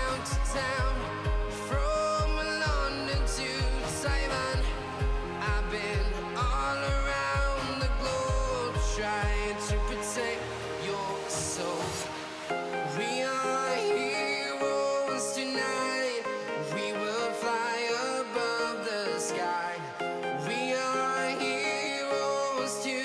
town to town, from London to Taiwan. I've been all around the globe trying to protect your soul. We are heroes tonight. We will fly above the sky. We are heroes tonight.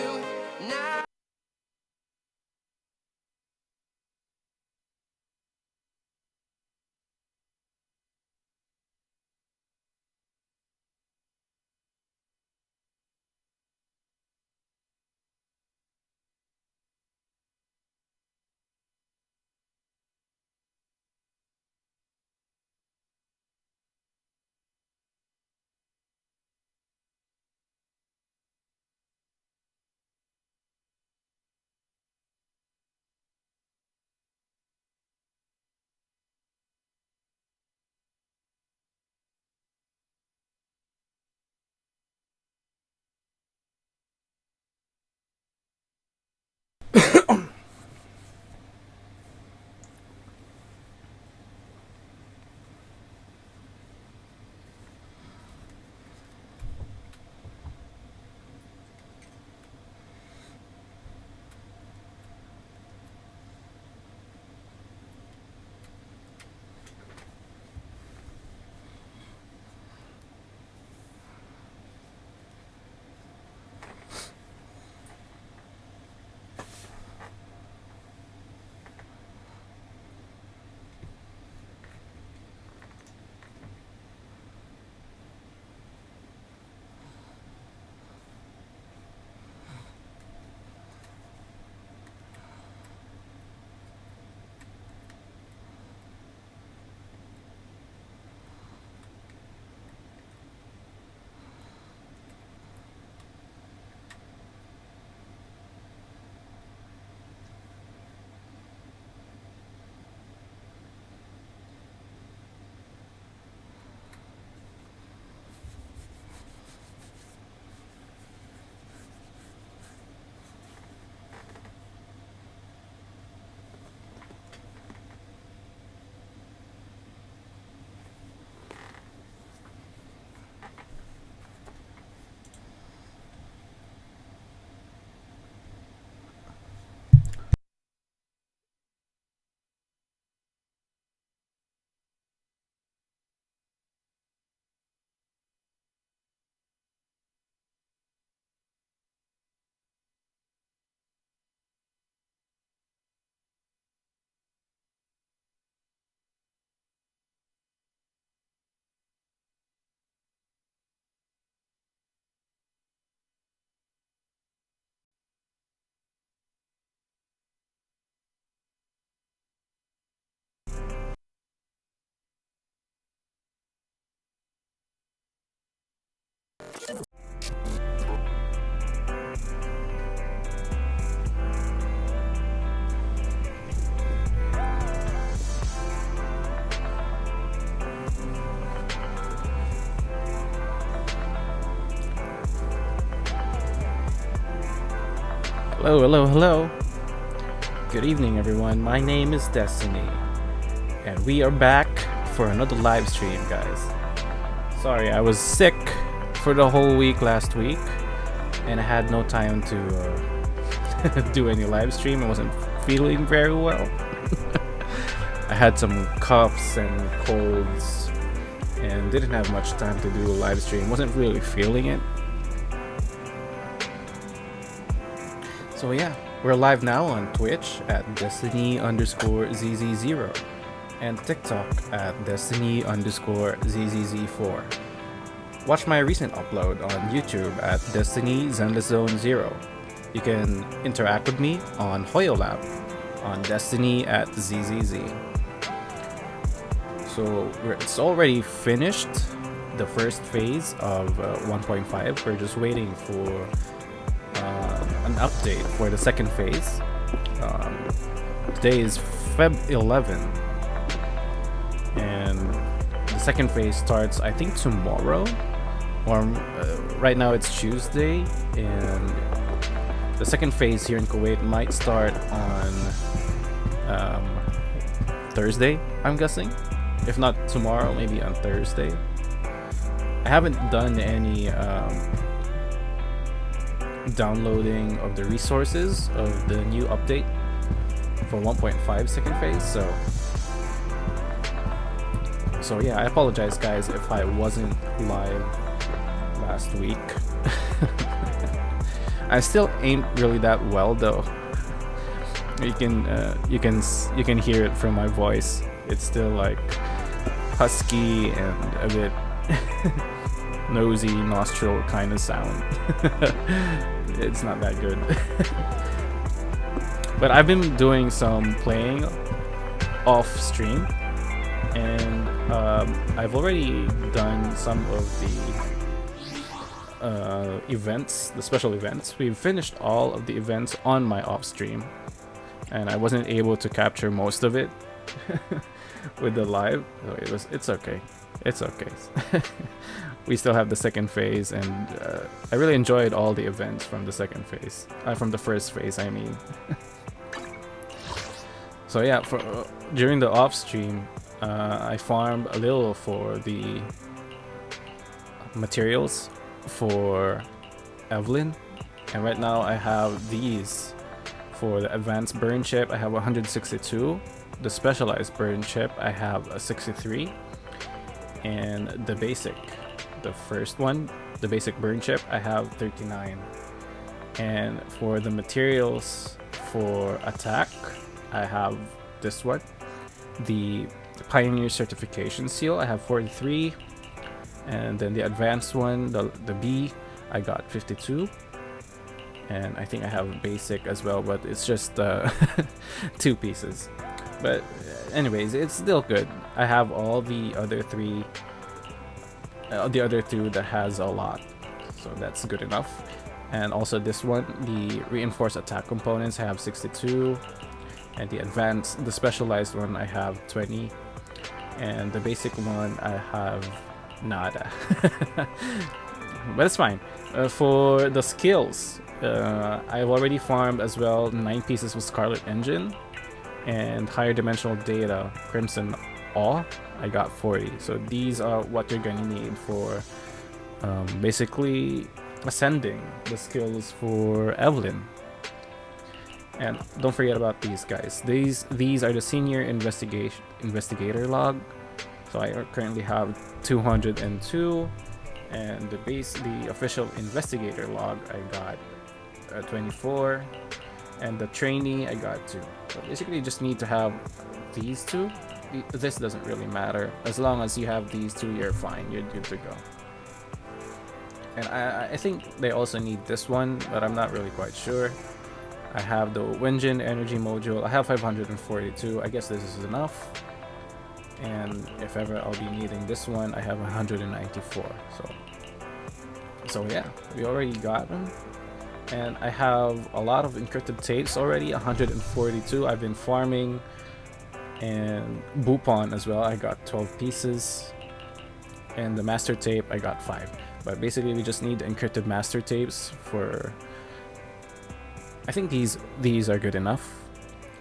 Hello, hello, hello. Good evening, everyone. My name is Destiny, and we are back for another live stream, guys. Sorry, I was sick for the whole week last week, and I had no time to do any live stream. I wasn't feeling very well. I had some coughs and colds, and didn't have much time to do a live stream. Wasn't really feeling it. So yeah, we're live now on Twitch at Destiny_ZZ0 and TikTok at Destiny_ZZZ4. Watch my recent upload on YouTube at Destiny Zenless Zone 0. You can interact with me on HoYoLab on Destiny at ZZZ. So it's already finished, the first phase of 1.5. We're just waiting for an update for the second phase. Today is Feb 11, and the second phase starts, I think, tomorrow, or right now it's Tuesday, and the second phase here in Kuwait might start on Thursday, I'm guessing. If not tomorrow, maybe on Thursday. I haven't done any downloading of the resources of the new update for 1.5 second phase, so yeah, I apologize guys if I wasn't live last week. I still ain't really that well though. You can hear it from my voice. It's still like husky and a bit nosy nostril kind of sound. It's not that good. But I've been doing some playing off stream, and I've already done some of the events, the special events. We've finished all of the events on my off stream, and I wasn't able to capture most of it with the live. So it's okay. It's okay. We still have the second phase, and I really enjoyed all the events from the second phase. From the first phase, I mean. So yeah, during the off stream, I farmed a little for the materials for Evelyn, and right now I have these for the advanced burn chip. I have 162. The specialized burn chip I have a 63, and the basic, the first one, the basic burn chip, I have 39. And for the materials for attack, I have this one, the Pioneer Certification Seal, I have 43. And then the advanced one, the B, I got 52. And I think I have a basic as well, but it's just 2 pieces. But anyways, it's still good. I have all the other 3, the other 2 that has a lot, so that's good enough. And also this one, the reinforced attack components, I have 62. And the advanced, the specialized one, I have 20. And the basic one, I have nada. But it's fine. For the skills, I've already farmed as well 9 pieces with Scarlet Engine, and higher dimensional data, Crimson Awe, I got 40. So these are what you're gonna need for basically ascending the skills for Evelyn. And don't forget about these guys. These are the senior investigator log. So I currently have 202, and the official investigator log I got 24, and the trainee I got 2. So basically you just need to have these 2. This doesn't really matter. As long as you have these 2, you're fine. You're good to go. And I think they also need this one, but I'm not really quite sure. I have the Wenjin energy module. I have 542. I guess this is enough. And if ever I'll be needing this one, I have 194. So yeah, we already got them. And I have a lot of encrypted tapes already, 142. I've been farming. And Bupon as well, I got 12 pieces. And the master tape, I got 5. But basically we just need encrypted master tapes for... I think these are good enough.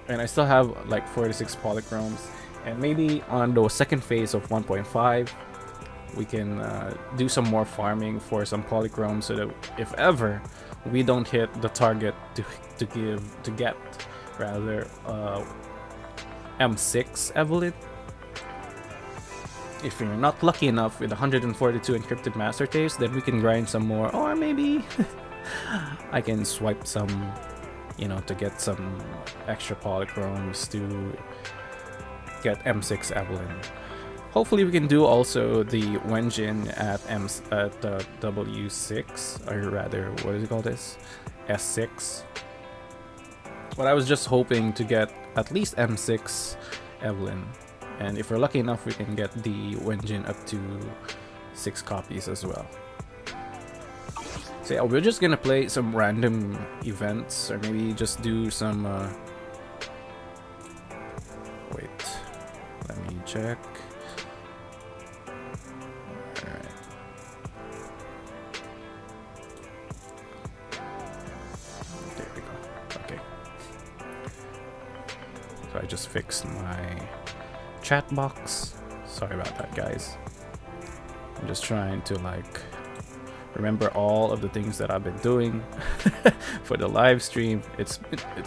And I still have like 46 polychromes. And maybe on the second phase of 1.5, we can do some more farming for some polychromes, so that if ever we don't hit the target to get M6 Evelyn, if you're not lucky enough with 142 encrypted master tapes, then we can grind some more, or maybe I can swipe some, to get some extra polychromes to get M6 Evelyn. Hopefully we can do also the Wenjin at W6, or rather, what is it called, this? S6. But I was just hoping to get at least M6 Evelyn. And if we're lucky enough, we can get the Wenjin up to 6 copies as well. So yeah, we're just gonna play some random events, or maybe just do some... wait, let me check. Alright. There we go. Okay. So I just fixed my chat box. Sorry about that, guys. I'm just trying to like remember all of the things that I've been doing for the live stream. It's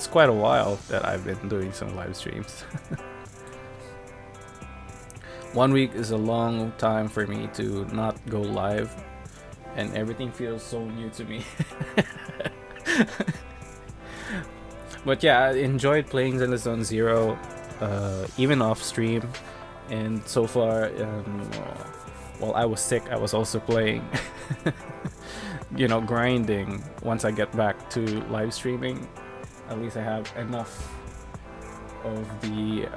quite a while that I've been doing some live streams. 1 week is a long time for me to not go live, and everything feels so new to me. But yeah, I enjoyed playing Zenless Zone Zero, even off stream, and so far, while I was sick, I was also playing, you know, grinding. Once I get back to live streaming, at least I have enough of the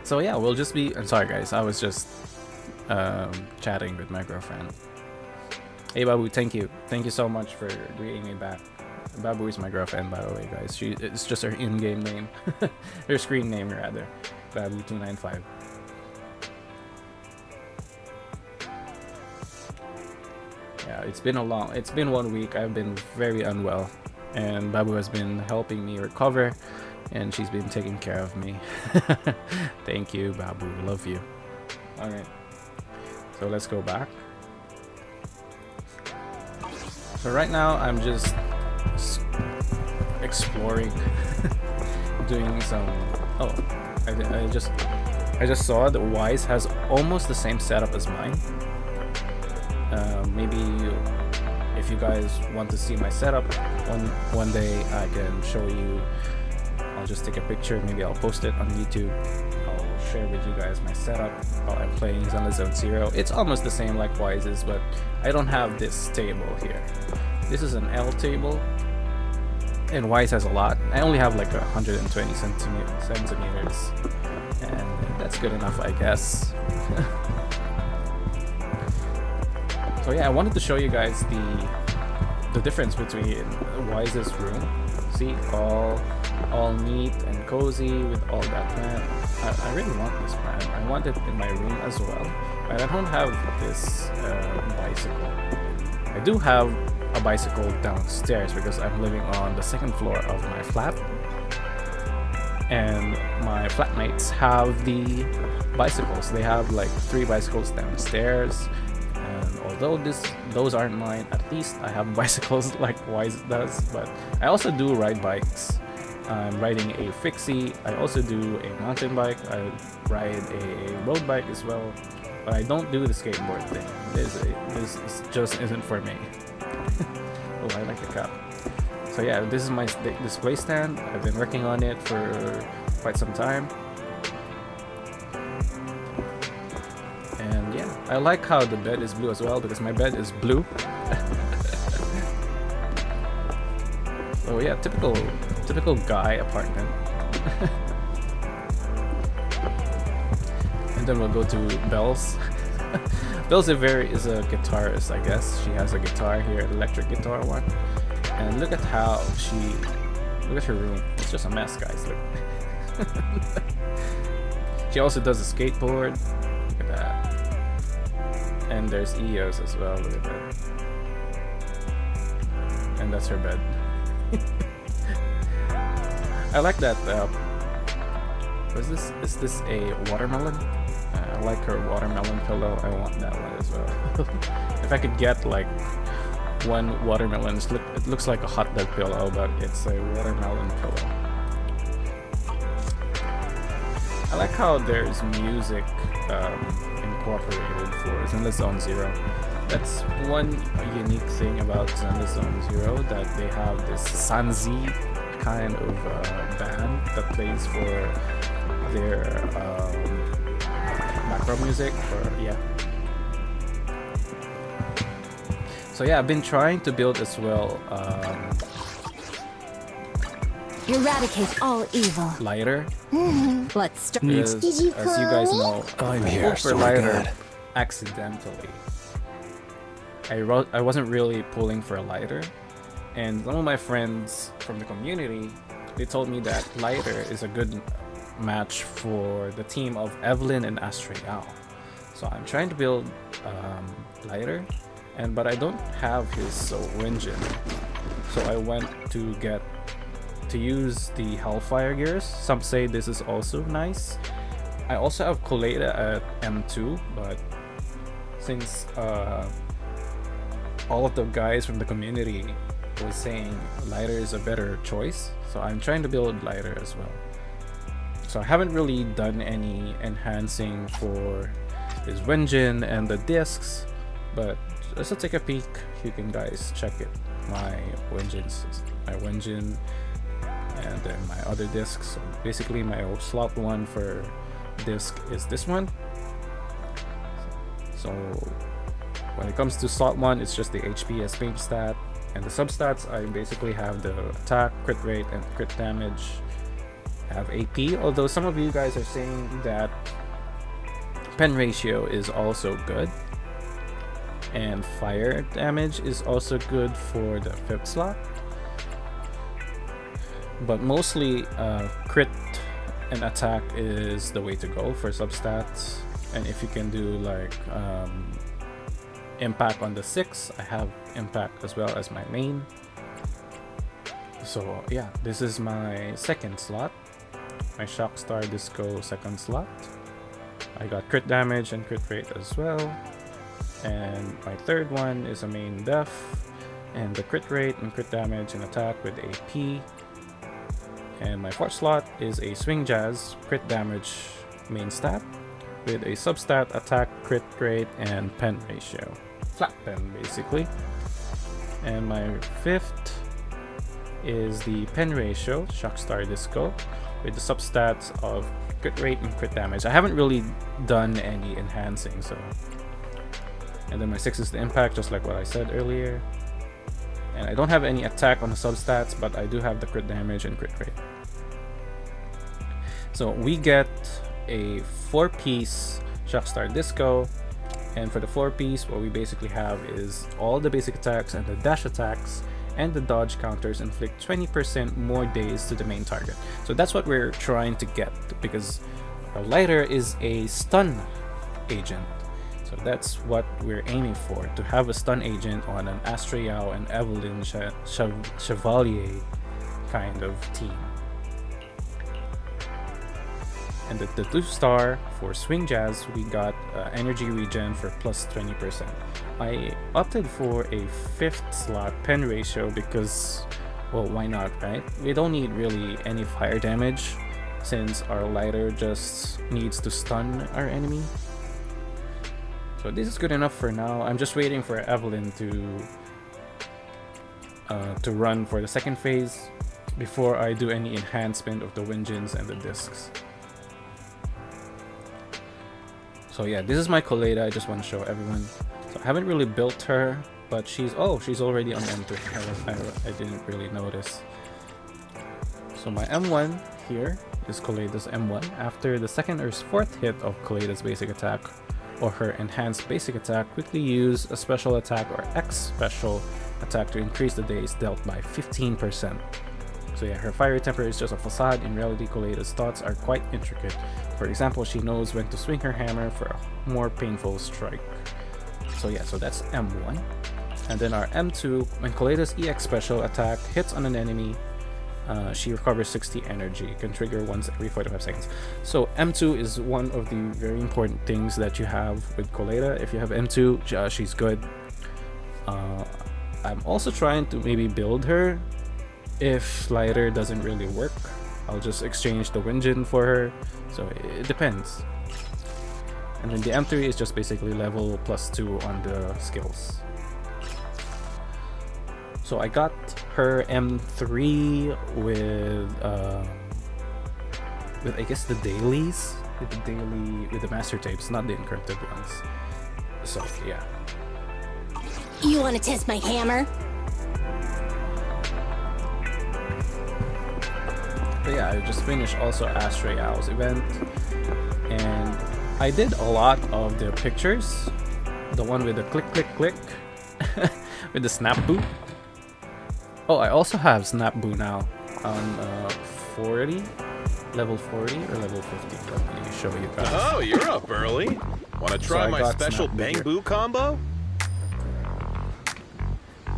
So yeah, we'll just be. I'm sorry, guys. I was just chatting with my girlfriend. Hey, Babu, thank you so much for greeting me back. Babu is my girlfriend, by the way, guys. It's just her in-game name, her screen name rather. Babu295. Yeah, it's been 1 week. I've been very unwell, and Babu has been helping me recover. And she's been taking care of me. Thank you, Babu. Love you. Alright. So let's go back. So right now I'm just exploring. Doing some... Oh, I just saw that Wise has almost the same setup as mine. Maybe if you guys want to see my setup, one day I can show you. I'll just take a picture, maybe I'll post it on YouTube. I'll share with you guys my setup while I'm playing Zenless Zone Zero. It's almost the same like Wise's, but I don't have this table here. This is an L table, and Wise has a lot. I only have like 120 centimeters, and that's good enough, I guess. So yeah, I wanted to show you guys the difference between Wise's room. See, all neat and cozy with all that plant. I really want this plant. I want it in my room as well, but I don't have this bicycle. I do have a bicycle downstairs because I'm living on the second floor of my flat, and my flatmates have the bicycles. They have like 3 bicycles downstairs, and although those aren't mine, at least I have bicycles like Wise does. But I also do ride bikes. I'm riding a fixie. I also do a mountain bike. I ride a road bike as well, but I don't do the skateboard thing. This just isn't for me. Oh, I like the cap. So yeah, this is my display stand. I've been working on it for quite some time, and yeah, I like how the bed is blue as well because my bed is blue. Oh yeah, typical guy apartment. And then we'll go to Belle's. Belle's is a guitarist, I guess. She has a guitar here, an electric guitar one. And look at her room. It's just a mess, guys. Look. She also does a skateboard. Look at that. And there's EOS as well. Look at that. And that's her bed. I like that. What is this? Is this a watermelon? I like her watermelon pillow. I want that one as well. If I could get like one watermelon, it looks like a hot dog pillow, but it's a watermelon pillow. I like how there's music incorporated for Zenless Zone Zero. That's one unique thing about Zenless Zone Zero, that they have this Sanzi kind of band that plays for their macro music, or yeah. So yeah, I've been trying to build as well eradicate all evil. lighter. Let's start. As you guys know, I'm I here, pulled for so lighter good. accidentally. I wasn't really pulling for a lighter, and some of my friends from the community, they told me that lighter is a good match for the team of Evelyn and Astrial. So I'm trying to build lighter, but I don't have his engine. So I went to use the Hellfire gears. Some say this is also nice. I also have Coleta at M2, but since all of the guys from the community was saying lighter is a better choice, so I'm trying to build lighter as well. So I haven't really done any enhancing for his engine and the discs, but just to take a peek, you can guys check it. My engine and then my other discs. So basically my slot 1 for disc is this one. So when it comes to slot 1, it's just the HP as main stat, and the substats I basically have the attack, crit rate, and crit damage. I have AP, although some of you guys are saying that pen ratio is also good, and fire damage is also good for the 5th slot, but mostly crit and attack is the way to go for substats. And if you can do like impact on the 6, I have impact as well as my main. So yeah, this is my 2nd slot, my Shockstar Disco 2nd slot. I got crit damage and crit rate as well. And my 3rd one is a main def, and the crit rate and crit damage and attack with AP. And my 4th slot is a swing jazz crit damage main stat with a substat attack, crit rate, and pen ratio. Flat pen basically. And my 5th is the pen ratio Shockstar Disco with the substats of crit rate and crit damage. I haven't really done any enhancing, so. And then my 6th is the impact, just like what I said earlier. And I don't have any attack on the substats, but I do have the crit damage and crit rate. So we get a 4-piece Shockstar Disco, and for the 4-piece, what we basically have is all the basic attacks and the dash attacks and the dodge counters inflict 20% more days to the main target. So that's what we're trying to get, because our lighter is a stun agent. So that's what we're aiming for, to have a stun agent on an Astrial and Evelyn Chevalier kind of team. And the 2-star for Swing Jazz, we got energy regen for plus 20%. I opted for a 5th slot pen ratio because, well, why not, right? We don't need really any fire damage since our lighter just needs to stun our enemy. So this is good enough for now. I'm just waiting for Evelyn to run for the 2nd phase before I do any enhancement of the engines and the discs. So yeah, this is my Coleta. I just want to show everyone. So I haven't really built her, but she's already on M3. I didn't really notice. So my M1 here is Coleta's M1. After the 2nd or 4th hit of Coleta's basic attack or her enhanced basic attack, quickly use a special attack or X special attack to increase the days dealt by 15%. So yeah, her fiery temper is just a facade. In reality, Coleta's thoughts are quite intricate. For example, she knows when to swing her hammer for a more painful strike. So yeah, so that's M1. And then our M2, when Coleta's EX special attack hits on an enemy, she recovers 60 energy, can trigger once every 45 seconds. So M2 is one of the very important things that you have with Coleta. If you have M2, she's good. I'm also trying to maybe build her. If lighter doesn't really work, I'll just exchange the engine for her. So it depends. And then the M3 is just basically level +2 on the skills. So I got her M3 with I guess the dailies, with the master tapes, not the encrypted ones. So yeah. You want to test my hammer? But yeah, I just finished also Astrial's event, and I did a lot of the pictures. The one with the click click click with the snap boot. Oh, I also have snap boot now on 40. level 40 or level 50. Let me show you guys. Oh, you're up early. Want to try I my got special Snap Bang Booger. Boo combo?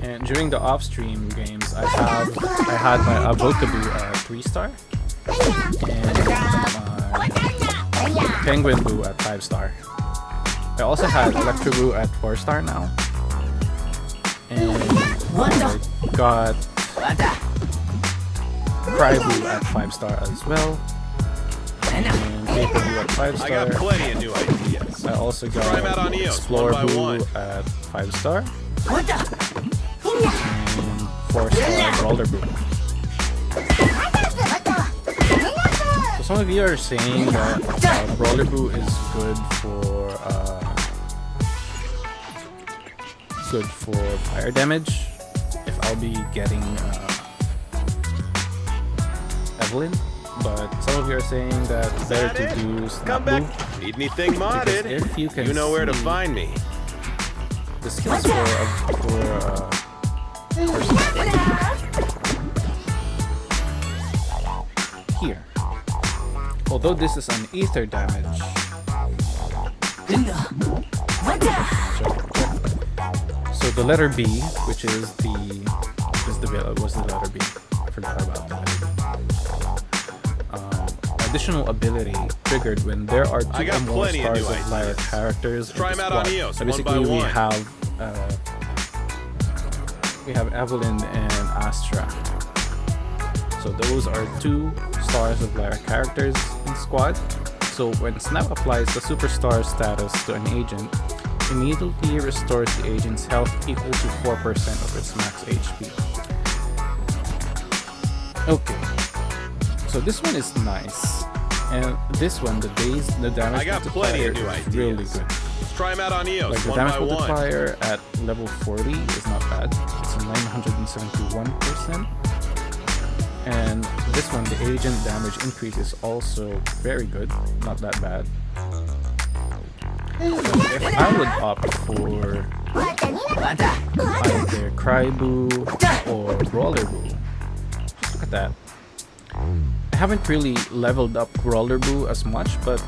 And during the off-stream games, I had my Avokaboo 3-star and my Penguin Boo at 5-star. I also had Electroboo at 4-star now, and I got Cryboo at 5-star as well, and Vaporboo at 5-star. I got plenty of new ideas. I also got Try 'em out on EOS, Explorer one by Boo one. at 5-star. And 4-star Brawler Boo. So some of you are saying that Brawler Boo is good for fire damage. If I'll be getting Evelyn, but some of you are saying that it's better that to it? do Snap Come Boo. back. Need anything Because modded? if you can You know where to see find me. the skills for here. Although this is an ether damage. So the letter B, which is the was the letter B. I forgot about the letter B. Additional ability triggered when there are 2 I or got more plenty of stars new of Lyra ideas. characters. Try in the 'em out on squad. EOS, So one by basically one. we have Evelyn and Astra. So those are 2 stars of Lyra characters in squad. So when Snap applies the superstar status to an agent, immediately restores the agent's health equal to 4% of its max HP. Okay, so this one is nice, and this one, the damage I got plenty multiplier of new is ideas. really good. Try 'em out on EOS, Like the one damage by one. multiplier at level 40 is not bad. It's a 971%. And this one, the agent damage increase is also very good, not that bad. But if I would opt for either Cryboo or Brawler Boo, look at that. I haven't really leveled up Brawler Boo as much, but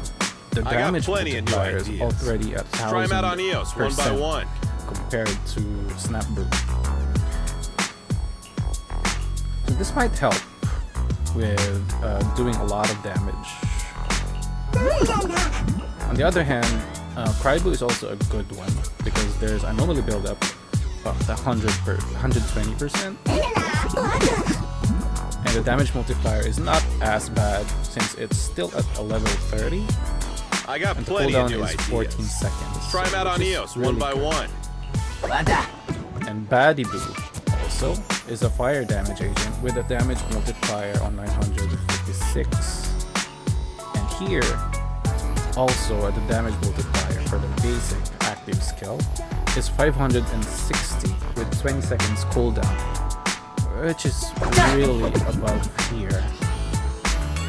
the I got damage plenty of new multiplier is ideas. already at Try 'em out on EOS, one by 1000% one. compared to Snap Boo. So this might help with doing a lot of damage. On the other hand, Cryboo is also a good one because there's anomaly buildup of 120%, and the damage multiplier is not as bad since it's still at a level 30, I got and the plenty of cooldown new is ideas. 14 seconds. Try 'em out on which is EOS, really one by good. one. And Baddie Boo also is a fire damage agent with a damage multiplier on 956. And here, also the damage multiplier for the basic active skill is 560 with 20 seconds cooldown, which is really above here.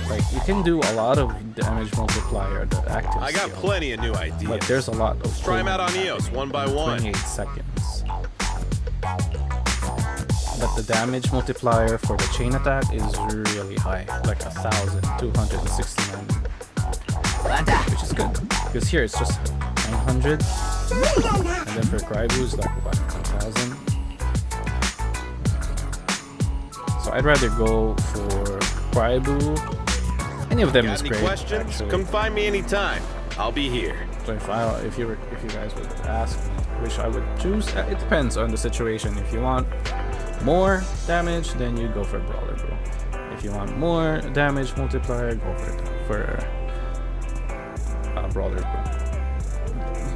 Like, you can do a lot of damage multiplier at the active I got skill, plenty of new ideas. but there's a lot of Try 'em out on cooldown EOS, happening one by in one. 28 seconds. But the damage multiplier for the chain attack is really high, like 1,269, which is good because here it's just 900, and then for Cryboo it's like what, 1,000. So I'd rather go for Cryboo. Any of them Got is any great. questions? Actually. Come find me anytime. I'll be here. So if you guys would ask me which I would choose, it depends on the situation. If you want more damage, then you go for Brawler Bro. If you want more damage multiplier, go for Brawler Bro.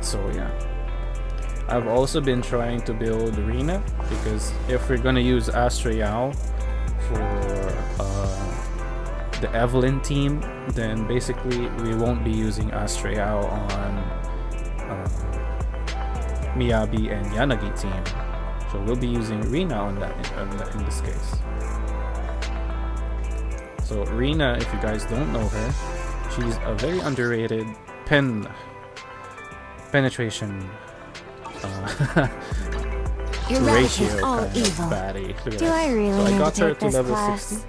So yeah, I've also been trying to build Arena because if we're gonna use Astrayao for the Evelyn team, then basically we won't be using Astrayao on Miyabi and Yanagi team. So we'll be using Rina on that in this case. So Rina, if you guys don't know her, she's a very underrated penetration Your relic ratio is all kind of evil. baddie. Look at Do that. I really So I need got to her take to this level class? 60.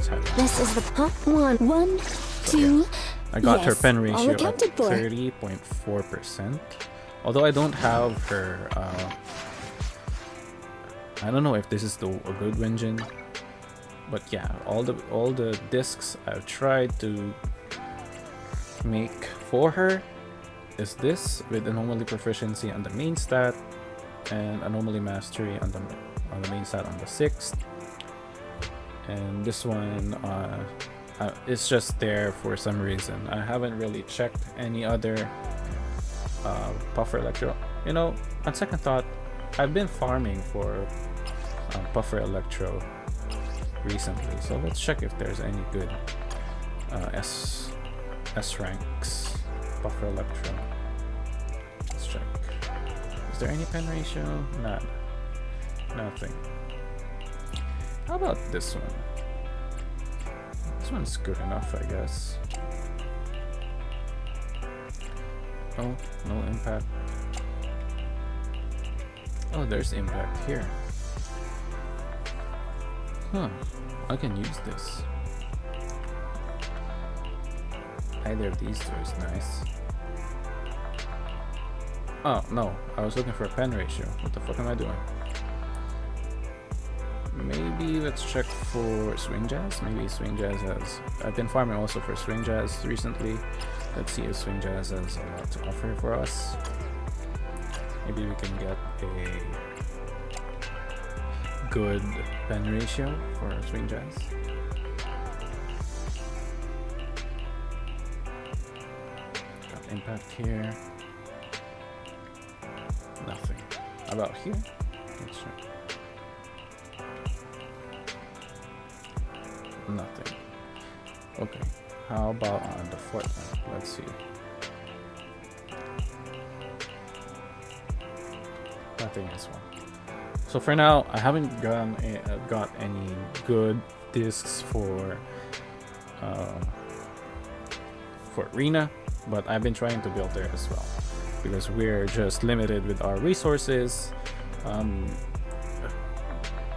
what's happening. This is the pop one. One, two. I got her Yes, pen all ratio at accounted for. 30.4%. Although I don't have her, I don't know if this is a good engine, but yeah, all the discs I've tried to make for her is this, with anomaly proficiency on the main stat and anomaly mastery on the main stat on the 6th, and this one it's just there for some reason. I haven't really checked any other Puffer Electro. You know, on second thought, I've been farming for Puffer Electro recently, so let's check if there's any good S ranks Puffer Electro. Let's check. Is there any pen ratio? None. Nothing. How about this one? This one's good enough, I guess. Oh, no impact. Oh, there's impact here. Huh. I can use this. Either of these two is nice. Oh, no. I was looking for a pen ratio. What the fuck am I doing? Maybe let's check for Swing Jazz. Maybe Swing Jazz has... I've been farming also for Swing Jazz recently. Let's see if Swing Jazz has a lot to offer for us. Maybe we can get a good pen ratio for Swing Jazz. Got impact here. Nothing. How about here? Let's check. Nothing. Okay. How about on the fourth one? Let's see. Nothing as well. So for now, I haven't got any good discs for Arena, but I've been trying to build there as well because we're just limited with our resources.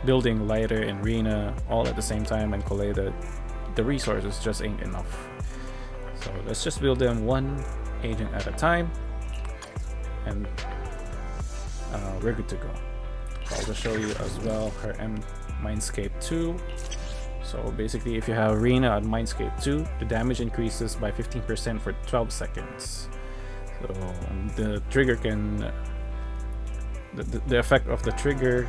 Building lighter and Arena all at the same time and collated, the resources just ain't enough. So let's just build them one agent at a time, and we're good to go. So I'll just show you as well her Mindscape 2. So basically, if you have Arena on Mindscape 2, the damage increases by 15% for 12 seconds. So the trigger can, the effect of the trigger,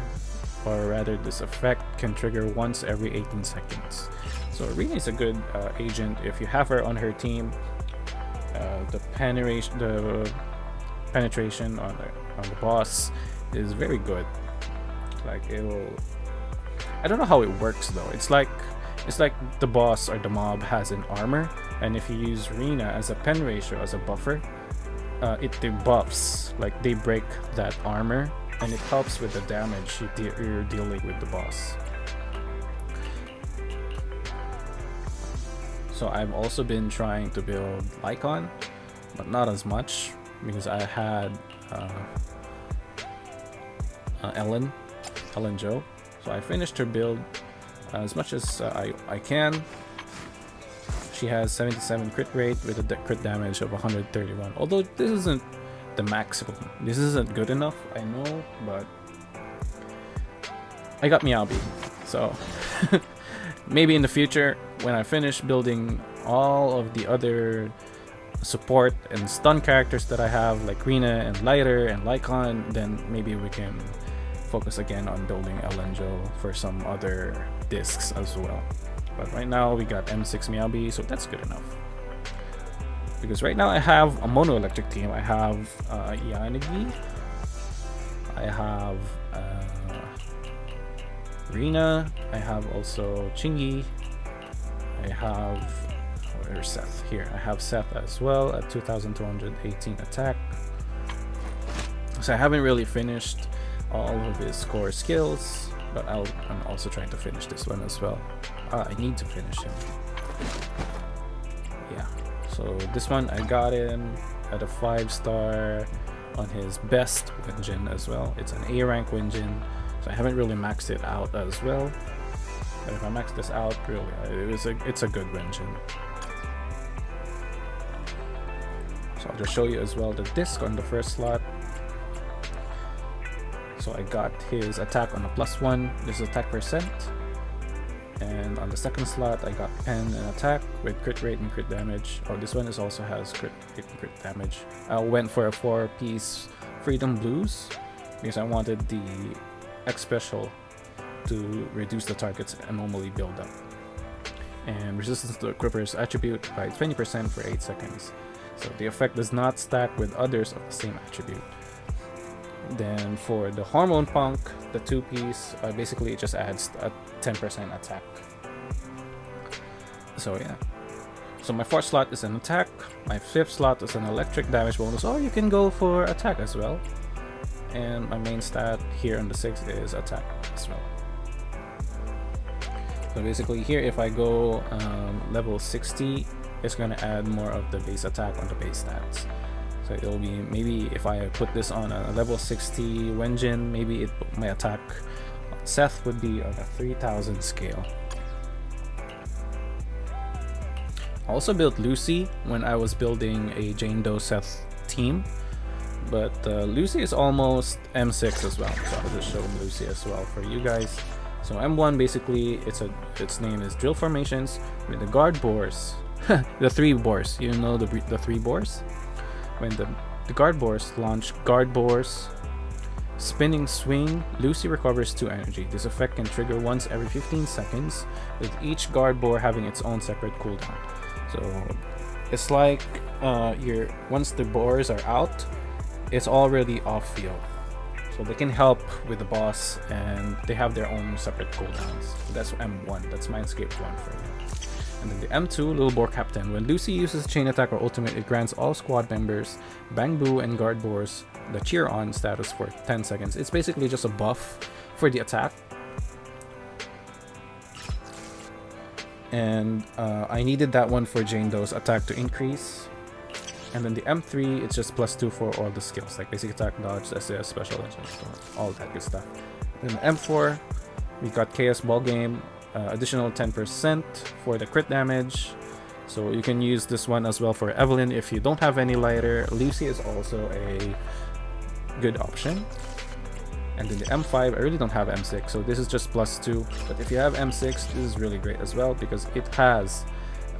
or rather this effect, can trigger once every 18 seconds. So Arena is a good agent if you have her on her team. The penetration on the boss is very good. Like it will, I don't know how it works though. It's like the boss or the mob has an armor, and if you use Arena as a pen ratio as a buffer, it debuffs, like they break that armor, and it helps with the damage you're dealing with the boss. So I've also been trying to build Lycon, but not as much because I had Ellen Joe. So I finished her build as much as I can. She has 77 crit rate with a crit damage of 131. Although this isn't the maximum. This isn't good enough, I know, but I got Meowby. So maybe in the future, when I finish building all of the other support and stun characters that I have, like Rina and Lighter and Lycon, then maybe we can focus again on building Elenjo for some other discs as well. But right now we got M6 Meowby, so that's good enough. Because right now I have a mono electric team. I have Yanagi, I have Rina, I have also Chingy, I have, where's Seth? Here, I have Seth as well at 2218 attack. So I haven't really finished all of his core skills, but I'm also trying to finish this one as well. I need to finish him. Yeah, so this one I got him at a 5-star on his best engine as well. It's an A rank engine, so I haven't really maxed it out as well. But if I max this out, really, it's a good engine. So I'll just show you as well the disc on the first slot. So I got his attack on a +1. This is attack percent. And on the second slot, I got pen and attack with crit rate and crit damage. Oh, this one also has crit rate and crit damage. I went for a 4-piece Freedom Blues because I wanted the X special to reduce the target's anomaly buildup. And resistance to Equipper's attribute by 20% for 8 seconds. So the effect does not stack with others of the same attribute. Then for the Hormone Punk, the 2-piece, basically it just adds a 10% attack. So yeah. So my 4th slot is an attack, my 5th slot is an electric damage bonus, or you can go for attack as well. And my main stat here on the 6th is attack as well. So basically here, if I go level 60, it's gonna add more of the base attack on the base stats. So it'll be, maybe if I put this on a level 60 Wenjin, maybe my attack on Seth would be on a 3000 scale. I also built Lucy when I was building a Jane Doe Seth team, but Lucy is almost M6 as well, so I'll just show Lucy as well for you guys. So M1 basically, its name is Drill Formations with the guard bores, the 3 bores. You know the 3 bores. When the guard bores launch guard bores, spinning swing, Lucy recovers 2 energy. This effect can trigger once every 15 seconds, with each guard bore having its own separate cooldown. So it's like once the bores are out, it's already off field. So they can help with the boss, and they have their own separate cooldowns. That's M1. That's Mindscape 1 for you. And then the M2, Little Boar Captain. When Lucy uses chain attack or ultimate, it grants all squad members Bang Boo and guard bores the cheer on status for 10 seconds. It's basically just a buff for the attack. And I needed that one for Jane Doe's attack to increase. And then the M3, it's just +2 for all the skills, like basic attack, dodge, SAS, special, and all that good stuff. Then the M4, we got Chaos Ball Game, additional 10% for the crit damage. So you can use this one as well for Evelyn if you don't have any lighter. Lucy is also a good option. And then the M5, I really don't have M6, so this is just +2. But if you have M6, this is really great as well because it has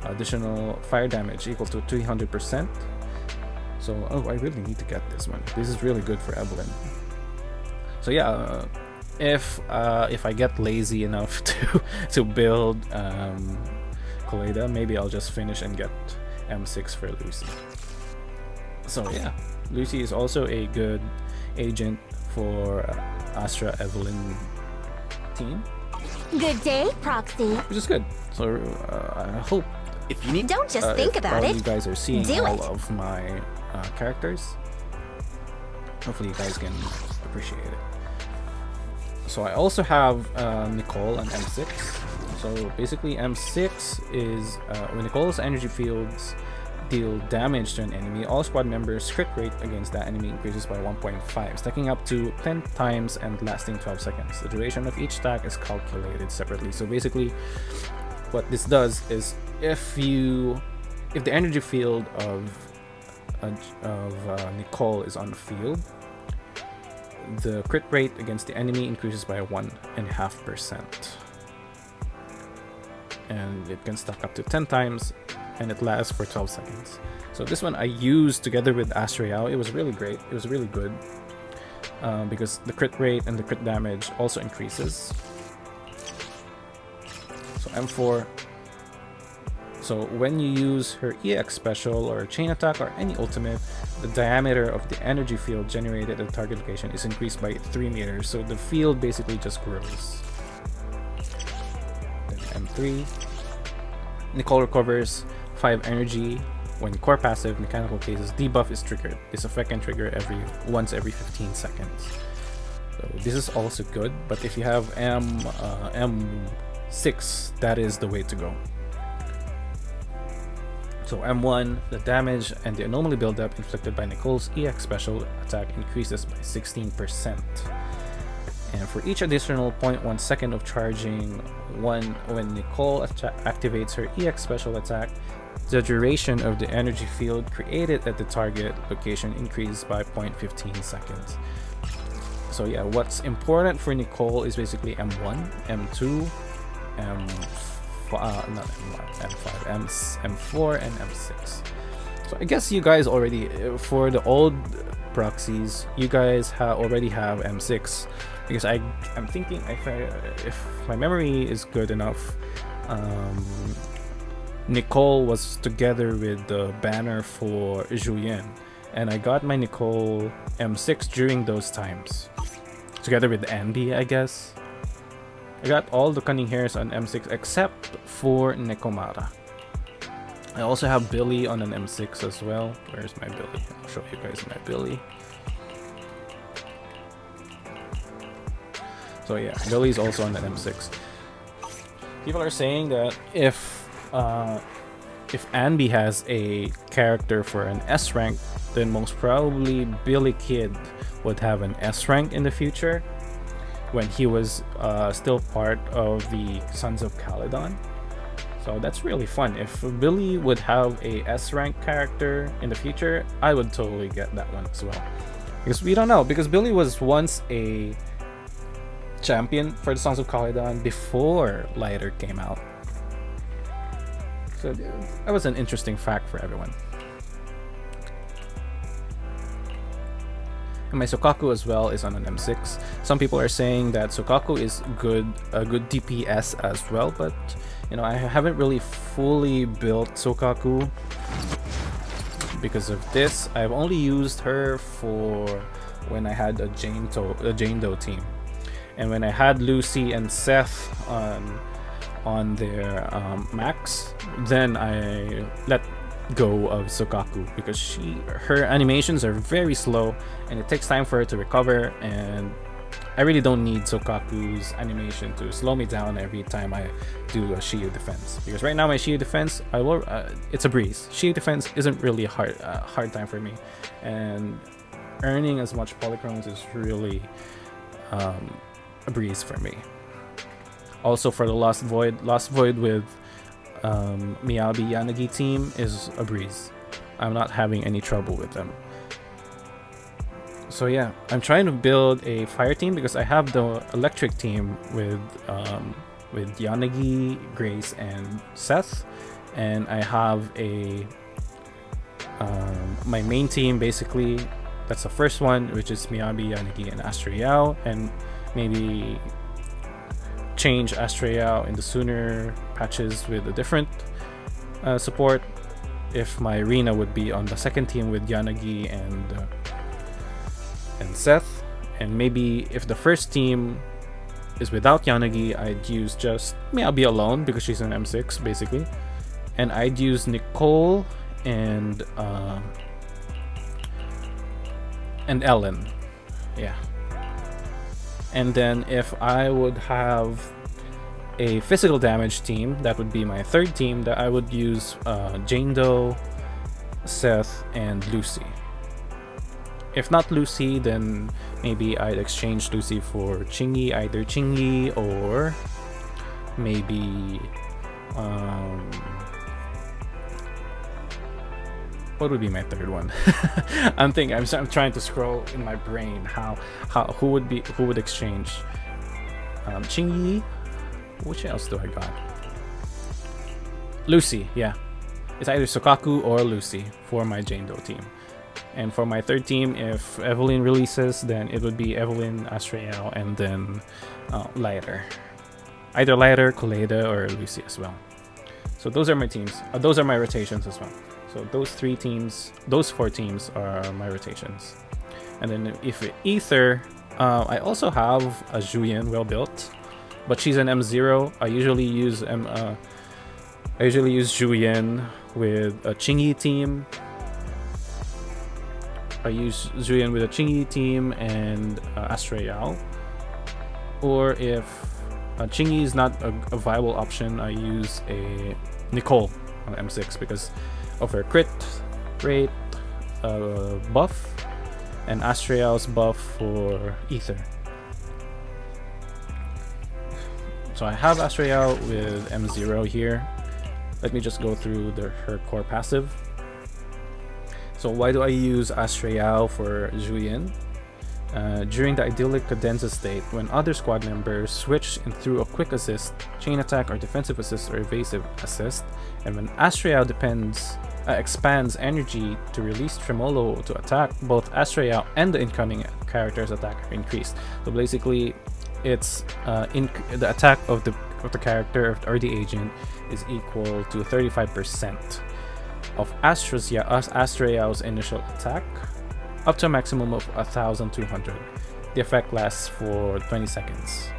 additional fire damage equal to 300%. So, oh, I really need to get this one. This is really good for Evelyn. So yeah, if I get lazy enough to build Colada, maybe I'll just finish and get M6 for Lucy. So yeah, Lucy is also a good agent for Astra Evelyn team. Good day, Proxy. Which is good. So I hope If you need, Don't just think about all it. you guys are seeing Do all it. of my characters. Hopefully you guys can appreciate it. So I also have Nicole on M6. So basically M6 is when Nicole's energy fields deal damage to an enemy, all squad members' crit rate against that enemy increases by 1.5, stacking up to 10 times and lasting 12 seconds. The duration of each stack is calculated separately. So basically what this does is if the energy field of Nicole is on the field, the crit rate against the enemy increases by 1.5%, and it can stack up to 10 times, and it lasts for 12 seconds. So this one I used together with Astriel. It was really great. It was really good because the crit rate and the crit damage also increases. So M4. So when you use her EX special or chain attack or any ultimate, the diameter of the energy field generated at the target location is increased by 3 meters. So the field basically just grows. Then M3. Nicole recovers 5 energy when core passive mechanical cases debuff is triggered. This effect can trigger once every 15 seconds. So this is also good, but if you have M6, that is the way to go. So M1, the damage and the anomaly buildup inflicted by Nicole's EX special attack increases by 16%. And for each additional 0.1 second of charging, when Nicole activates her EX special attack, the duration of the energy field created at the target location increased by 0.15 seconds. So yeah, what's important for Nicole is basically M1, M2, not M1, M5, M4, and M6. So I guess you guys already, for the old proxies, you guys already have M6, because I'm thinking if my memory is good enough, Nicole was together with the banner for Julian, and I got my Nicole M6 during those times, together with Andy, I guess. I got all the cunning hairs on M6 except for Nekomara. I also have Billy on an M6 as well. Where's my Billy? I'll show you guys my Billy. So yeah, Billy's also on an M6. People are saying that if Andy has a character for an S rank, then most probably Billy Kid would have an S rank in the future, when he was still part of the Sons of Caledon. So that's really fun. If Billy would have a S rank character in the future, I would totally get that one as well. Because we don't know, because Billy was once a champion for the Sons of Caledon before Lighter came out. So that was an interesting fact for everyone. And my Sokaku as well is on an M6. Some people are saying that Sokaku is a good DPS as well, but you know, I haven't really fully built Sokaku because of this. I've only used her for when I had a Jane Doe team, and when I had Lucy and Seth on their max, then I let go of Sokaku because her animations are very slow and it takes time for her to recover, and I really don't need Sokaku's animation to slow me down every time I do a Shiyu defense, because right now my Shiyu defense, it's a breeze. Shiyu defense isn't really a hard time for me, and earning as much polychromes is really a breeze for me. Also for the Lost Void with Miyabi Yanagi team is a breeze. I'm not having any trouble with them. So yeah, I'm trying to build a fire team because I have the electric team with Yanagi, Grace, and Seth, and I have my main team basically. That's the first one, which is Miyabi, Yanagi, and Astrayao, and maybe change Astrayao in the sooner patches with a different support. If my Rina would be on the second team with Yanagi and Seth, and maybe if the first team is without Yanagi, I'd use just Miyabi alone because she's an M6 basically, and I'd use Nicole and Ellen, yeah. And then if I would have a physical damage team, that would be my third team, that I would use Jane Doe, Seth, and Lucy. If not Lucy, then maybe I'd exchange Lucy for Chingy, either Chingy or maybe what would be my third one? I'm trying to scroll in my brain who would exchange Chingy. Which else do I got? Lucy, yeah. It's either Sokaku or Lucy for my Jane Doe team. And for my third team, if Evelyn releases, then it would be Evelyn, Astrayao, and then Lighter. Either Lighter, Koleida, or Lucy as well. So those are my teams. Those are my rotations as well. So those four teams are my rotations. And then if Ether, I also have a Julian well built, but she's an M0. I usually use Julian with a Chingy team. I use Julian with a Chingy team and Astrayao. Or if Chingy is not a viable option, I use a Nicole on M6 because of her crit rate buff and Astrayao's buff for Ether. So I have Astraea with M0 here. Let me just go through her core passive. So why do I use Astraea for Juyin? During the idyllic cadenza state, when other squad members switch in through a quick assist, chain attack or defensive assist or evasive assist, and when Astraea expands energy to release Tremolo to attack, both Astraea and the incoming character's attack are increased. So basically, it's the attack of the character or the agent is equal to 35% of Astraea's initial attack, up to a maximum of 1,200. The effect lasts for 20 seconds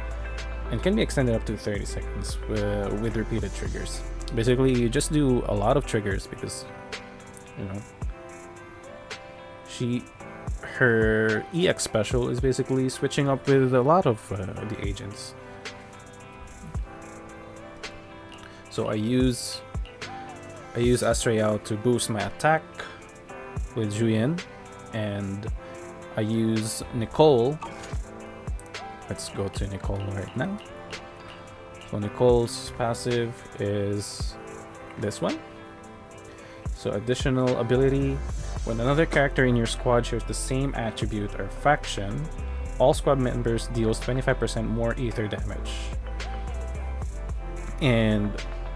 and can be extended up to 30 seconds with repeated triggers. Basically, you just do a lot of triggers because, you know, her EX special is basically switching up with a lot of the agents. So I use Astraea to boost my attack with Juyin, and I use Nicole. Let's go to Nicole right now. So Nicole's passive is this one. So additional ability: when another character in your squad shares the same attribute or faction, all squad members deals 25% more ether damage. And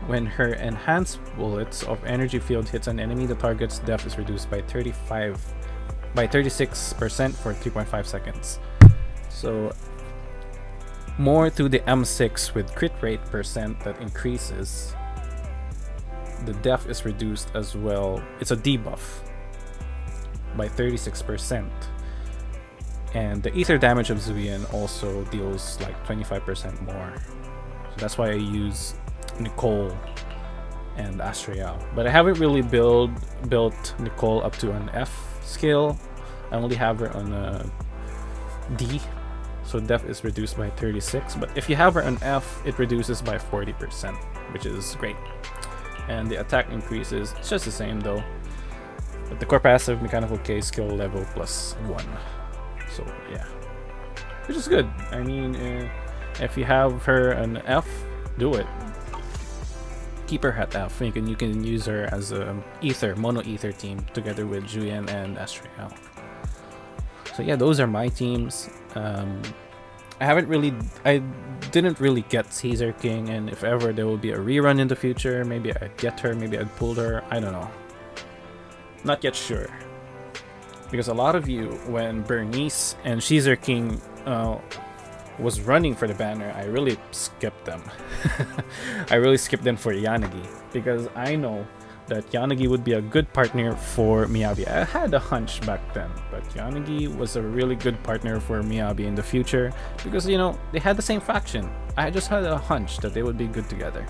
when her enhanced bullets of energy field hits an enemy, the target's def is reduced by 36% for 3.5 seconds. So more to the M6 with crit rate percent that increases. The def is reduced as well. It's a debuff by 36%. And the ether damage of Zuian also deals like 25% more. So that's why I use Nicole and Astraea. But I haven't really built Nicole up to an F skill. I only have her on a D. So def is reduced by 36. But if you have her on F, it reduces by 40%, which is great. And the attack increases. It's just the same though. But the core passive mechanical K skill level +1. So yeah, which is good. I mean, if you have her an F, do it. Keep her at F. You can use her as a mono ether team together with Juyin and Astraea. So yeah, those are my teams. I didn't really get Caesar King, and if ever there will be a rerun in the future, maybe I'd get her, maybe I'd pull her. I don't know. Not yet sure. Because a lot of you, when Bernice and Caesar King was running for the banner, I really skipped them. I really skipped them for Yanagi, because I know that Yanagi would be a good partner for Miyabi. I had a hunch back then, but Yanagi was a really good partner for Miyabi in the future, because, you know, they had the same faction. I just had a hunch that they would be good together.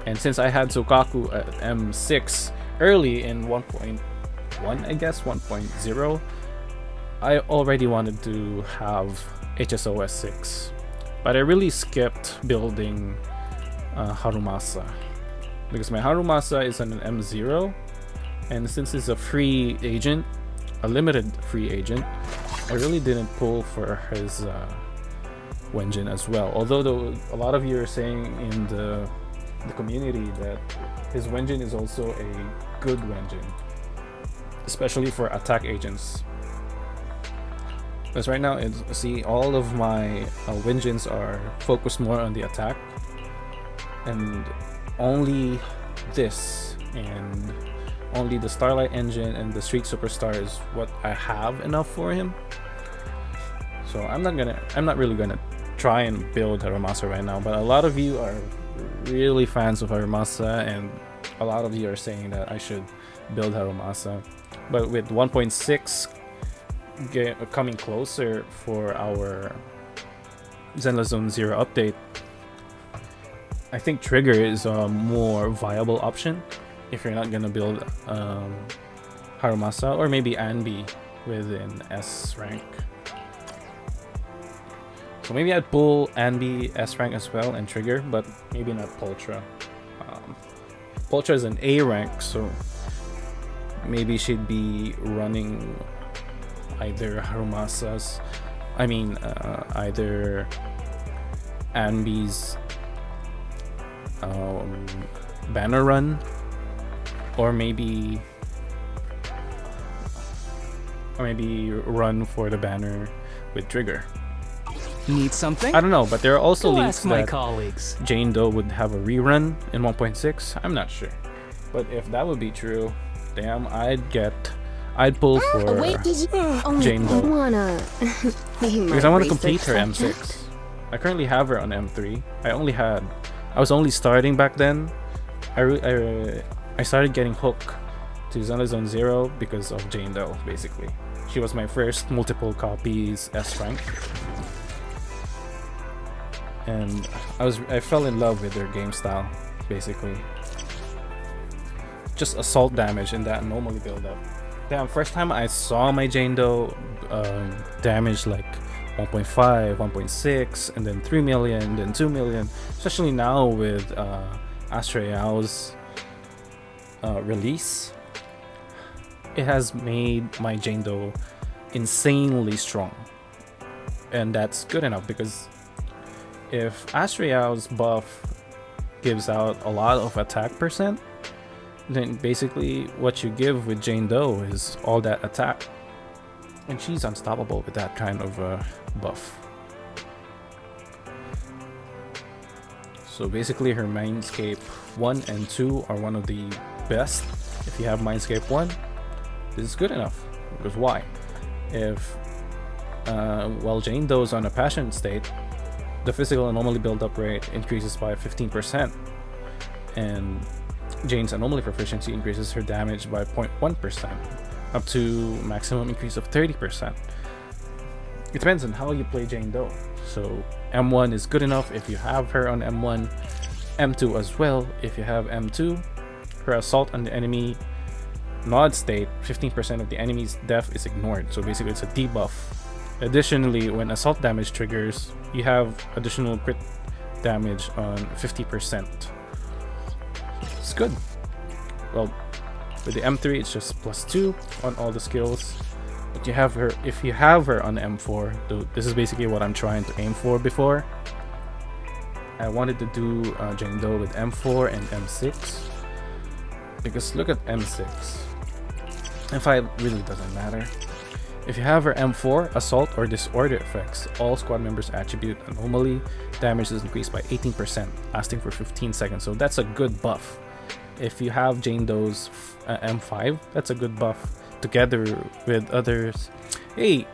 And since I had Sokaku at M6 early in 1.1, I guess, 1.0, I already wanted to have HSOS 6. But I really skipped building Harumasa, because my Harumasa is an M0, and since it's a free agent, a limited free agent, I really didn't pull for his Wenjin as well. Although a lot of you are saying in the community that his Wenjin is also a good Wenjin, especially for attack agents. Because right now, see, all of my Wenjins are focused more on the attack, and only this and only the Starlight Engine and the Street Superstar is what I have enough for him. So I'm not really gonna try and build Harumasa right now, but a lot of you are really fans of Harumasa, and a lot of you are saying that I should build Harumasa. But with 1.6 coming closer for our Zenless Zone 0 update, I think Trigger is a more viable option if you're not gonna build Harumasa, or maybe Anbi with an S rank. So maybe I'd pull Anbi S rank as well and Trigger, but maybe not Pultra. Pultra is an A rank, so maybe she'd be running either Harumasa's, either Anby's banner run, or maybe run for the banner with Trigger. Need something? I don't know, but there are also Go leaks ask my that colleagues. Jane Doe would have a rerun in 1.6. I'm not sure, but if that would be true, damn, I'd pull for Wait, did you? Oh, Jane Doe. wanna? Because I want to complete her M6. I currently have her on M3. I was only starting back then. I started getting hooked to Zenless Zone 0 because of Jane Doe, basically. She was my first multiple copies S rank. And I fell in love with her game style, basically. Just assault damage in that anomaly build up. Damn, first time I saw my Jane Doe damage like 1.5, 1.6, and then 3 million, then 2 million. Especially now with Astraeo's release, it has made my Jane Doe insanely strong. And that's good enough, because if Astraeo's buff gives out a lot of attack percent, then basically what you give with Jane Doe is all that attack. And she's unstoppable with that kind of buff. So basically her Mindscape 1 and 2 are one of the best. If you have Mindscape 1, this is good enough. Because why? If while Jane Doe is on a passion state, the physical anomaly build-up rate increases by 15%, and Jane's anomaly proficiency increases her damage by 0.1%, up to maximum increase of 30%. It depends on how you play Jane Doe. So M1 is good enough if you have her on M1, M2 as well if you have M2. Her assault on the enemy nod state, 15% of the enemy's death is ignored, so basically it's a debuff. Additionally, when assault damage triggers, you have additional crit damage on 50%. It's good. Well, with the M3 it's just +2 on all the skills. But you have her, if you have her on M4, this is basically what I'm trying to aim for before. I wanted to do Jane Doe with M4 and M6, because look at M6. M5 really doesn't matter. If you have her M4, assault or disorder effects, all squad members attribute anomaly damage is increased by 18%, lasting for 15 seconds. So that's a good buff. If you have Jane Doe's M5, that's a good buff together with others. Hey,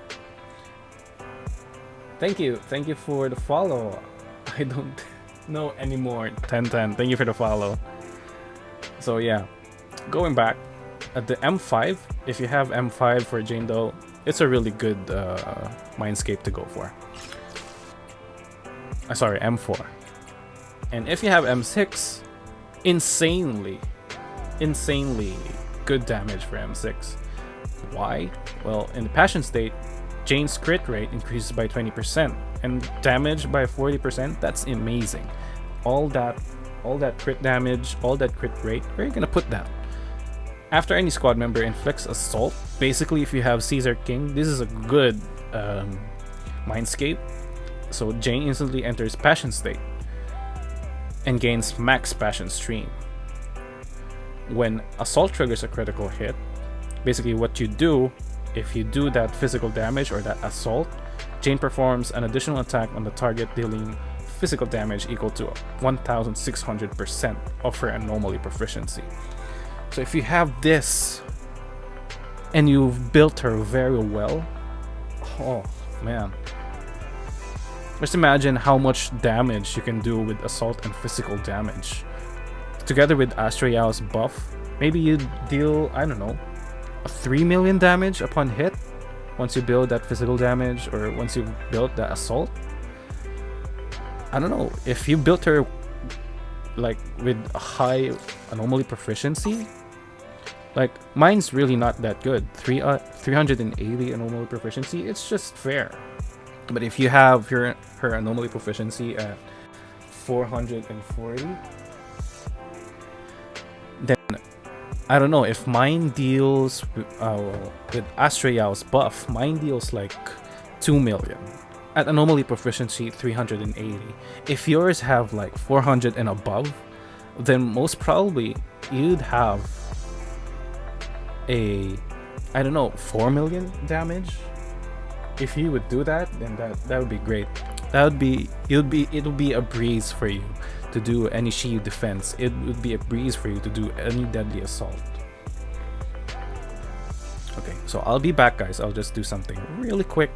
thank you for the follow. I don't know anymore. 1010, thank you for the follow. So yeah, going back at the M5, if you have M5 for Jane Doe, it's a really good Mindscape to go for. Sorry, M4. And if you have M6, insanely good damage for M6. Why? Well, in the passion state, Jane's crit rate increases by 20% and damage by 40%. That's amazing. All that crit damage, all that crit rate, where are you gonna put that? After any squad member inflicts assault, basically if you have Caesar King, this is a good Mindscape. So Jane instantly enters passion state and gains max passion stream. When assault triggers a critical hit, basically what you do, if you do that physical damage or that assault, Jane performs an additional attack on the target, dealing physical damage equal to 1600% of her anomaly proficiency. So if you have this and you've built her very well, oh man, just imagine how much damage you can do with assault and physical damage. Together with Astraeo's buff, maybe you deal, I don't know, a 3 million damage upon hit once you build that physical damage, or once you build that assault. I don't know, if you built her like with a high anomaly proficiency, like mine's really not that good, 380 anomaly proficiency, it's just fair. But if you have her anomaly proficiency at 440, then I don't know, if mine deals with Astraeo's buff, mine deals like 2 million. at anomaly proficiency 380. If yours have like 400 and above, then most probably you'd have a, I don't know, 4 million damage. If you would do that, then that would be great. That would be, it'll be a breeze for you to do any shield defense. It would be a breeze for you to do any deadly assault. Okay, so I'll be back, guys. I'll just do something really quick.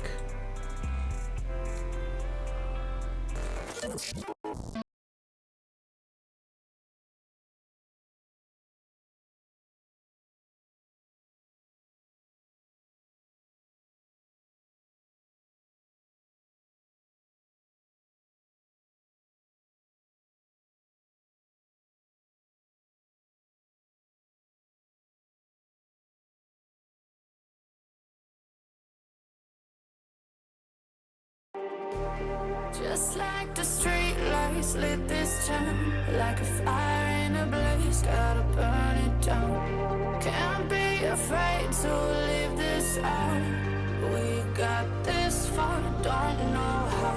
Just like the street lights lit this town, like a fire in a blaze, gotta burn it down. Can't be afraid to leave this out. We got this far, don't know how.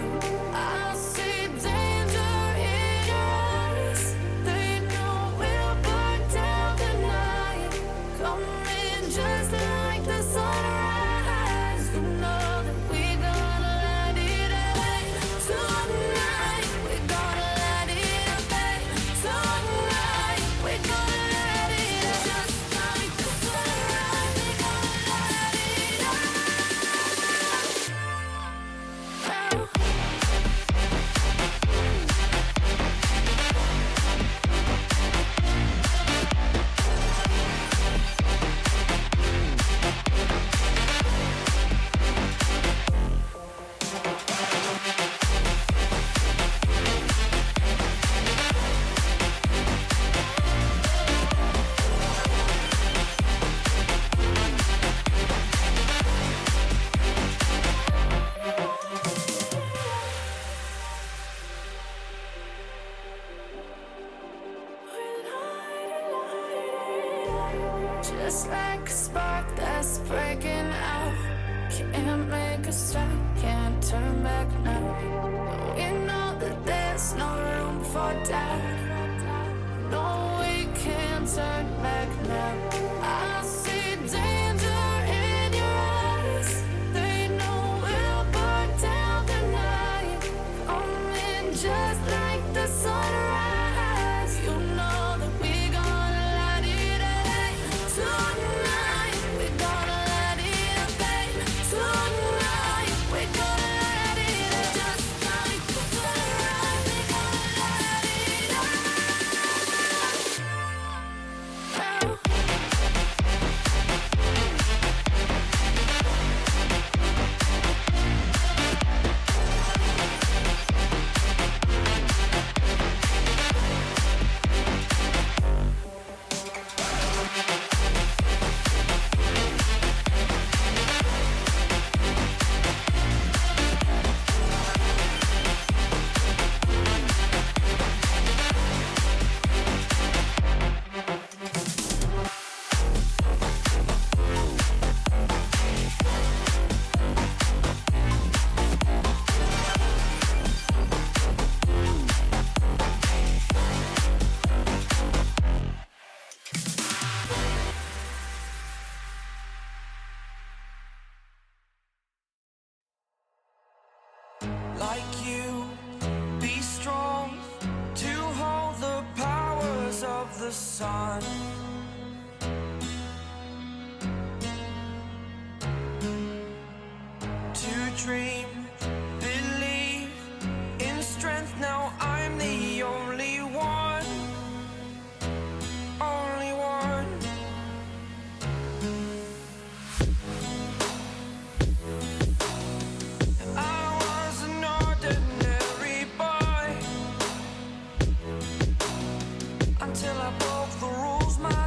I see danger in your eyes. They know we'll burn down the night. Coming just like the sunrise. You know that we're gonna let it away. Tonight, we're gonna let it away. Tonight, we're gonna let it away. Just like the sunrise, we're gonna let it away. Just like a spark that's breaking out. Can't make a stop, can't turn back now. We know that there's no room for doubt. No, we can't turn back now. I see danger in your eyes. They know we'll burn down the night. Coming just like the sunrise. You know that we're gonna let it away. Tonight, we're gonna let it away. Tonight, we're gonna let it away. Just like the sunrise, we're gonna let it away. Like you, be strong to hold the powers of the sun. To dream, believe in strength. Now I'm the only one, only one. I was an ordinary boy until I broke the rules. My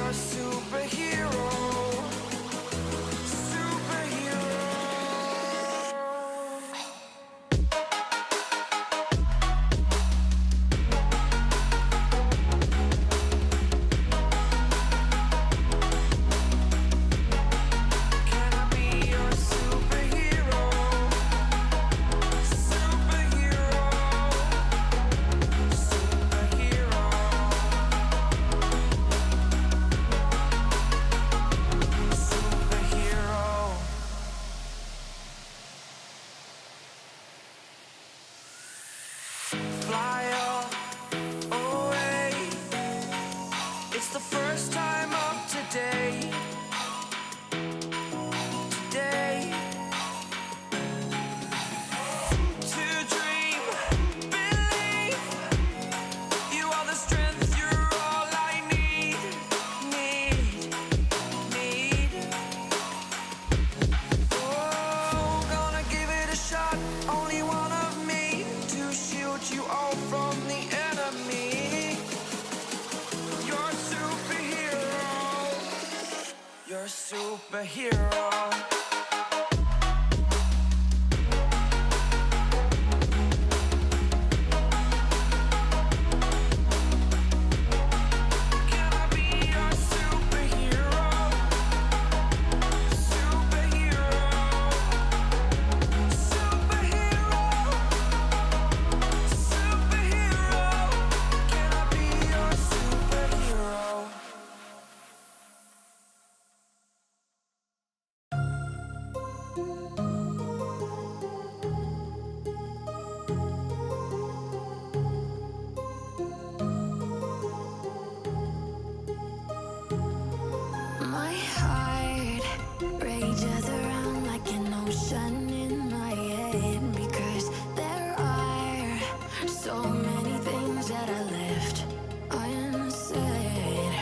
your superhero. Superhero. Can I be your superhero? Superhero. Superhero. Superhero. Fly away. It's the first time of today. Today. To dream, believe. You are the strength, you're all I need. Need. Oh, gonna give it a shot. Only one of me to shield you all from the enemy. You're a superhero. You're a superhero. Can I be your superhero? Superhero. Superhero. Superhero. Can I be your superhero? My heart rages around like an ocean in my head because there are so many things that I left unsaid.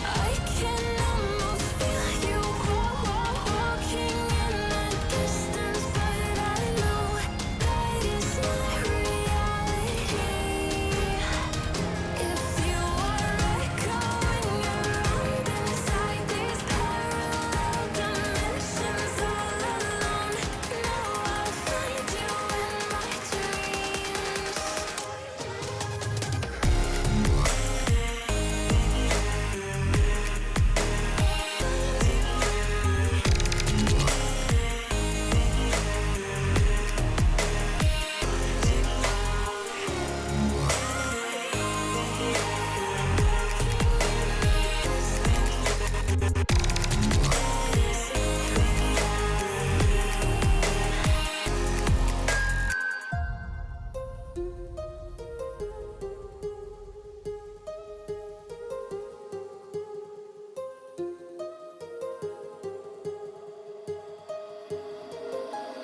I can almost feel you walking in the distance, but I know that is not reality. If you are echoing around inside these parallel dimensions all alone, now I'll find you in my dreams.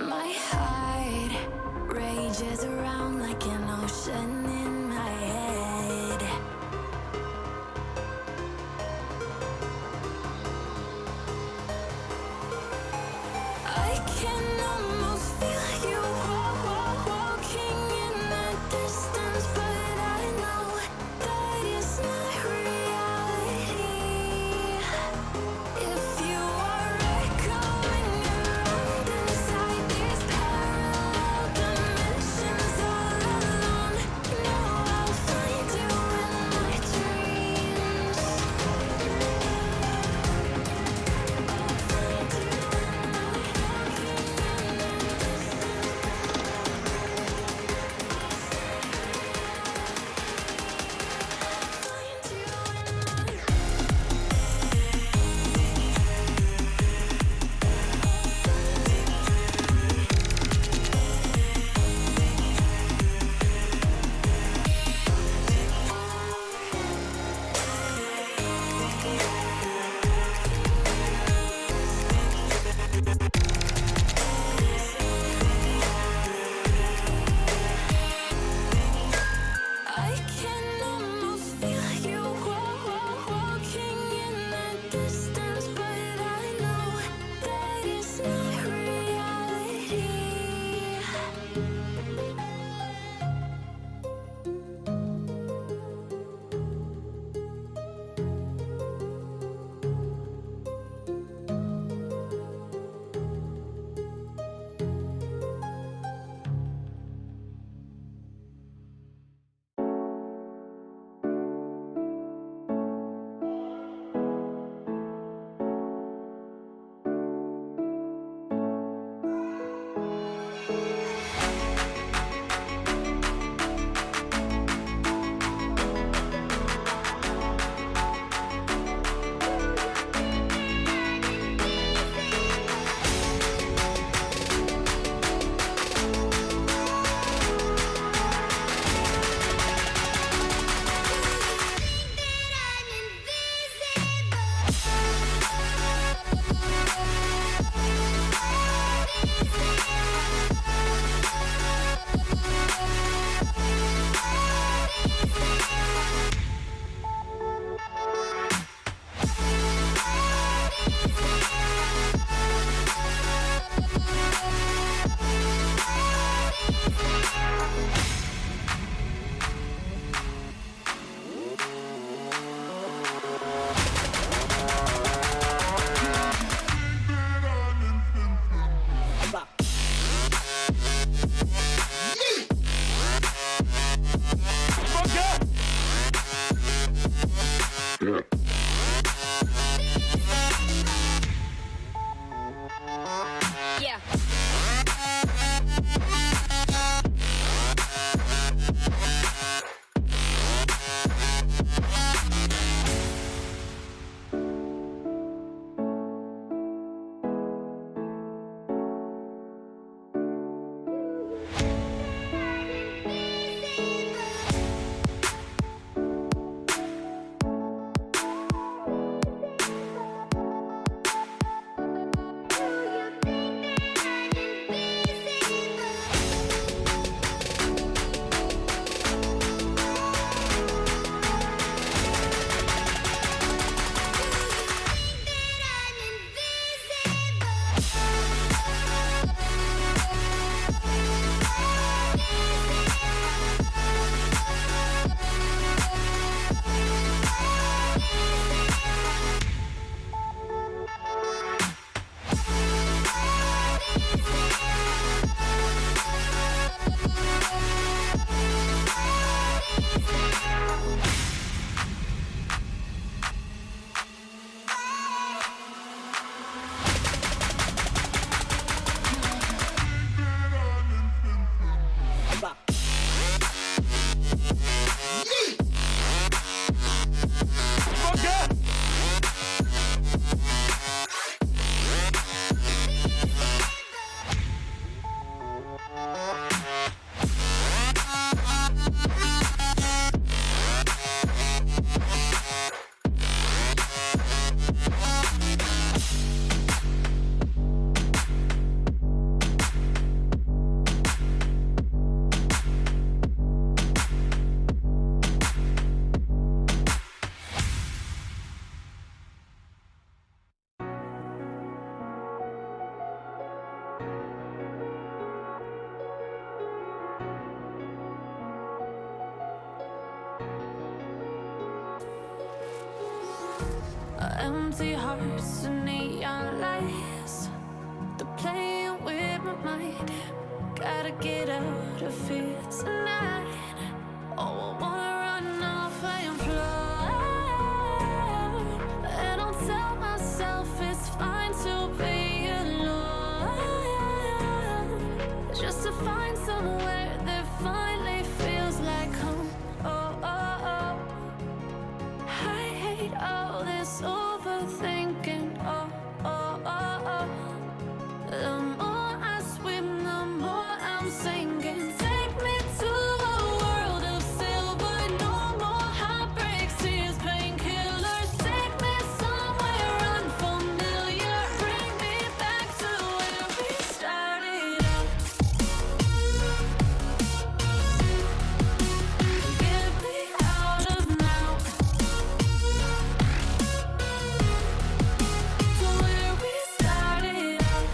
My heart rages around like an ocean in my head. I can almost feel you walking in the distance, but I know that is not reality. If you are echoing around inside these parallel dimensions all alone, now I'll find you in my dreams. I'll find you in my I can almost feel you walking in the distance, but I Empty hearts and neon lights. They're playing with my mind. Gotta get out of here tonight. Oh, I wanna run off and fly. And I'll tell myself it's fine to be alone, just to find somewhere that finally feels like home. Oh, oh, oh. I hate all this overthinking. Oh, oh, oh, oh. The more I swim, the more I'm sinking. Take me to a world of silver. No more heartbreaks, tears, painkillers. Take me somewhere unfamiliar. Bring me back to where we started out. Get me out of now. To where we started out.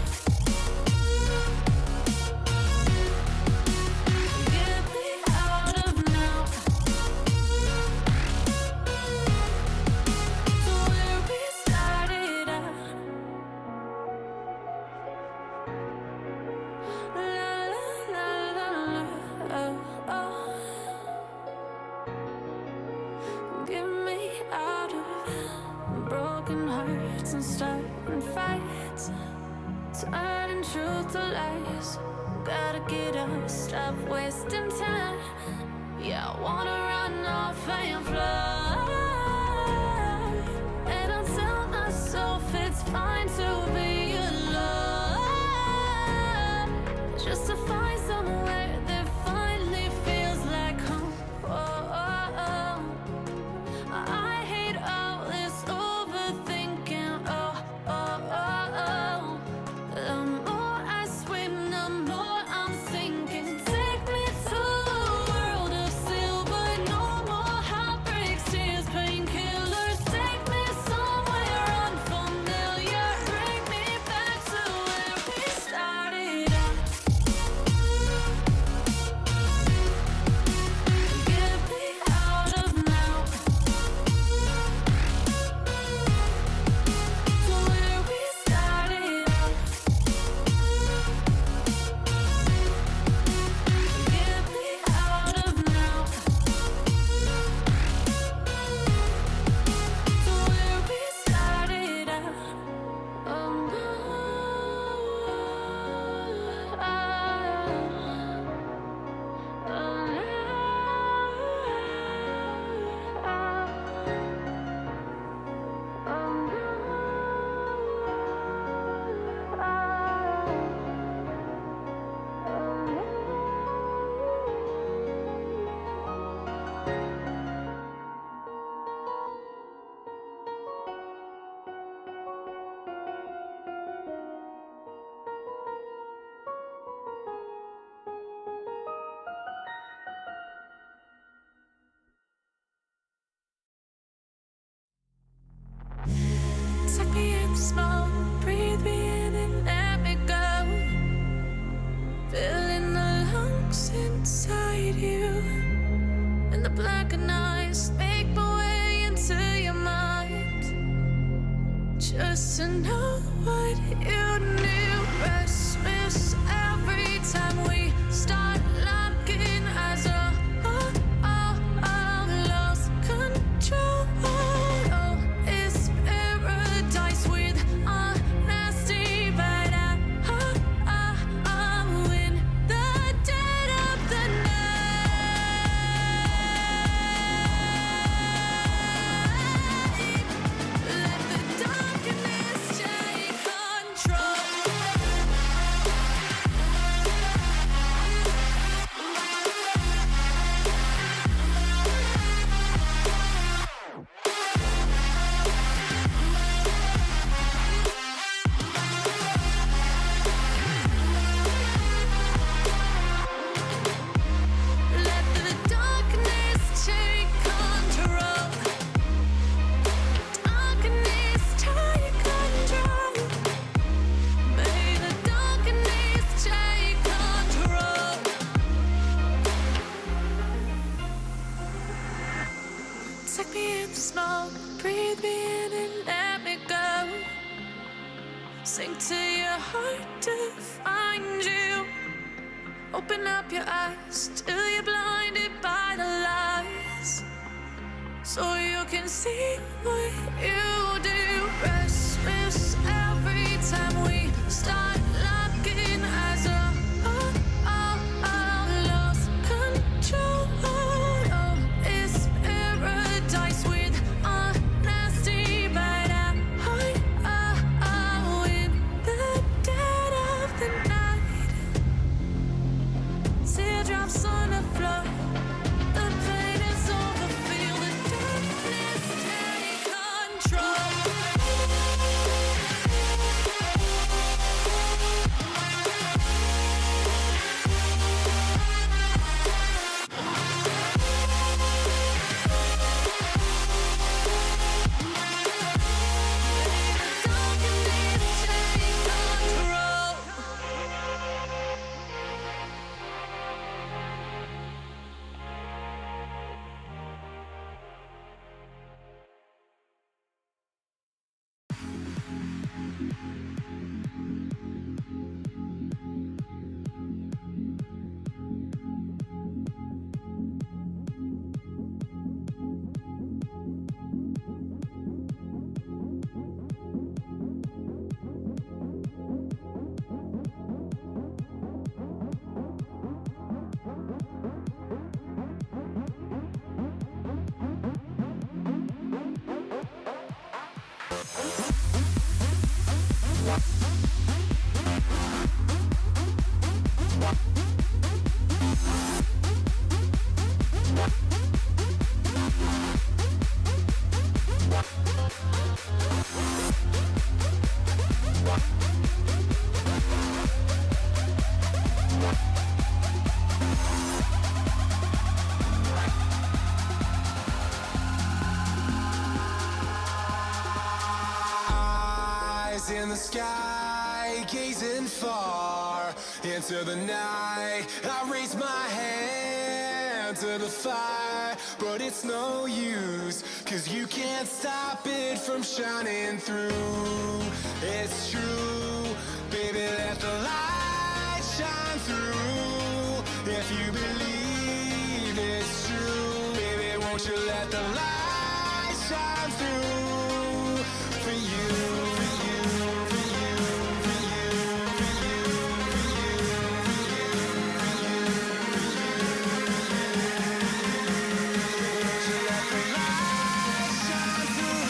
Get me out of now. To where we started out. La la la la la. Oh, oh. Get me out of broken hearts and starting fights, turning truth to lies. Gotta get up, stop wasting time. Yeah, I wanna run off and fly. And I'll tell myself it's fine to be alone, just to find somewhere that finally feels like home. Oh, oh, oh. I hate all this overthinking. Oh, oh, oh, oh. The more I swim, the more I'm sinking. Take me to a world of silver. No more heartbreaks, tears, painkillers. Take me somewhere unfamiliar. Bring me back to where we started out. Get me out of now. To where we started out. Get me out of now. To where we started out. Oh no. Take me in slow, breathe me in and let me go. Filling the lungs inside you, and the blackened eyes make my way into your mind, just to know what you knew. Restless every time we start locking eyes. Lost control. Oh, it's paradise with honesty, but I'm in the dead of the night. Let the darkness take control. Sink to your heart to find you. Open up your eyes till you're blinded by the lies, so you can see what you do. Restless every time we start locking eyes. Lost control. Oh, it's paradise with honesty, but in the dead of the night. Teardrops on the floor. The pain is over. Feel the darkness take control. Darkness take control. Eyes in the sky, gazing far into the night. I raise my hand to the fire, but it's no use, 'cause you can't stop it from shining through. It's true, baby, let the light shine through. If you believe it's true, baby, won't you let the light shine through for you, for you, for you, for you, for you, for you, for you, for you, won't you let the light shine through?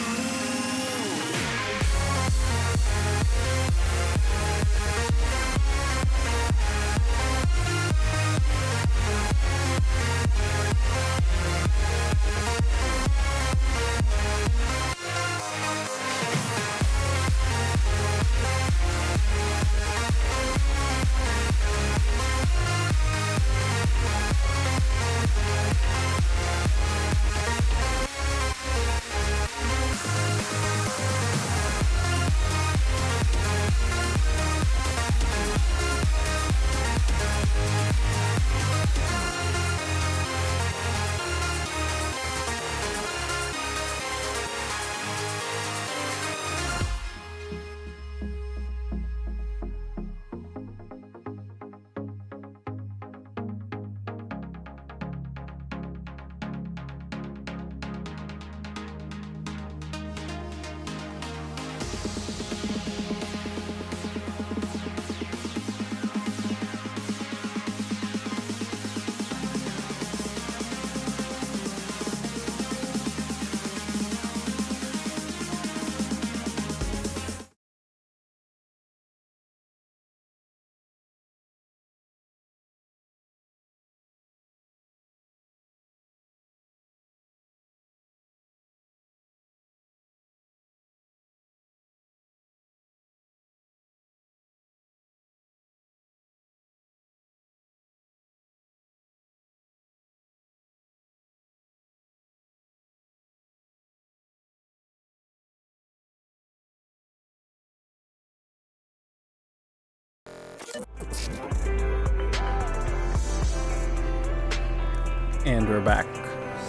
And we're back.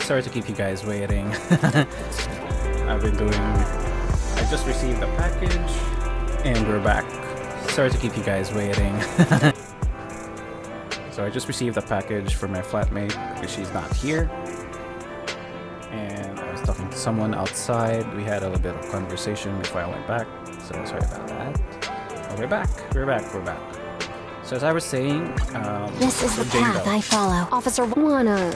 Sorry to keep you guys waiting. I just received a package And we're back. Sorry to keep you guys waiting. So I just received a package for my flatmate because she's not here. And I was talking to someone outside. We had a little bit of conversation before I went back. So sorry about that. Oh, we're back. So as I was saying, This is the path I follow. Officer, wanna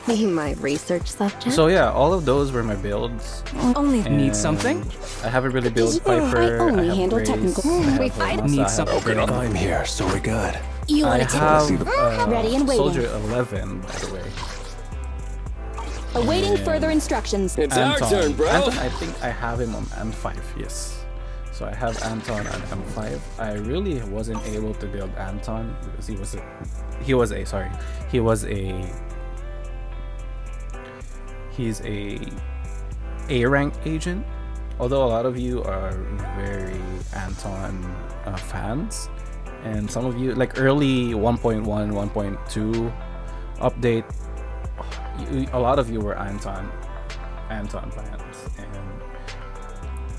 be my research subject? so yeah, all of those were my builds. Only need And something? I haven't really built Yeah, Piper. I only have handle Grace, technical- I have We fight? Masa, Need I have some- Bing. I'm here, so we're good. You I want to have Ready and waiting. Soldier 11, by the way. awaiting and- further instructions. It's our turn, bro. Anton, I think I have him on M5, yes. So I have Anton on M5. I really wasn't able to build Anton because he's a A-rank agent. Although a lot of you are very Anton fans, and some of you like early 1.1, 1.2 update, a lot of you were Anton fans, and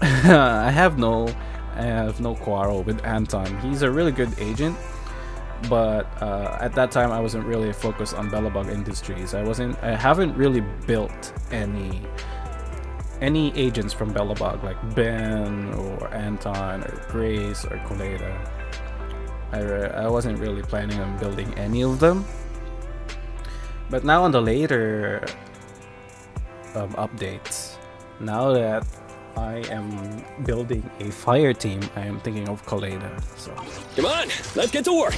I have no quarrel with Anton. He's a really good agent, but at that time I wasn't really focused on Bellabug Industries. I haven't really built any agents from Bellabug like Ben or Anton or Grace or Coleta. I wasn't really planning on building any of them. But now on the later updates, now that I am building a fire team, I am thinking of Coleta. So Come on, let's get to work.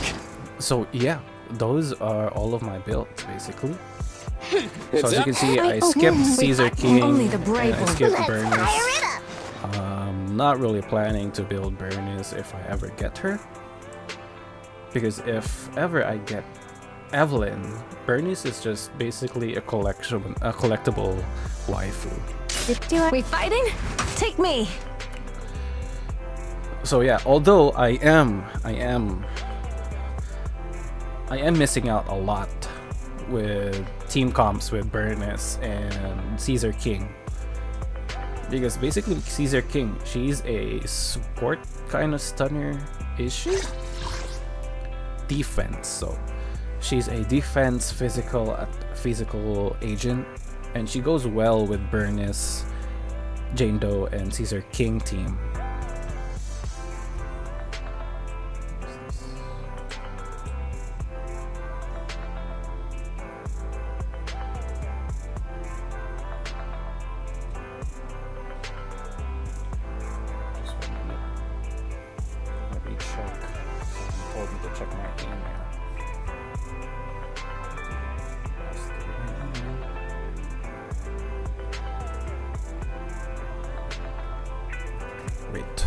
so yeah, those are all of my builds basically. So It's as you up. can see, I skipped Caesar King Only the and brave I will. skipped Bernice. Not really planning to build Bernice if I ever get her, because if ever I get Evelyn, Bernice is just basically a collectible waifu. We fighting? Take me. So yeah, although I am missing out a lot with team comps with Bernice and Caesar King, because basically Caesar King, she's a support kind of stunner, is she? Defense, so she's a defense physical agent, and she goes well with Bernice, Jane Doe, and Caesar King team. Just 1 minute. Let me check. Someone told me to check my email. That's the email. Wait.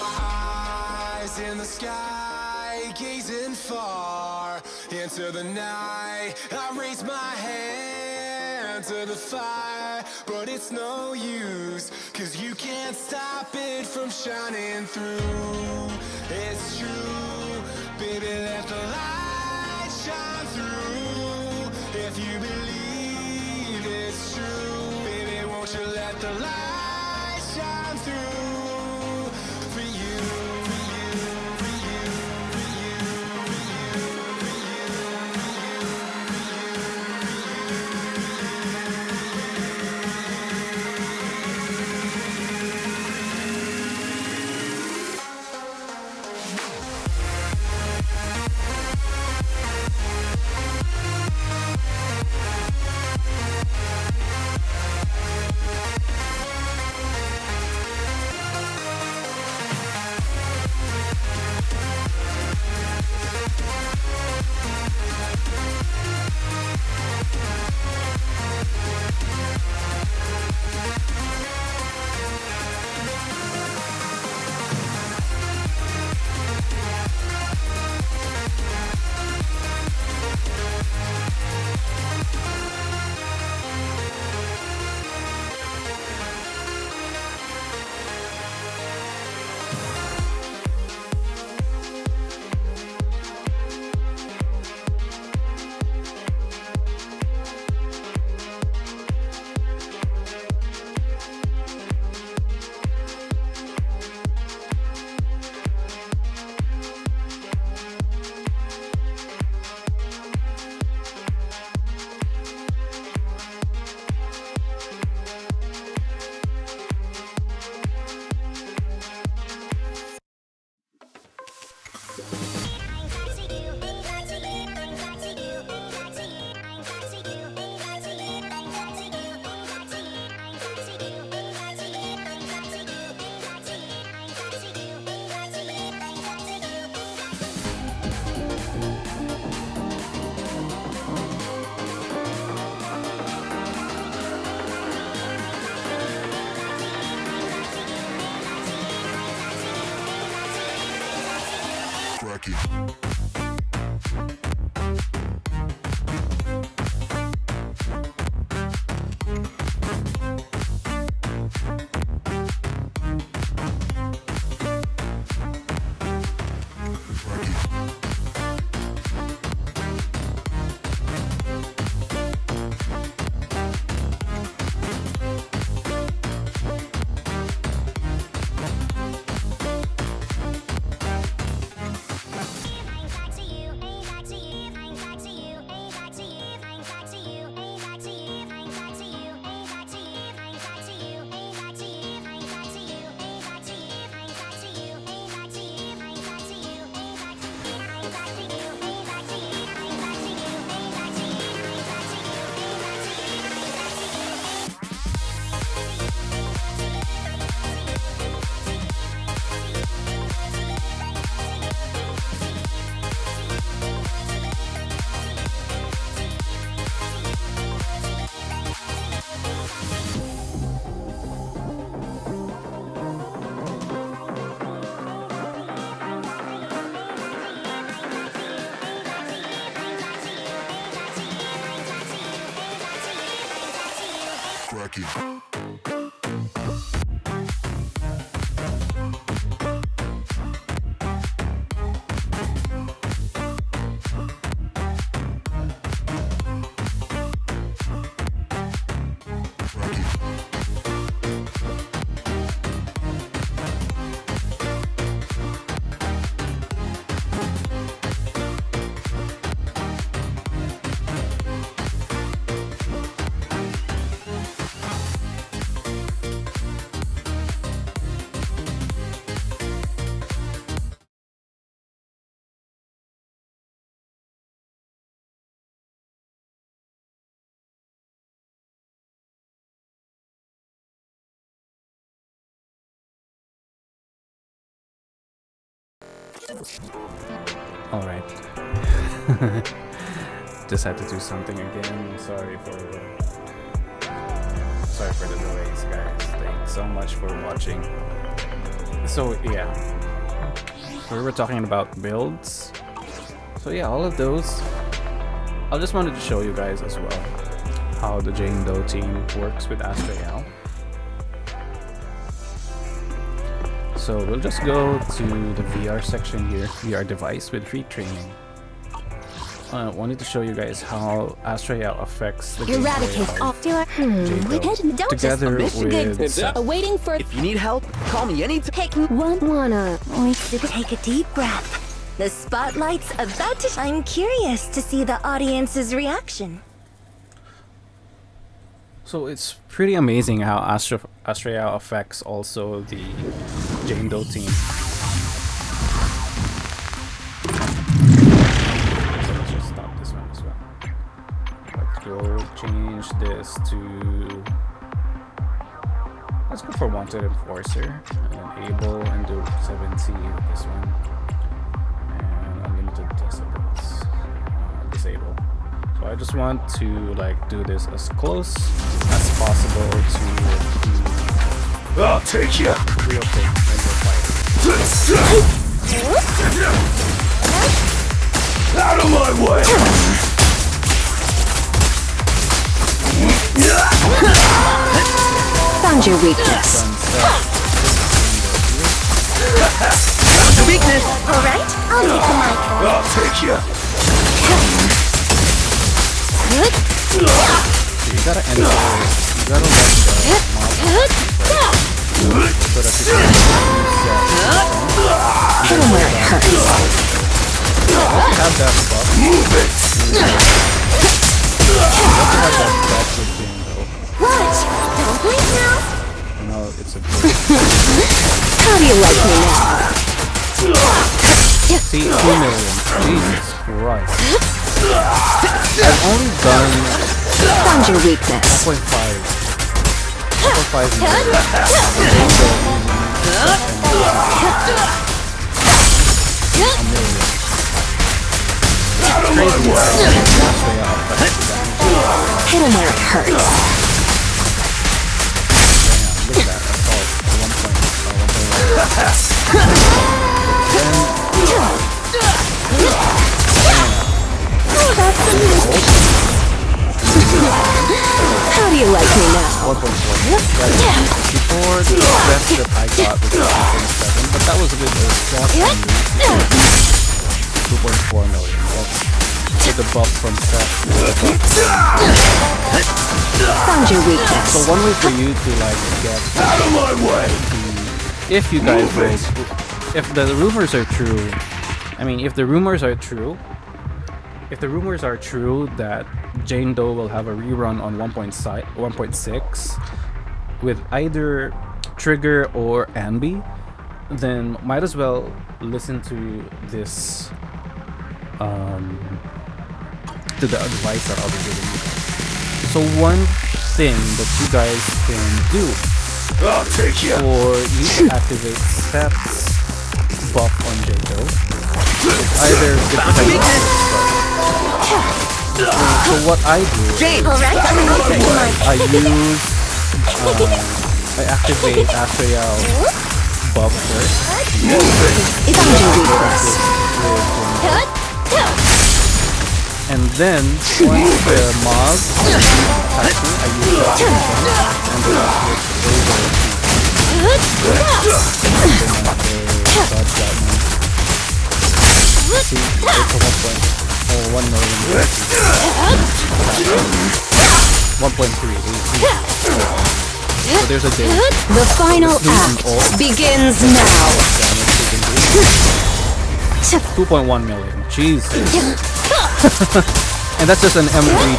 Eyes in the sky, gazing far into the night. I raise my hand to the fire, but it's no use, 'cause you can't stop it from shining through. It's true, baby, let the light shine through. If you believe it's true, baby, won't you let the light shine through for you, for you, for you, for you, for you, for you, Alright. Just had to do something again. Sorry for the delays, guys. Thanks so much for watching. So yeah, we were talking about builds. So yeah, all of those. I just wanted to show you guys as well how the Jane Doe team works with Astral. So we'll just go to the VR section here, VR device with free training. I wanted to show you guys how Astral affects the Eradicate gameplay off dealer. of together with Seth. Waiting for. If you need help, call me anytime. Take one. Wanna. Take a deep breath. The spotlight's about to. I'm curious to see the audience's reaction. So it's pretty amazing how Astral affects also the Jane Doe team. So let's just stop this one as well. Let's go change this to. Let's go for Wanted Enforcer and Enable and do 70 with this one. And Unlimited Decibels. Disable. So I just want to like do this as close as possible to I'll take you. real thing when you're fighting. Out of my way. Found your weakness. The weakness. All right, I'll make the mic. I'll take you. So you gotta enter, you gotta let the mob so that you can Hit him where it hurts. once you have that buff, Move it. with Jane Doe, Watch. Don't blink now. you know, it's a good How do you like me now? See, 2 million. Jesus Christ. I've only done Found your weakness. 1.5. 1.5 million. Crazy. Hit him where it hurts. Damn, look at that. That's all. 1.1. How do you like me now? 1.4. Before the best that I got was 1.7, but that was a bit of a step. 2.4 million. That's the bump from step. Found your weakness. So one way for you to like get out of my way. If you guys like, if the rumors are true, I mean, if the rumors are true that Jane Doe will have a rerun on 1.6 with either Trigger or Ambi, then might as well listen to this, to the advice that I'll be giving you guys. So one thing that you guys can do for you to activate Steps buff on Jane Doe is either so what I do, I activate Astral buff first. And then once the mob attacks me, I use that and then I switch over to see, it's a 1 million. 1.3. So there's a day. The final act begins now. 2.1 million. Jeez. And that's just an M3 thing.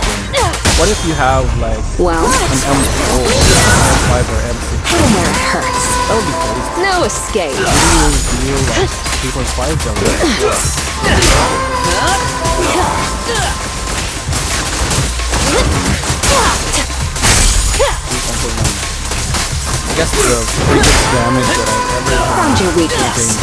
What if you have like an M4 or M5 or M6? Where it hurts. That would be crazy. No escape. You like 3.5 million. I guess the biggest damage that I've ever Found your weakness.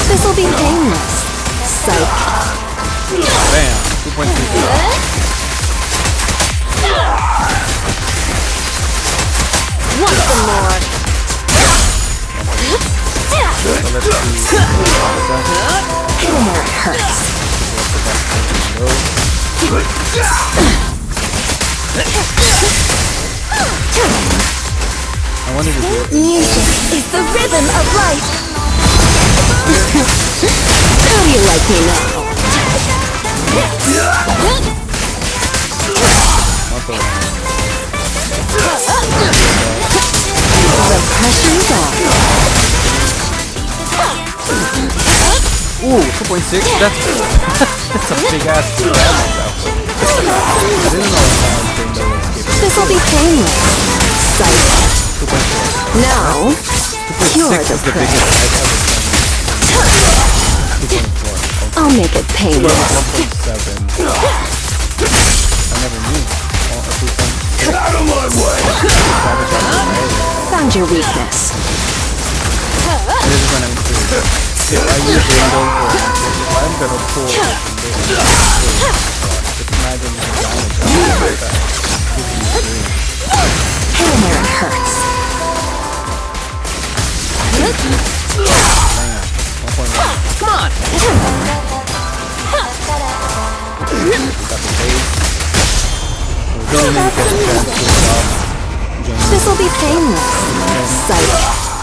This will be painless. Psych. Bam. 2.3. Want some more? So let's see. Hit him where it hurts. I wanted to do it. Music is the rhythm of life. How do you like me now? The pressure's on. Ooh, 2.6? That's a big ass damage though. I didn't know how Jane Doe was capable. This will be painless. Psych. 2.4. Now, you're the the prey. biggest I've ever done. 2.4. I'll make it painless. 1.7. I never knew. Oh, out of my way! Found your weakness. This is when I'm improve. If I use Jane Doe for if I'm gonna pull it from this, it's not gonna be damage like that. Hit him where it hurts. Man, 1.1. Come on! Got the base. We really need to get a chance to stop Jane Doe. This will be painless. Psych.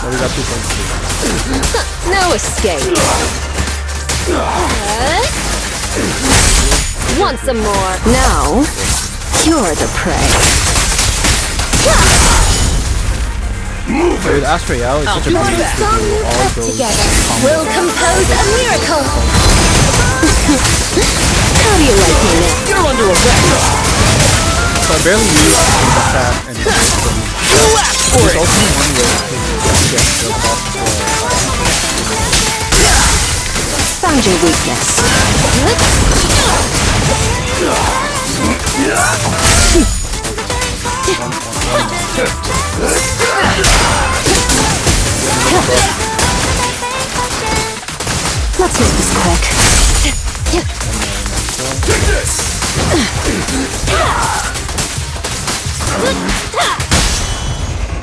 But we got 2.3. No escape. Want some more? Now, you're the prey. Dude, Astral is such a One beast song to do you all put those together combos. will compose a miracle. How do you So I barely use the chat and there's also one way to get the buff Found your weakness. Let's make this quick.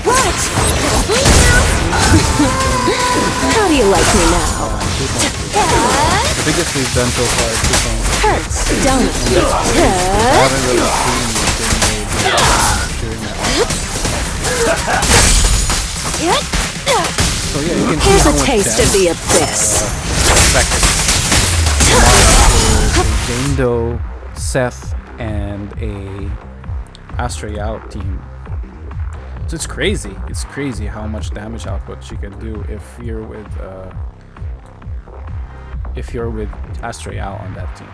What? How do you like me now? the biggest we've done so far is 2 points. Hurts, don't it? I haven't really seen anything during that. So yeah, you can see Here's how a much taste of damage, the abyss. Jane Doe, Seth, and a Astral team. So it's crazy. It's crazy how much damage output she can do if you're with Astral on that team.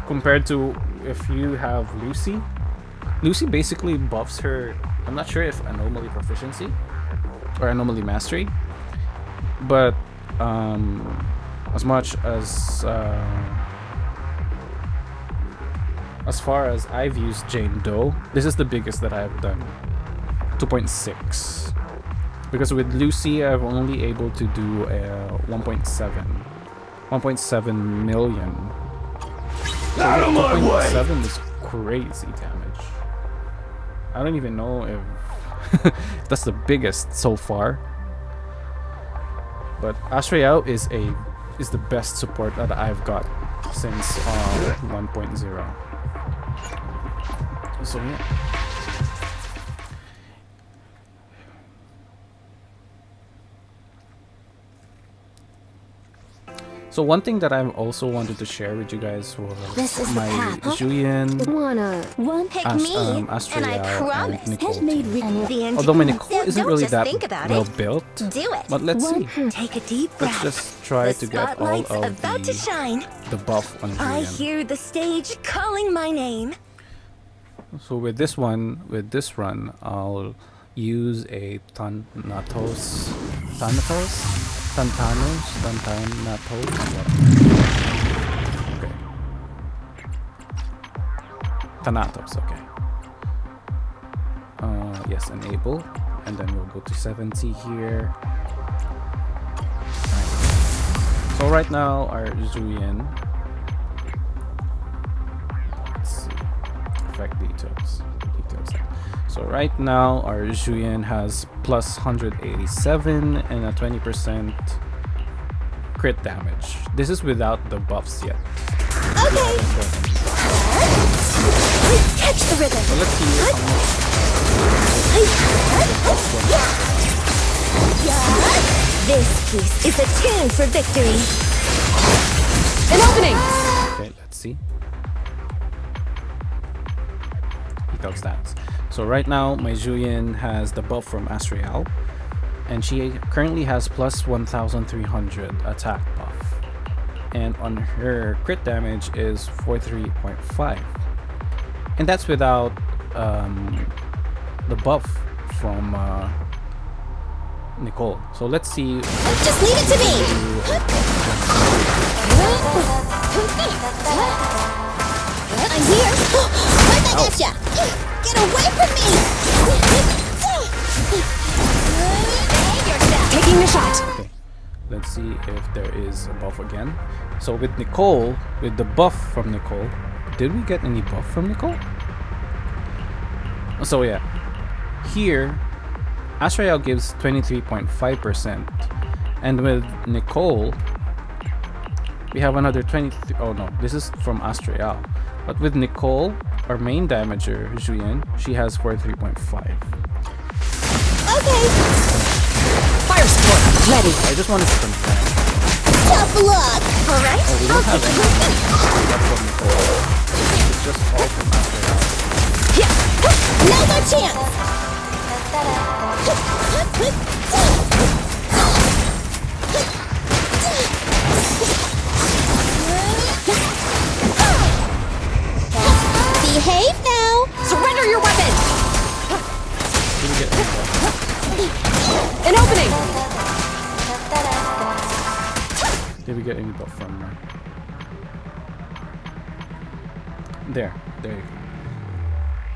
Compared to if you have Lucy. Lucy basically buffs her, I'm not sure if anomaly proficiency or anomaly mastery, but as far as I've used Jane Doe, this is the biggest that I've done. 2.6. Because with Lucy, I'm only able to do 1.7 million. So 1.7 is crazy damage. I don't even know if that's the biggest so far. But Astral is the best support that I've got since 1.0. So yeah. So one thing that I also wanted to share with you guys was my Julian, Astral, and Nicole team. Although my Nicole isn't really that well built, but let's see. Take a deep breath. Let's just try to get all of the buff on Julian. I hear the stage calling my name. So with this run, I'll use a Thanatos. Okay. Thanatos, okay. Yes, enable. And then we'll go to 70 here. Right. So right now, our Zuyin. Let's see. Effect details. So right now our Julian has plus 187 and a 20% crit damage. This is without the buffs yet. Okay. Catch the rhythm. So let's see how much. This piece is a tune for victory. An opening. Okay, let's see. Detailed stats. So right now, my Julian has the buff from Astral, and she currently has plus 1,300 attack buff. And on her crit damage is 43.5. And that's without the buff from Nicole. So let's see. Just leave it to me! I'm here! Right back at ya! Get away from me! Taking the shot. Okay, let's see if there is a buff again. So with Nicole, with the buff from Nicole, did we get any buff from Nicole? So yeah, here Astral gives 23.5%, and with Nicole we have another 23. Oh no, this is from Astral. But with Nicole, our main damager, Julian, she has 43.5. Okay! Fire support ready. I just wanted to confirm. Tough luck! Alright, Oh, we don't have any buff from Nicole. It's just all from Astral. Now's our chance! An opening! Did we get any buff from her? There you go.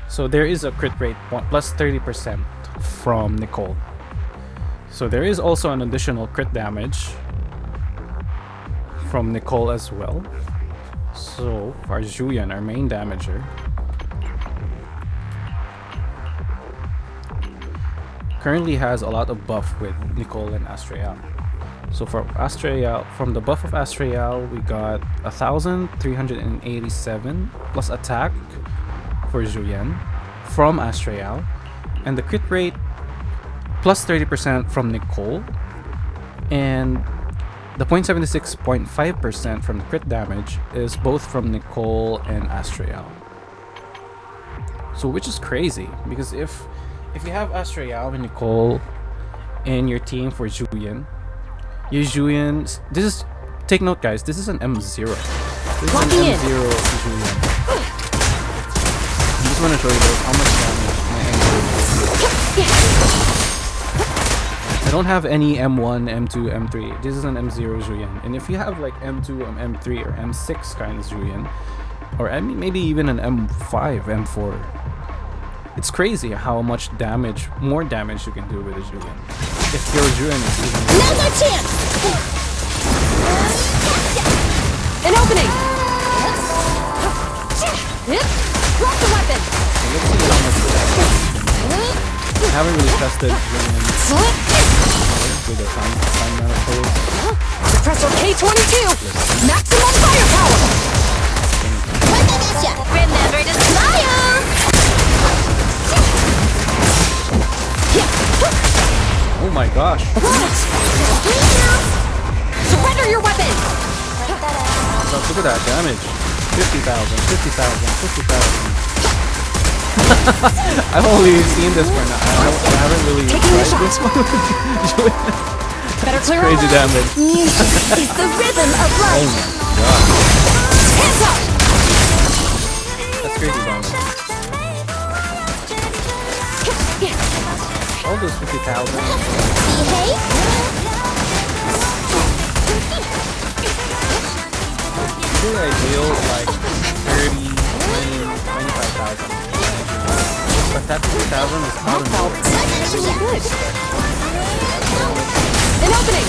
So there is a crit rate plus 30% from Nicole. So there is also an additional crit damage from Nicole as well. So for Julian, our main damager, currently has a lot of buff with Nicole and Astrael. So for Astrael, from the buff of Astrael, we got 1,387 plus attack for Julian from Astrael, and the crit rate plus 30% from Nicole, and the 0.76.5% from the crit damage is both from Nicole and Astrael. So which is crazy, because if you have Astrael and Nicole in your team for Julian, your Julian, this is, take note guys, this is an M0. This is an M0 Julian. I just want to show you guys how much damage my M0 does. I don't have any M1, M2, M3. This is an M0 Julian. And if you have like M2, M3, or M6 kind of Julian, or maybe even an M5, M4, it's crazy how much damage, more damage you can do with a Julian. If your Julian is even... Another chance! An opening! Drop the weapon! So let's see how much damage. I haven't really tested Julian with a time manifold. Suppressor K22! Maximum firepower! Remember to smile! Oh my gosh! Surrender your weapon! So look at that damage. 50,000, 50,000, 50,000. I've only seen this for now. I haven't really tried this one. Better clear Crazy damage. Music is the rhythm of Oh life. my god. Hands up! That's crazy damage. All those 50,000. Behave. Really ideal like 30, 20, 25,000. But that 50,000 is out of nowhere. Actually good. An opening!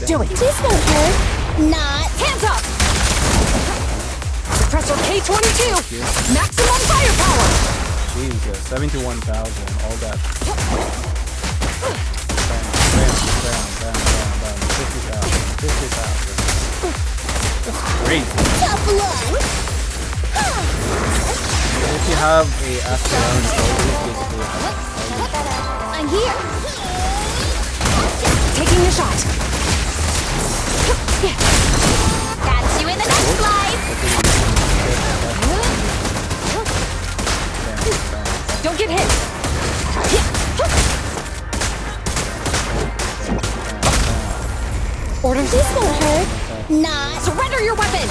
Do it. Please don't hurt. Not. Hands up! Suppressor K22! Maximum firepower! Jesus, 71,000, all that. Bam, bam, 50,000, 50,000. That's crazy. Tough luck. If you have a Astrael basically I'm here. Taking a shot. Catch you in the next life. Don't get hit! Orders. This won't hurt. Not. Surrender your weapon!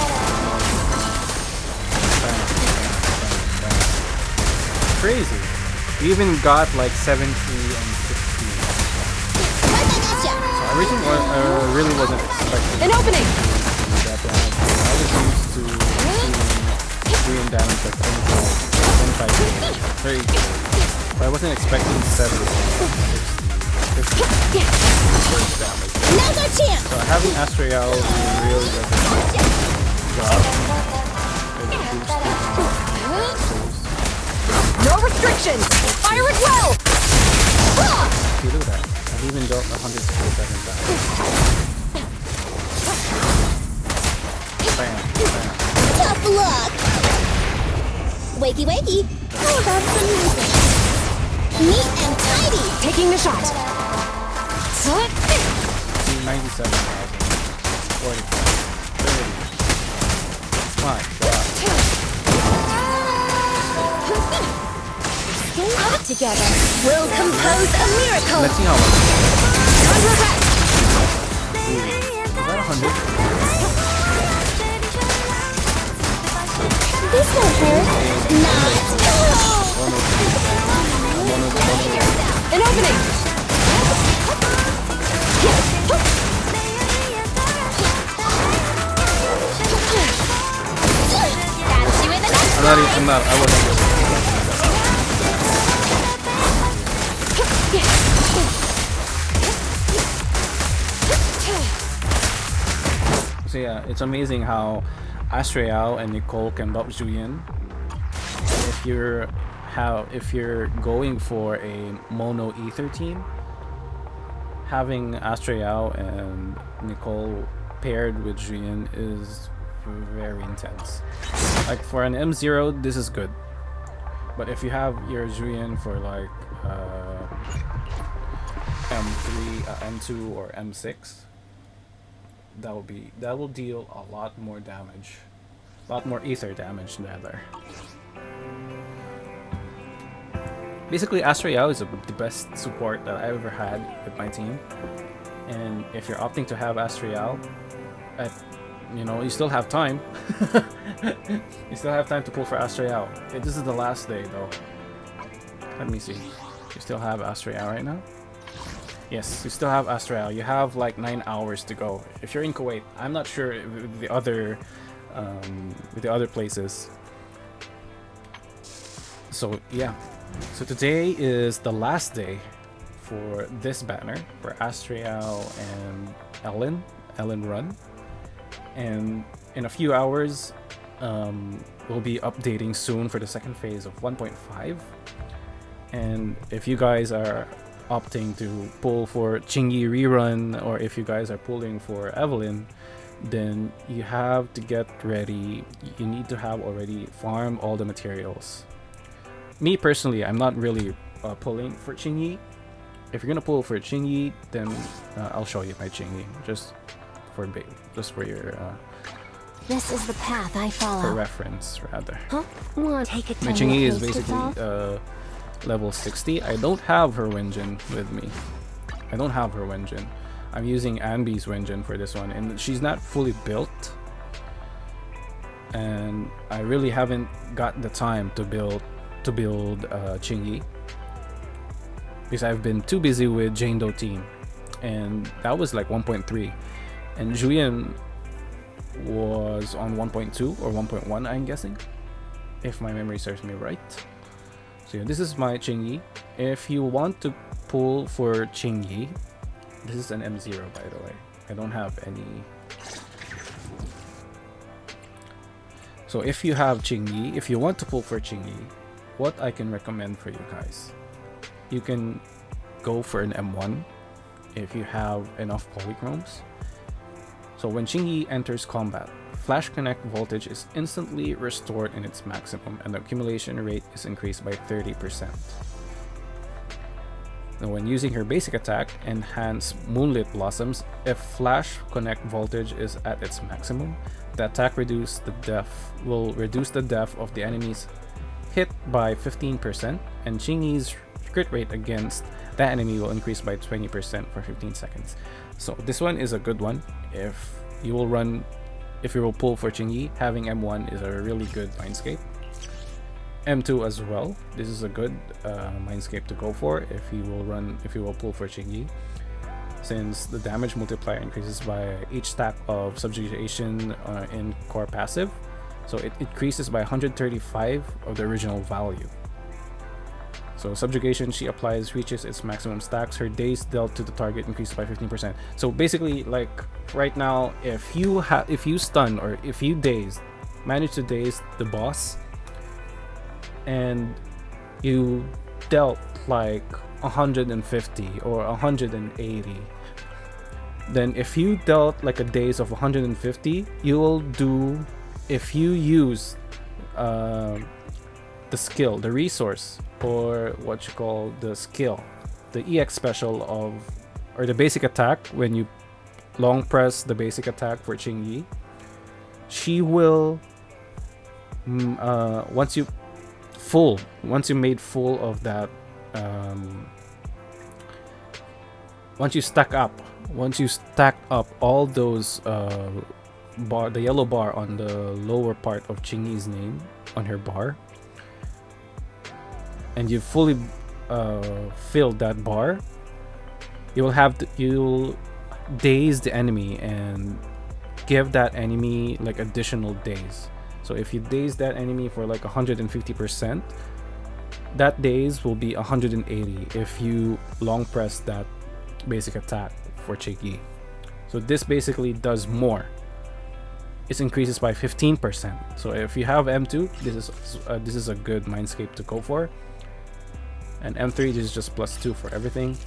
crazy. We even got like 70 and 60. So I really wasn't expecting An opening! that damage. I was used to doing damage like 25, 30. But I wasn't expecting 70, 60, 50 first damage. Another chance. So having Astrael really does a good job. Really boosting. No restrictions! Fire it well! See, look at that. I've even got 167,000. Bam, bam. Tough luck. Wakey wakey. How about some music? Neat and tidy. Taking the shot. 97,000. 40. 30. My God. Stay out together. We'll compose a miracle. Let's see how much. Counterattack! Ooh, is that 100? This won't hurt. Not. Almost not even, I'm not, I wasn't really. So yeah, it's amazing how Astriel and Nicole can buff Julian. If you're going for a mono ether team, having Astriel and Nicole paired with Julian is very intense. Like for an M0, this is good. But if you have your Julian for like M3, M2 or M6, that will deal a lot more damage. A lot more ether damage rather. Basically, Astriel is the best support that I've ever had with my team. And if you're opting to have Astriel, you still have time. You still have time to pull for Astriel. Okay, this is the last day though. Let me see. You still have Astriel right now? Yes, you still have Astriel. You have like 9 hours to go. If you're in Kuwait, I'm not sure with the other places. So yeah. So today is the last day for this banner for Astriel and Ellen Run. And in a few hours, we'll be updating soon for the second phase of 1.5. And if you guys are opting to pull for Chingy rerun, or if you guys are pulling for Evelyn, then you have to get ready. You need to have already farmed all the materials. Me personally, I'm not really pulling for Chingy. If you're gonna pull for Chingy, then I'll show you my Chingy just for your This is the path I follow. for reference rather. Huh? Take it. My Chingy is basically level 60. I don't have her Wenjin with me. I don't have her Wenjin. I'm using Anbi's Wenjin for this one, and she's not fully built. And I really haven't got the time to build Chingy because I've been too busy with Jane Doe team, and that was like 1.3, and Julian was on 1.2 or 1.1, I'm guessing, if my memory serves me right. So yeah, this is my Chingy. If you want to pull for Chingy, this is an M0 by the way. I don't have any. So if you have Chingy, if you want to pull for Chingy, what I can recommend for you guys, you can go for an M1 if you have enough polychromes. So when Chingy enters combat, Flash Connect voltage is instantly restored in its maximum, and the accumulation rate is increased by 30%. Now when using her basic attack, Enhance Moonlit Blossoms, if Flash Connect voltage is at its maximum, the attack will reduce the depth of the enemy's hit by 15%, and Chingy's crit rate against that enemy will increase by 20% for 15 seconds. So this one is a good one. If you will pull for Chingy, having M1 is a really good Mindscape. M2 as well. This is a good Mindscape to go for if you will pull for Chingy, since the damage multiplier increases by each stack of subjugation in core passive. So it increases by 135 of the original value. So subjugation she applies reaches its maximum stacks. Her days dealt to the target increases by 15%. So basically, like right now, if you stun or if you manage to daze the boss, and you dealt like 150 or 180, then if you dealt like a daze of 150, you will do, if you use the skill, the resource, or what you call the skill, the EX special or the basic attack, when you long press the basic attack for Chingy, she will once you made full of that, once you stack up all those the yellow bar on the lower part of Chingy's name on her bar, and you fully filled that bar, you'll daze the enemy and give that enemy like additional days. So if you daze that enemy for like 150%, that daze will be 180 if you long press that basic attack for Chingy. So this basically does more. It increases by 15%. So if you have M2, this is a good mindscape to go for. And M3, this is just +2 for everything.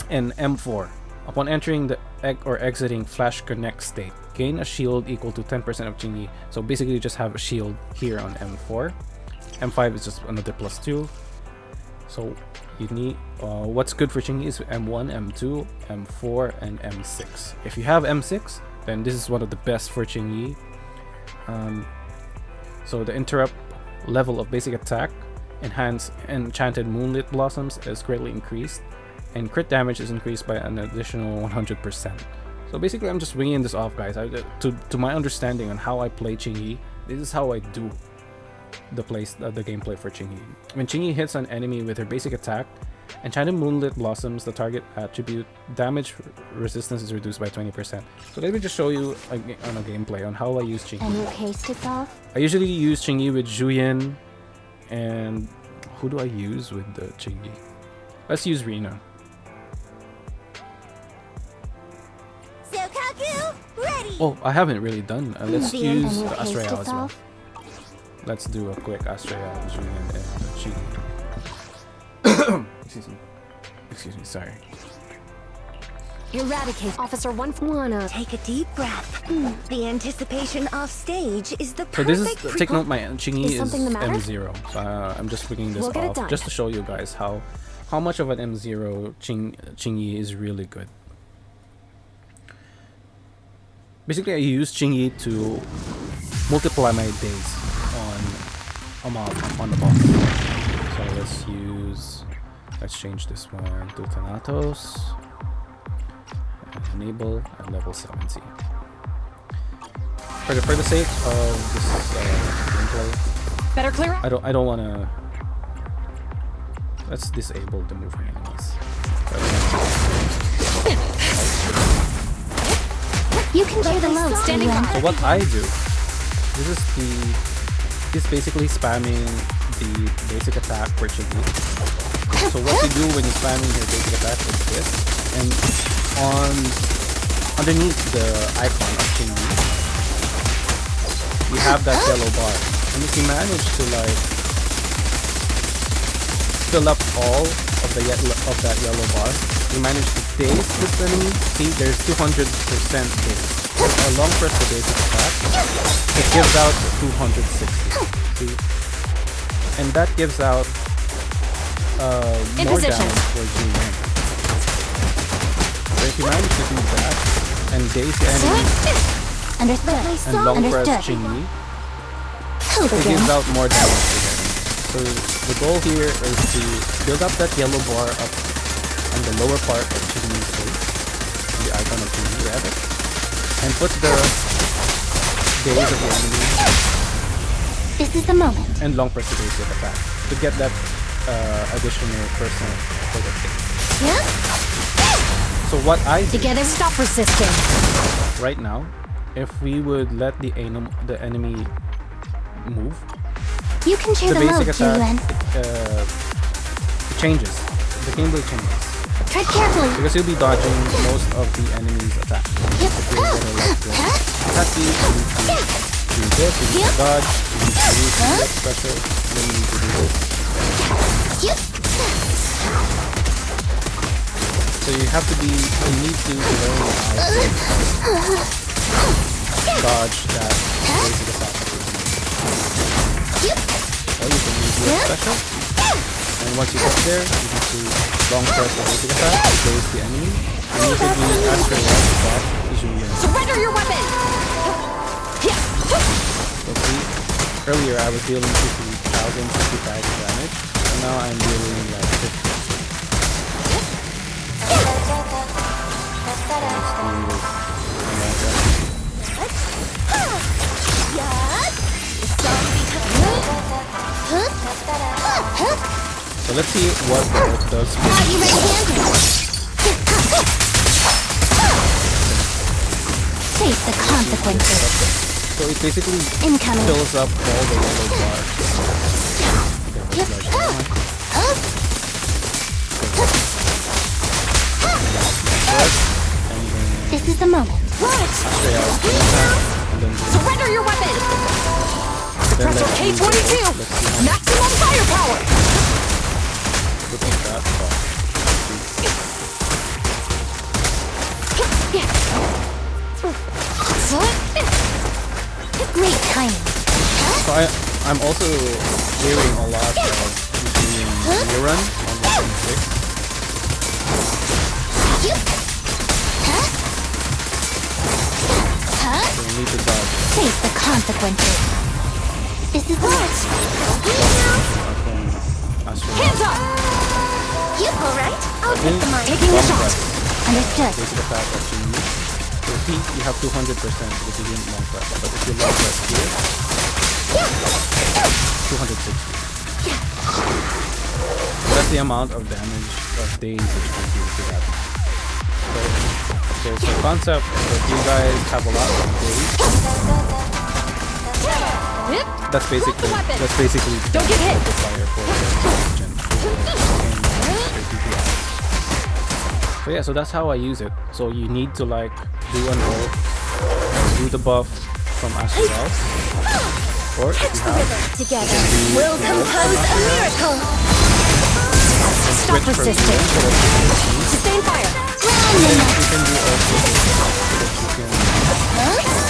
And M4, upon entering the or exiting flash connect state, gain a shield equal to 10% of Chingy. So basically you just have a shield here on M4. M5 is just another +2. So you need what's good for Chingy is M1, M2, M4, and M6. If you have M6, then this is one of the best for Chingy. So the interrupt level of basic attack, enhanced enchanted moonlit blossoms is greatly increased, and crit damage is increased by an additional 100%. So basically I'm just winging this off, guys. To my understanding on how I play Chingy, this is how I do the gameplay for Chingy. When Chingy hits an enemy with her basic attack, enchanted moonlit blossoms, the target attribute damage resistance is reduced by 20%. So let me just show you on a gameplay on how I use Chingy. A new case to solve? I usually use Chingy with Juyin, and who do I use with the Chingy? Let's use Rina. Sokaku, ready! Oh, I haven't really done. Let's The use new the case Astraya to as well. solve? Let's do a quick Astraya, Juyin, and Chingy. Excuse me, sorry. Eradicate. Officer 1 Take a deep breath. The anticipation off stage is the So perfect. this is, take note, my Chingy Is is something the matter? M0. So I'm just bringing this We'll get it off done. just to show you guys how much of an M0 Chingy is really good. Basically, I use Chingy to multiply my days on a mob, on the boss. So let's change this one to Thanatos. Enable at level 70. For the sake of this gameplay, Better clear up. I don't want to. Let's disable the moving enemies. You can clear the load. Standing by. So what I do, this is basically spamming the basic attack for Chingy. So what you do when you're spamming your basic attack is this, and underneath the icon of Chingy, you have that yellow bar, and if you manage to like fill up all of that yellow bar, you manage to daze this enemy. See, there's 200% daze. A long press the basic attack, it gives out 260. See, and that gives out more damage for GM. So if you manage to do that and daze the enemy Understood. and long press Chingy, it gives out more damage to them. So the goal here is to build up that yellow bar up on the lower part of Chingy's face, the icon of Chingy rather, and put the daze of the enemy This is the moment. and long press the basic attack to get that additional percent for the daze. So what I do Together, stop resisting. right now, if we would let the enemy move, You can share the the basic load, attack Julian. it changes. The gameplay changes Tread carefully. because you'll be dodging most of the enemy's attacks. If you're gonna let the attack you need to do this, you need to dodge, you need to use the special, then you need to do this. So you have to need to learn how to dodge that basic attack. Or you can use your special, and once you get there, you need to long press the basic attack to daze the enemy, and you can use Astral Light to dodge Julian. Surrender your weapon. So see, earlier I was dealing 50,055 damage, and now I'm dealing like 50. So let's see what it does. Are you ready-handed? Face the consequences. So it basically Incoming. fills up all the yellow bars. This is the moment. What? Surrender your weapon! Suppressor K-22! Maximum firepower! Look at that bar. Great timing. So I'm also hearing a lot of using Errands on 1.6. So you need to dodge Face the consequences. This is what? Hands up! You go right? I'll take the mine. Taking the shot. press. Understood. This is the fact that you need. So see, you have 200% because you didn't long press. But if you long press here, 260. That's the amount of damage of days that you can do to that. So the concept that you guys have a lot of days. That's basically Don't get hit. the fire for so yeah, so that's how I use it. So you need to like do an ult, do the buff from Astral, or if you have, Together, we'll compose a miracle. Stop resisting. Sustain fire. then you can do also so that you can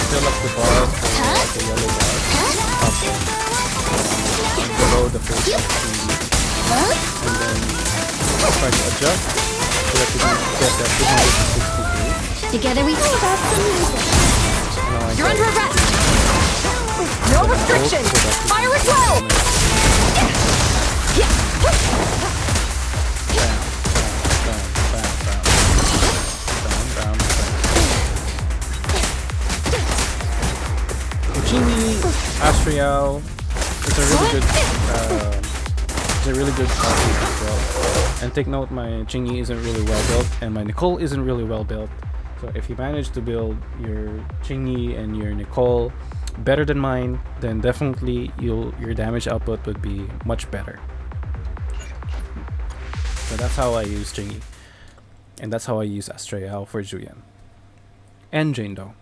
fill up the bars for like the yellow bars up and below the face of the and then try to adjust so that you can get that 262. Together we sing about some music. You're under arrest. No restrictions. Fire at will. Astral is a really good party as well. And take note, my Chingy isn't really well built, and my Nicole isn't really well built. So if you manage to build your Chingy and your Nicole better than mine, then definitely your damage output would be much better. So that's how I use Chingy, and that's how I use Astral for Julian and Jane Doe.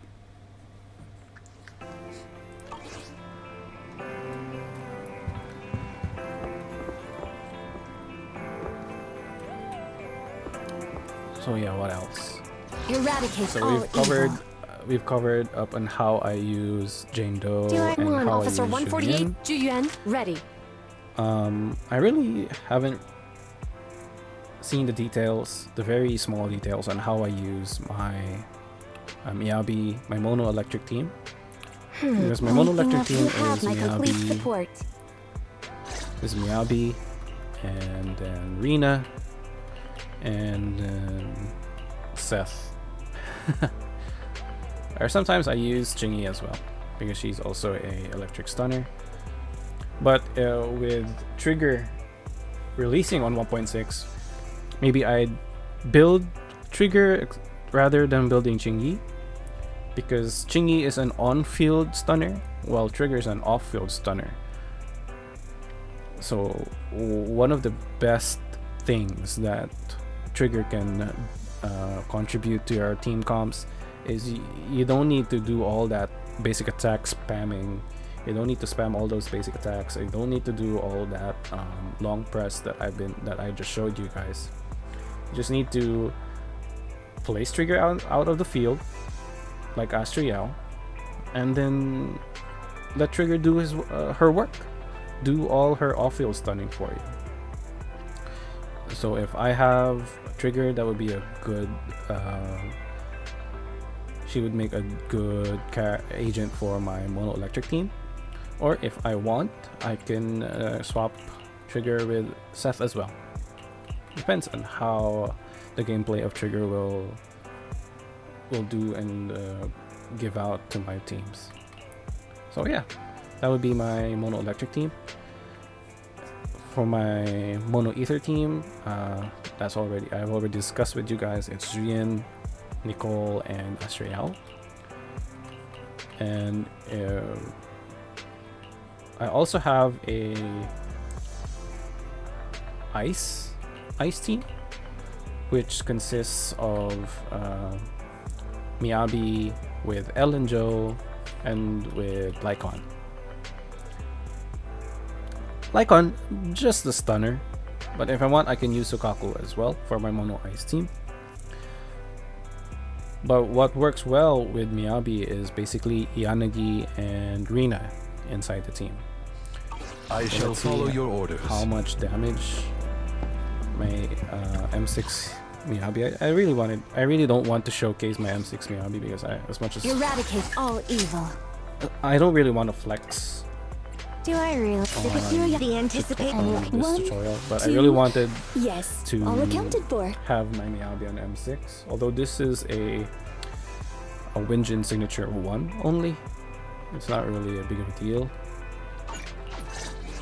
So yeah, what else? Eradicate So all we've covered up on how I use Jane Doe Direct and one, how Officer I use 148, Juyuan, ready. I really haven't seen the details, the very small details on how I use my Miyabi, my mono electric team. Because my mono electric team is Miyabi, and then Rina, and Seth. Or sometimes I use Chingy as well because she's also a electric stunner. But with Trigger releasing on 1.6, maybe I'd build Trigger rather than building Chingy, because Chingy is an on-field stunner while Trigger is an off-field stunner. So one of the best things that Trigger can contribute to your team comps is you don't need to do all that basic attack spamming. You don't need to spam all those basic attacks. You don't need to do all that long press that I just showed you guys. You just need to place Trigger out of the field like Astral, and then let Trigger do her work. Do all her off-field stunning for you. So if I have Trigger, that would be a good she would make a good agent for my mono electric team. Or if I want, I can swap Trigger with Seth as well. Depends on how the gameplay of Trigger will do and give out to my teams. So yeah, that would be my mono electric team. For my mono ether team, I've already discussed with you guys. It's Julian, Nicole, and Astral. and I also have a ice team, which consists of Miyabi with El and Joe and with Lycon. Lycon, just the stunner, but if I want I can use Sukaku as well for my mono ice team. But what works well with Miyabi is basically Yanagi and Rina inside the team. I So shall let's see follow your orders. how much damage my M6 Miyabi. I really don't want to showcase my M6 Miyabi because as much as Eradicate all evil. I don't really want to flex Do I really? The anticipate on this one, tutorial, but I two, really wanted yes, to all accounted for. have my Miyabi on M6. Although this is a Winjin signature 1 only, it's not really a big of a deal.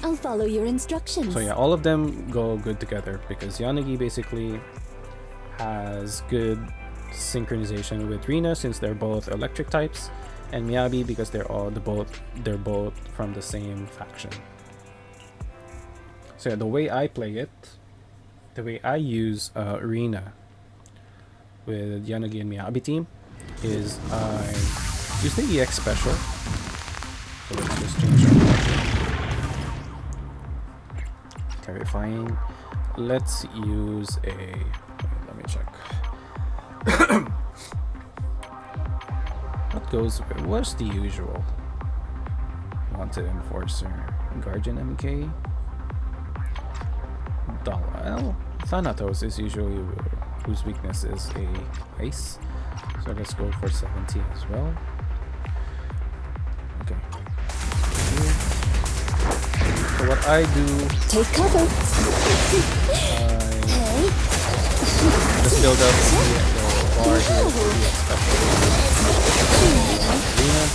I'll follow your instructions. So yeah, all of them go good together because Yanagi basically has good synchronization with Rina since they're both electric types, and Miyabi because they're both from the same faction. So yeah, the way I play it, the way I use Rina with Yanagi and Miyabi team is I use the EX special. So let's just change our terrifying. Let's use a. Wait, let me check. What goes? What's the usual? Wanted Enforcer, Guardian MK, Well, Thanatos is usually whose weakness is a ice. So let's go for 70 as well. Okay. So what I do, Take cover. I just build up the bar here for the Rina.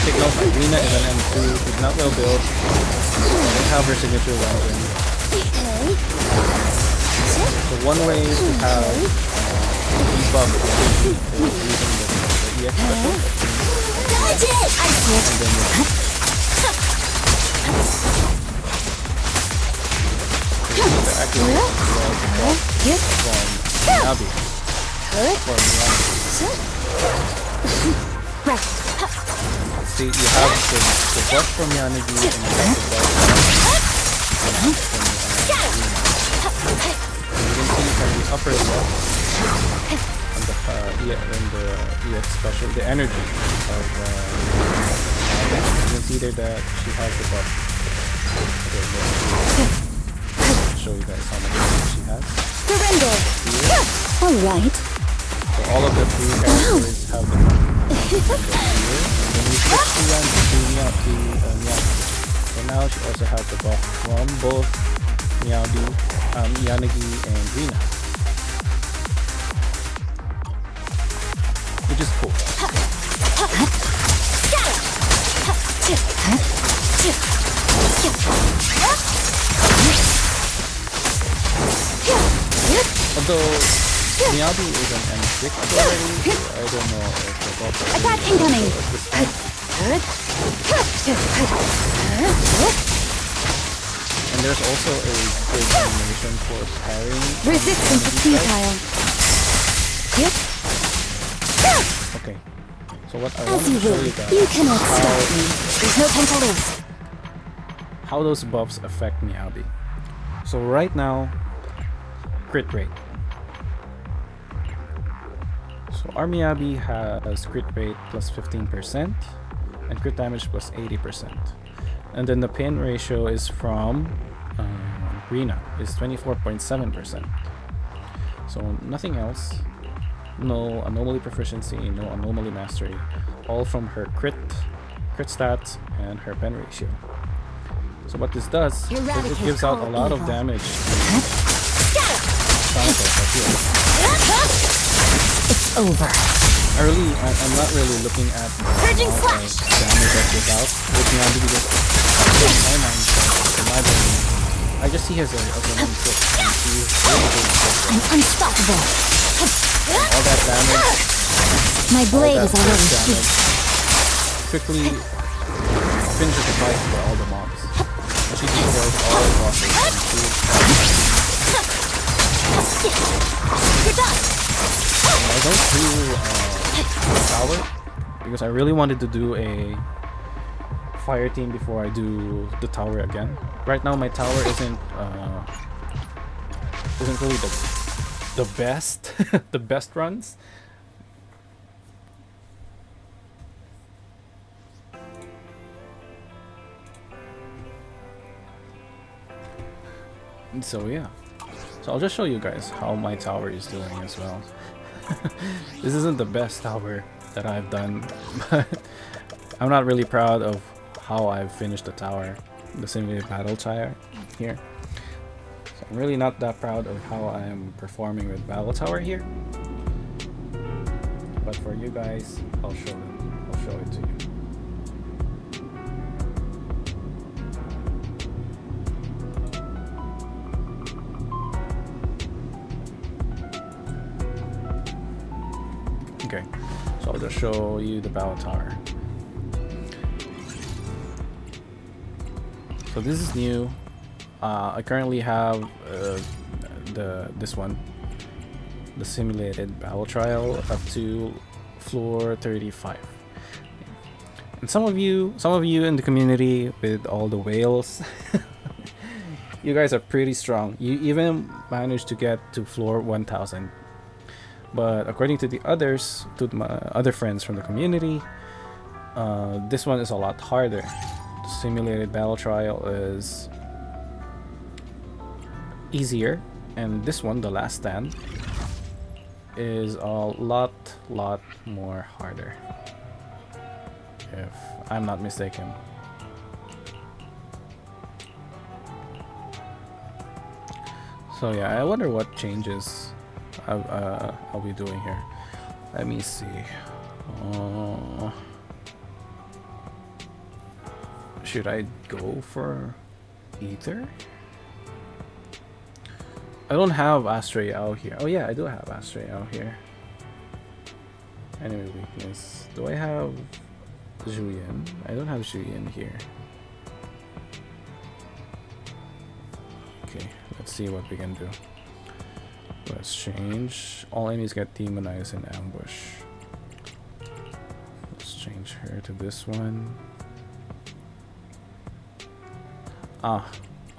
Take note, Rina is an M2, is not well built. Doesn't have her signature weapon. So one way to have debuff is using the EX special. Dodge it! I see it. And then the activate from Nabi. See, you have the buff from Yanagi and you have the buff from Rina. You can see from the upper left and the EX special, the energy of you can see there that she has the buff. Okay, show you guys how much energy she has. Surrender. All right. So all of the three characters have the buff. And then we switch to Miyabi. So now she also has the buff from both Miyabi, Yanagi, and Rina, which is cool. Although Miyabi is an M6 already, so I don't know if the buff Attack incoming. And there's also a good animation for parrying. Resistance is futile. Yep. Okay, so what I As want you to show will. you guys You cannot is stop me. There's no time to lose. how those buffs affect Miyabi. So right now, crit rate. So our Miyabi has crit rate plus 15% and crit damage plus 80%. And then the pain ratio is from Rina is 24.7%. So nothing else. No anomaly proficiency, no anomaly mastery. All from her crit stats and her pen ratio. So what this does is it gives out a lot of damage to Thanatos, I feel. It's over. I'm not really looking at the Purging amount flash. of damage that gives out with Miyabi because in my mind, in my brain, I just see her as an M6 and she's really good. I'm unstoppable. All that damage My blade is already damage quickly finishes the fight for all the mobs. And she destroys all the bosses. You're done. I don't do tower because I really wanted to do a fire team before I do the tower again. Right now my tower isn't really the best the best runs. And so yeah, so I'll just show you guys how my tower is doing as well. This isn't the best tower that I've done, but I'm not really proud of how I've finished the tower, the simulated battle tower here. So I'm really not that proud of how I'm performing with battle tower here. But for you guys, I'll show it to you. Okay, so I'll just show you the battle tower. So this is new. I currently have this one, the simulated battle trial, up to floor 35. And some of you in the community with all the whales, you guys are pretty strong. You even managed to get to floor 1000. But according to the others, to my other friends from the community, this one is a lot harder. The simulated battle trial is easier, and this one, the last stand, is a lot more harder, if I'm not mistaken. So yeah, I wonder what changes I'll be doing here. Let me see. Should I go for Ether? I don't have Astray out here. Oh yeah, I do have Astray out here. Enemy weakness. Do I have Julian? I don't have Julian here. Okay, let's see what we can do. Let's change. All enemies get demonized in ambush. Let's change her to this one. Ah,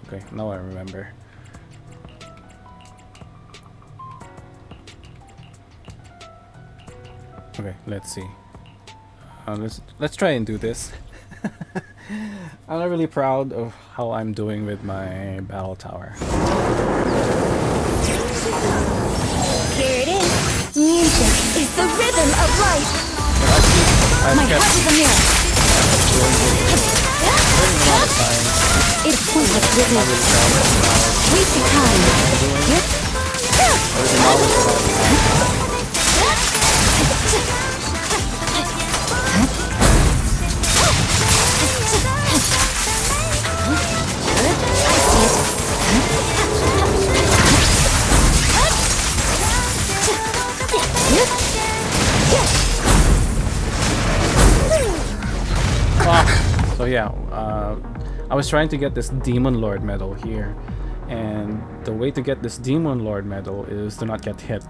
okay, now I remember. Okay, let's see. Let's try and do this. I'm not really proud of how I'm doing with my battle tower. Here it is. Music is the rhythm of life. My heart is a mirror. It's pointless rhythm. Wasting time. So yeah, I was trying to get this Demon Lord medal here, and the way to get this Demon Lord medal is to not get hit.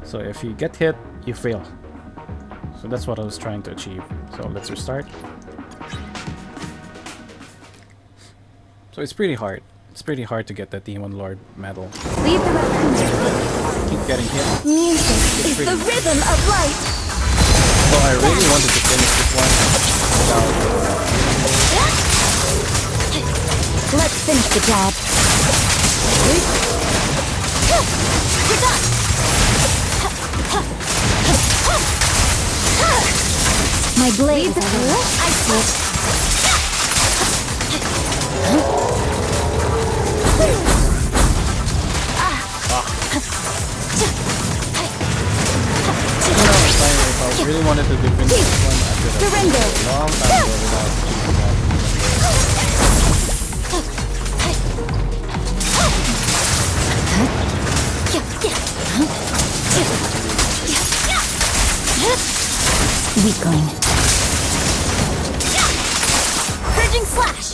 So if you get hit, you fail. So that's what I was trying to achieve. So let's restart. So it's pretty hard. It's pretty hard to get that Demon Lord medal. Leave the raccoons. Keep getting hit. Music is the rhythm of life. So I really wanted to finish this one without Let's finish the job. We're done. My blade is a little icy. I really wanted to finish this one. I did Surrender. a long time ago without achieving that. Weakling. Purging slash.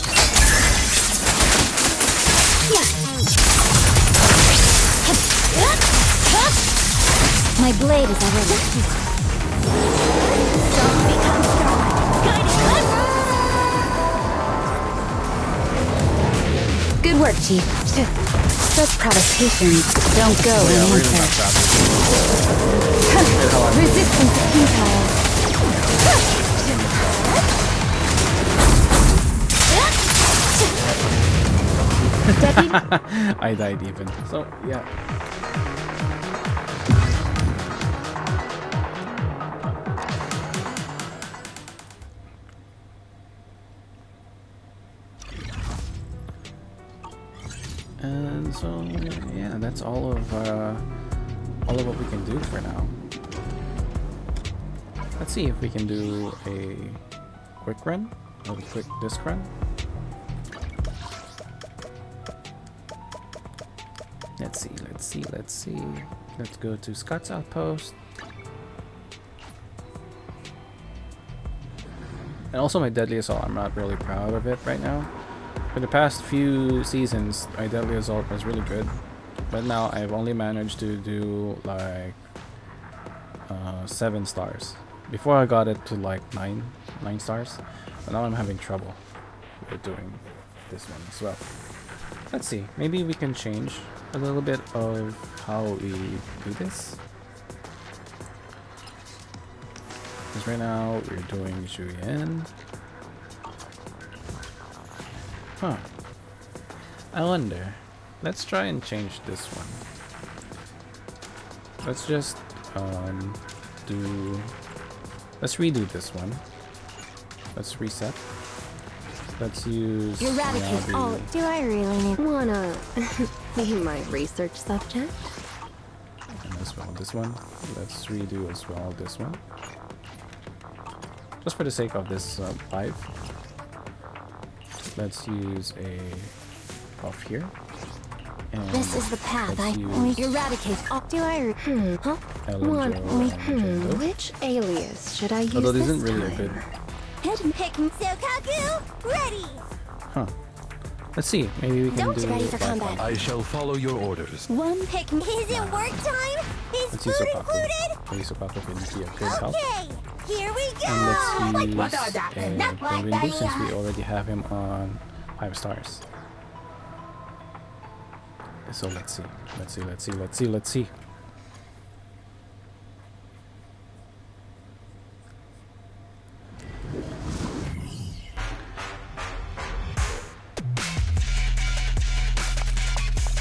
My blade is already heated. Don't become strong. Guiding. Good work, Chief. Such provocations don't go unanswered. Resistance futile. I died even. So yeah. And so yeah, that's all of what we can do for now. Let's see if we can do a quick run, or a quick disc run. Let's see. Let's go to Scott's Outpost. And also my Deadly Assault, I'm not really proud of it right now. For the past few seasons, my Deadly Assault was really good. But now I've only managed to do like 7 stars. Before I got it to like 9 stars. But now I'm having trouble with doing this one as well. Let's see, maybe we can change a little bit of how we do this. Because right now we're doing Julian. Huh. I wonder. Let's try and change this one. Let's just let's redo this one. Let's reset. Let's use Eradicate all. Do I really need wanna be my research subject? And as well this one. Let's redo as well this one. Just for the sake of this 5. Let's use a buff here. And this is the path I eradicate all. Do I which alias should I use? Although this this isn't really time? a good. Sokaku, ready. Huh. Let's see. Maybe we can Don't do. ready for like combat. I shall follow your orders. One pick. Is it work time? Is Let's use food Sopaku. included? Maybe Sopaku can be a good help. Okay, here we go. And let's use a Penguin Boost since we already have him on 5 stars. So let's see. Let's see.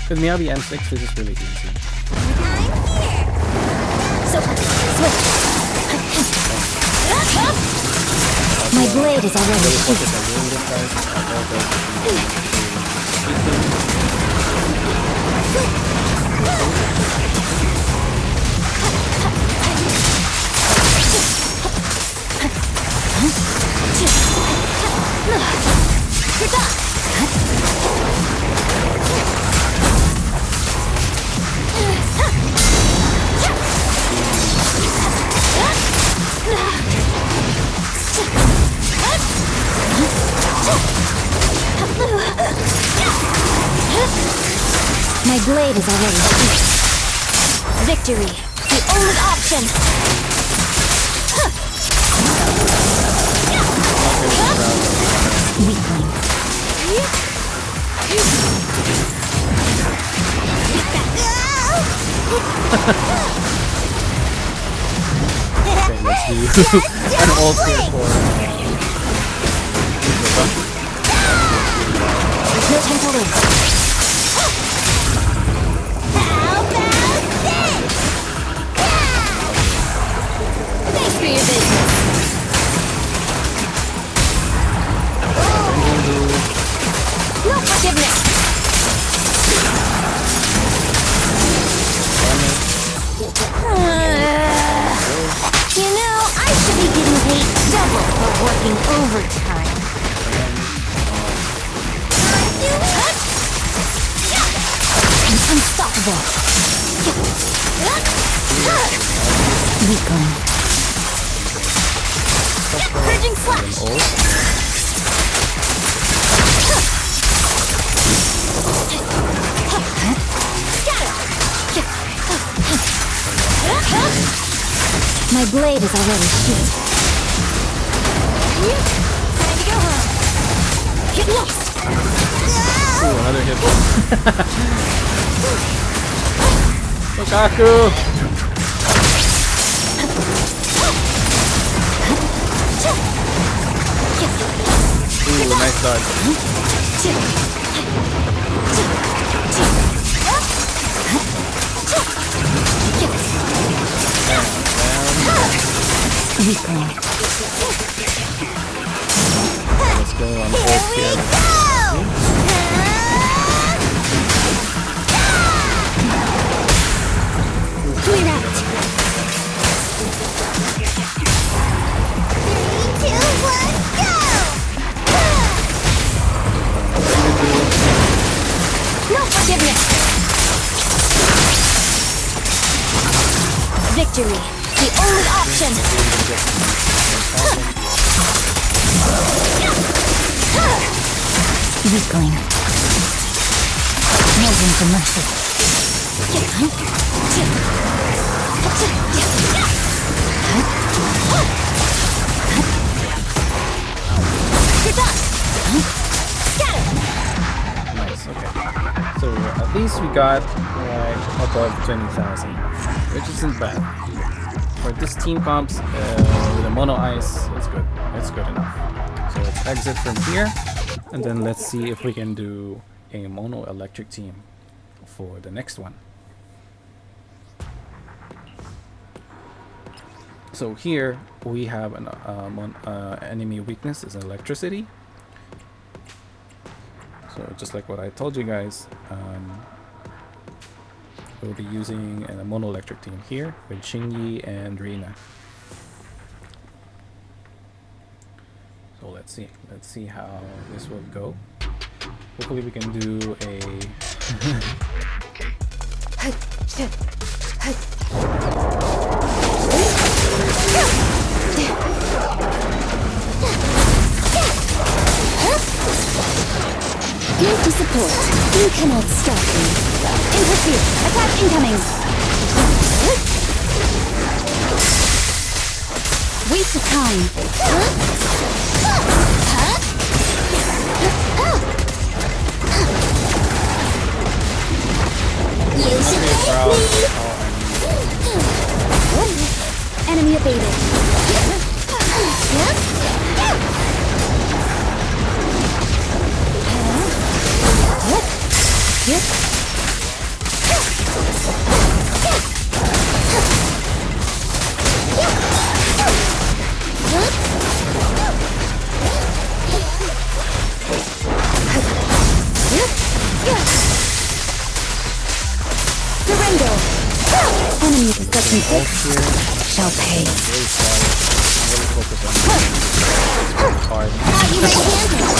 With Miyabi M6, this is really easy. So, switch. My blade is already Really focus on doing this, guys. My blade is already here. Victory, the only option. Weakling. Okay, let's do an all-clear for No time to lose. How about this? Thanks for your business. No forgiveness. You know, I should be getting paid double for working overtime. I'm unstoppable. Weakling. Purging slash. Oh. My blade is already sheathed. Time to go home. Get lost. Ooh, another hit. Lukaku! Ooh, nice dodge. Let's go on both here. Clear out. 3, 2, 1, go! No forgiveness. Victory, the only option. Weakling. No room for mercy. You're done. Scatter. Nice, okay. So at least we got like above 20,000, which isn't bad. For this team comps with a mono ice, it's good. It's good enough. So let's exit from here, and then let's see if we can do a mono electric team for the next one. So here we have an enemy weakness is electricity. So just like what I told you guys, we'll be using a mono electric team here with Shinji and Rina. So let's see how this will go. Hopefully we can do a Here to support. You cannot stop me. In pursuit. Attack incoming. Waste of time. You should thank me. Enemy evaded. Surrender. Enemy possession 6 shall pay. You may handle.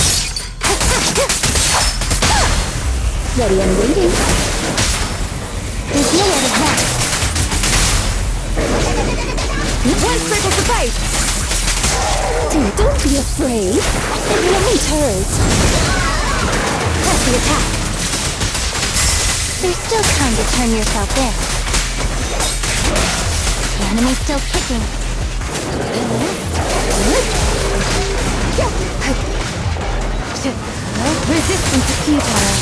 Ready and waiting. There's no other path. One critical suffice. Don't be afraid. It won't hurt. Press the attack. There's still time to turn yourself in. The enemy's still kicking. Resistance is futile.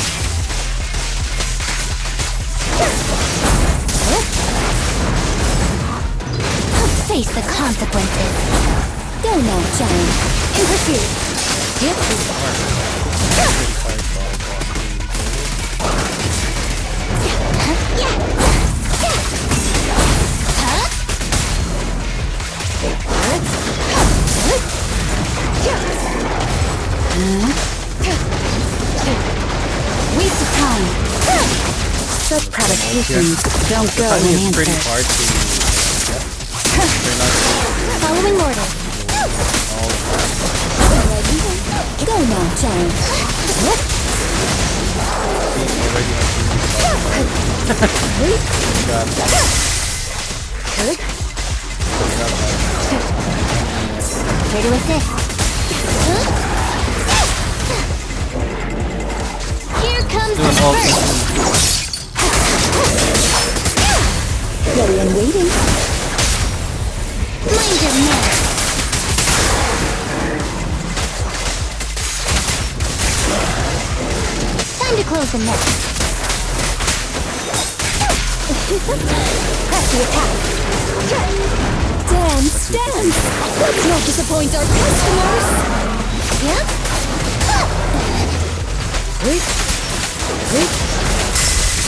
Face the consequences. Go now, giant. In pursuit. Waste of time. Such provocations don't go it's pretty unanswered. hard to Following order. Go now, giant. Here to assist. Here comes the first. Ready and waiting. Mind your manners. Time to close the net. Press the attack. Dance, dance. Let's not disappoint our customers. Yep.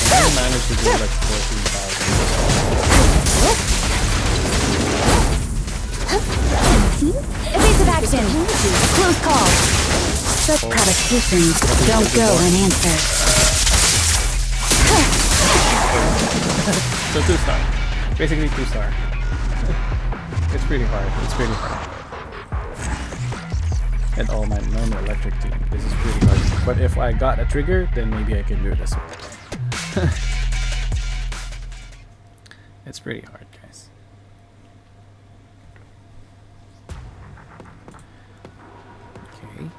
I managed to do like 14,000. Evasive action. Close call. Such provocations don't go unanswered. So 2-star. Basically 2-star. It's pretty hard. It's pretty hard. And all my normal electric team. This is pretty hard. But if I got a trigger, then maybe I can do this one. It's pretty hard, guys. Okay.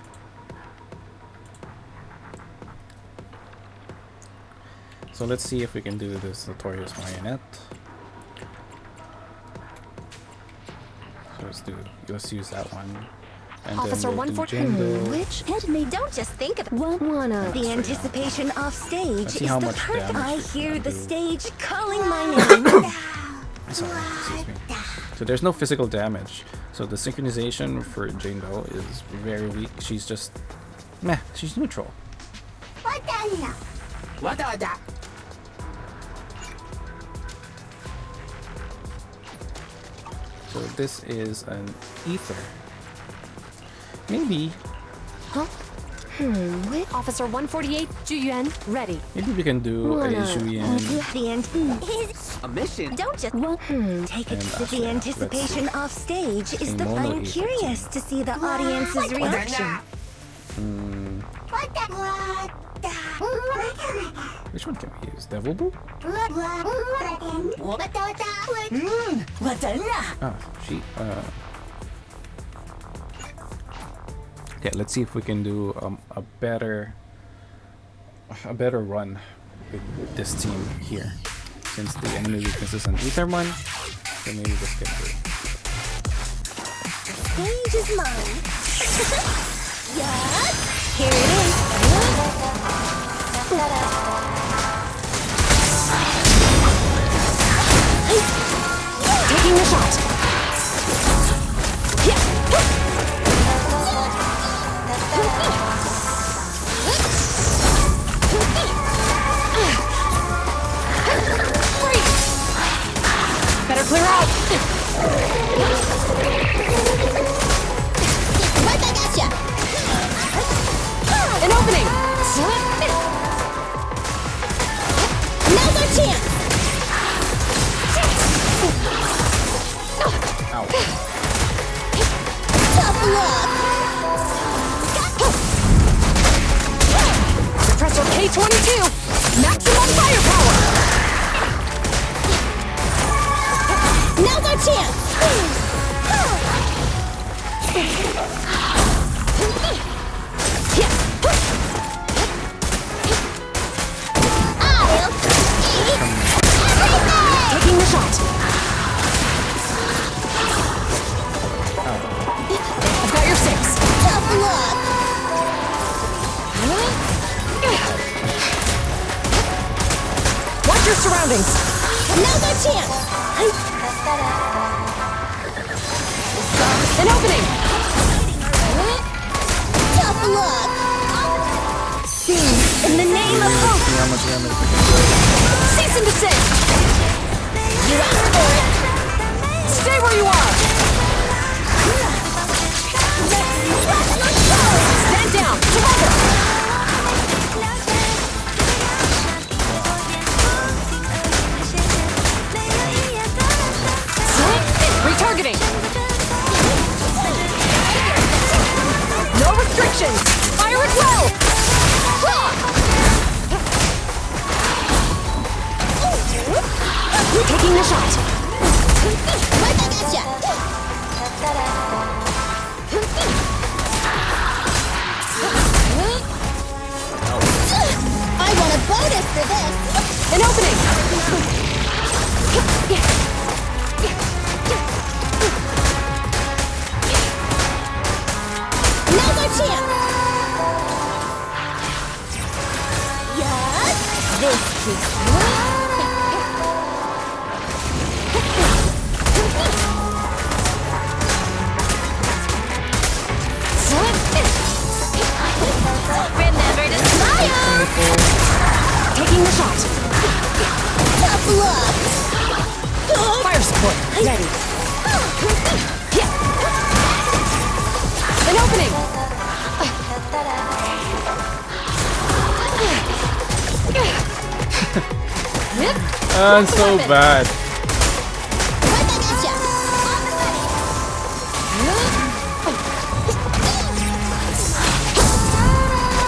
So let's see if we can do this Notorious Marionette. So let's use that one. And Officer then we'll do 114. Jingle. Which head me? Don't just think of it. Wanna. The anticipation off stage Let's see is how the much part damage I we hear can the do. stage calling my name. Sorry, excuse me. So there's no physical damage. So the synchronization for Jingle is very weak. She's just meh. She's neutral. So this is an ether. Maybe Wait. Officer 148, Juyuan, ready. maybe we can do a Julian. The end. A mission? Don't just take it. And The actually, anticipation off stage is a the mono I'm ether curious to see the audience's reaction. Which one can we use? Devil Brew? Oh, she. Okay, let's see if we can do a better run with this team here. Since the enemy weakness is an ether one, so maybe this can do. Stage is mine. Yes, here it is. Taking the shot. Better clear out. Right back at ya. An opening. Now's our chance. Ow. Tough luck. Suppressor K22. Maximum firepower. Now's our chance. Taking the shot. I've got your 6. Tough luck. Watch your surroundings. Now's our chance. An opening. Tough luck. Sing in the name of hope. See how much damage we can do. Cease and desist. You asked for it. Stay where you are. Stand down. Surrender. Retargeting. No restrictions. Fire at will. Taking the shot. Right back at ya. An opening! It's so bad.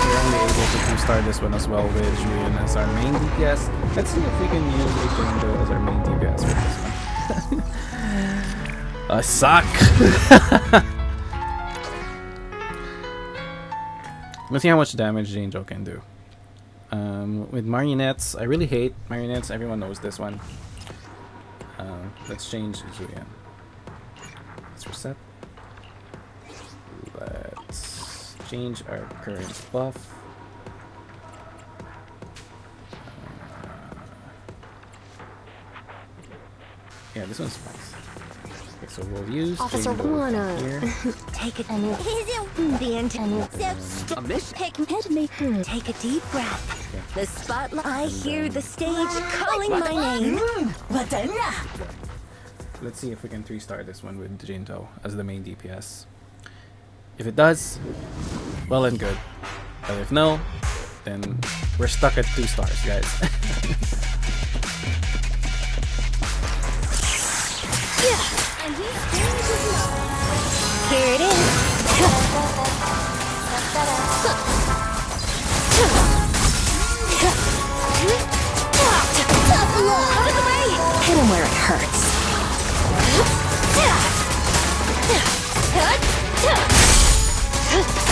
We're only able to start this one as well with Julian as our main DPS. Let's see if we can use Zenless as our main DPS for this one. Suck! Let's see how much damage the Angel can do. With marionettes, I really hate marionettes. Everyone knows this one. Let's change Julian. Let's reset. Let's change our current buff. Yeah, this one's nice. Okay, so we'll use Officer Jane Doe Wanna here. Take it. The intent. A mission? Take a deep breath. The spotlight. I hear the stage calling my name. Let's see if we can 3-star this one with Jane Doe as the main DPS. If it does, well and good. But if no, then we're stuck at 2 stars, guys. Here it is. Tough luck. Out of the way. hit him where it hurts.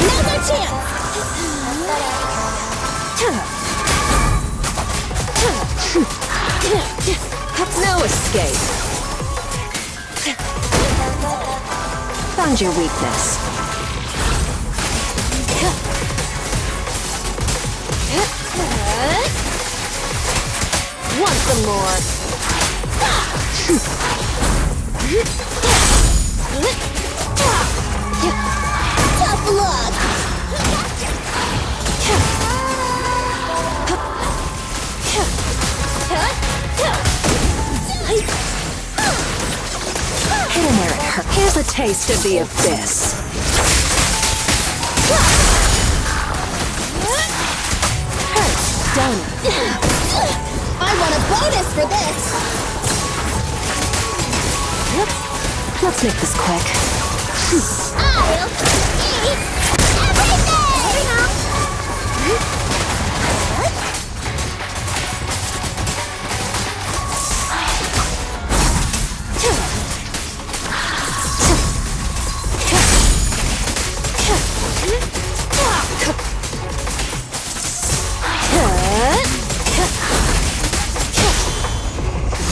Another chance. No escape. Found your weakness. Want some more? Tough luck. Hit him where it hurts. Here's a taste of the abyss. Hurts, don't it? I want a bonus for this. Let's make this quick. I'll eat everything.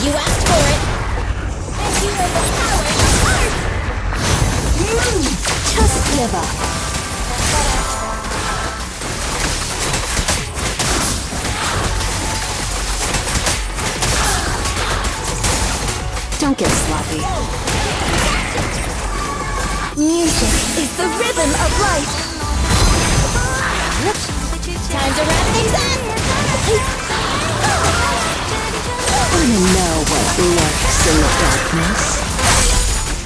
You asked for it. And you have the power of art. Just give up. Don't get sloppy. Music is the rhythm of life. Time to wrap things up. Wanna know what lurks in the darkness?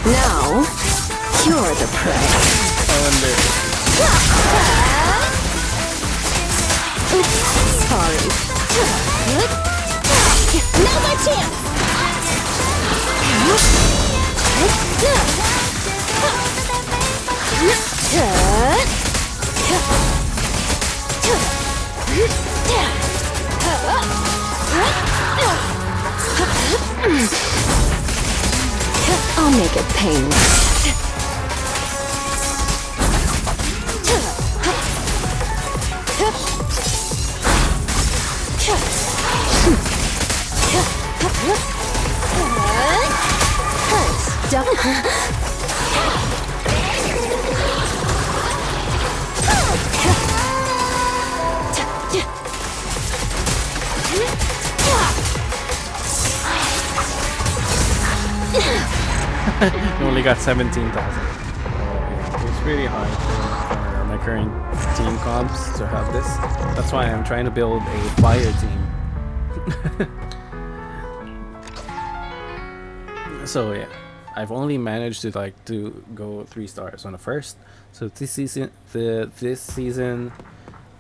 Now, you're the prey. Oops, sorry. Another chance. I'll make it painless. Hurts, don't We only got 17,000. It's really hard for my current team comps to have this. That's why I'm trying to build a fire team. So yeah, I've only managed to like to go 3 stars on the first. So this season,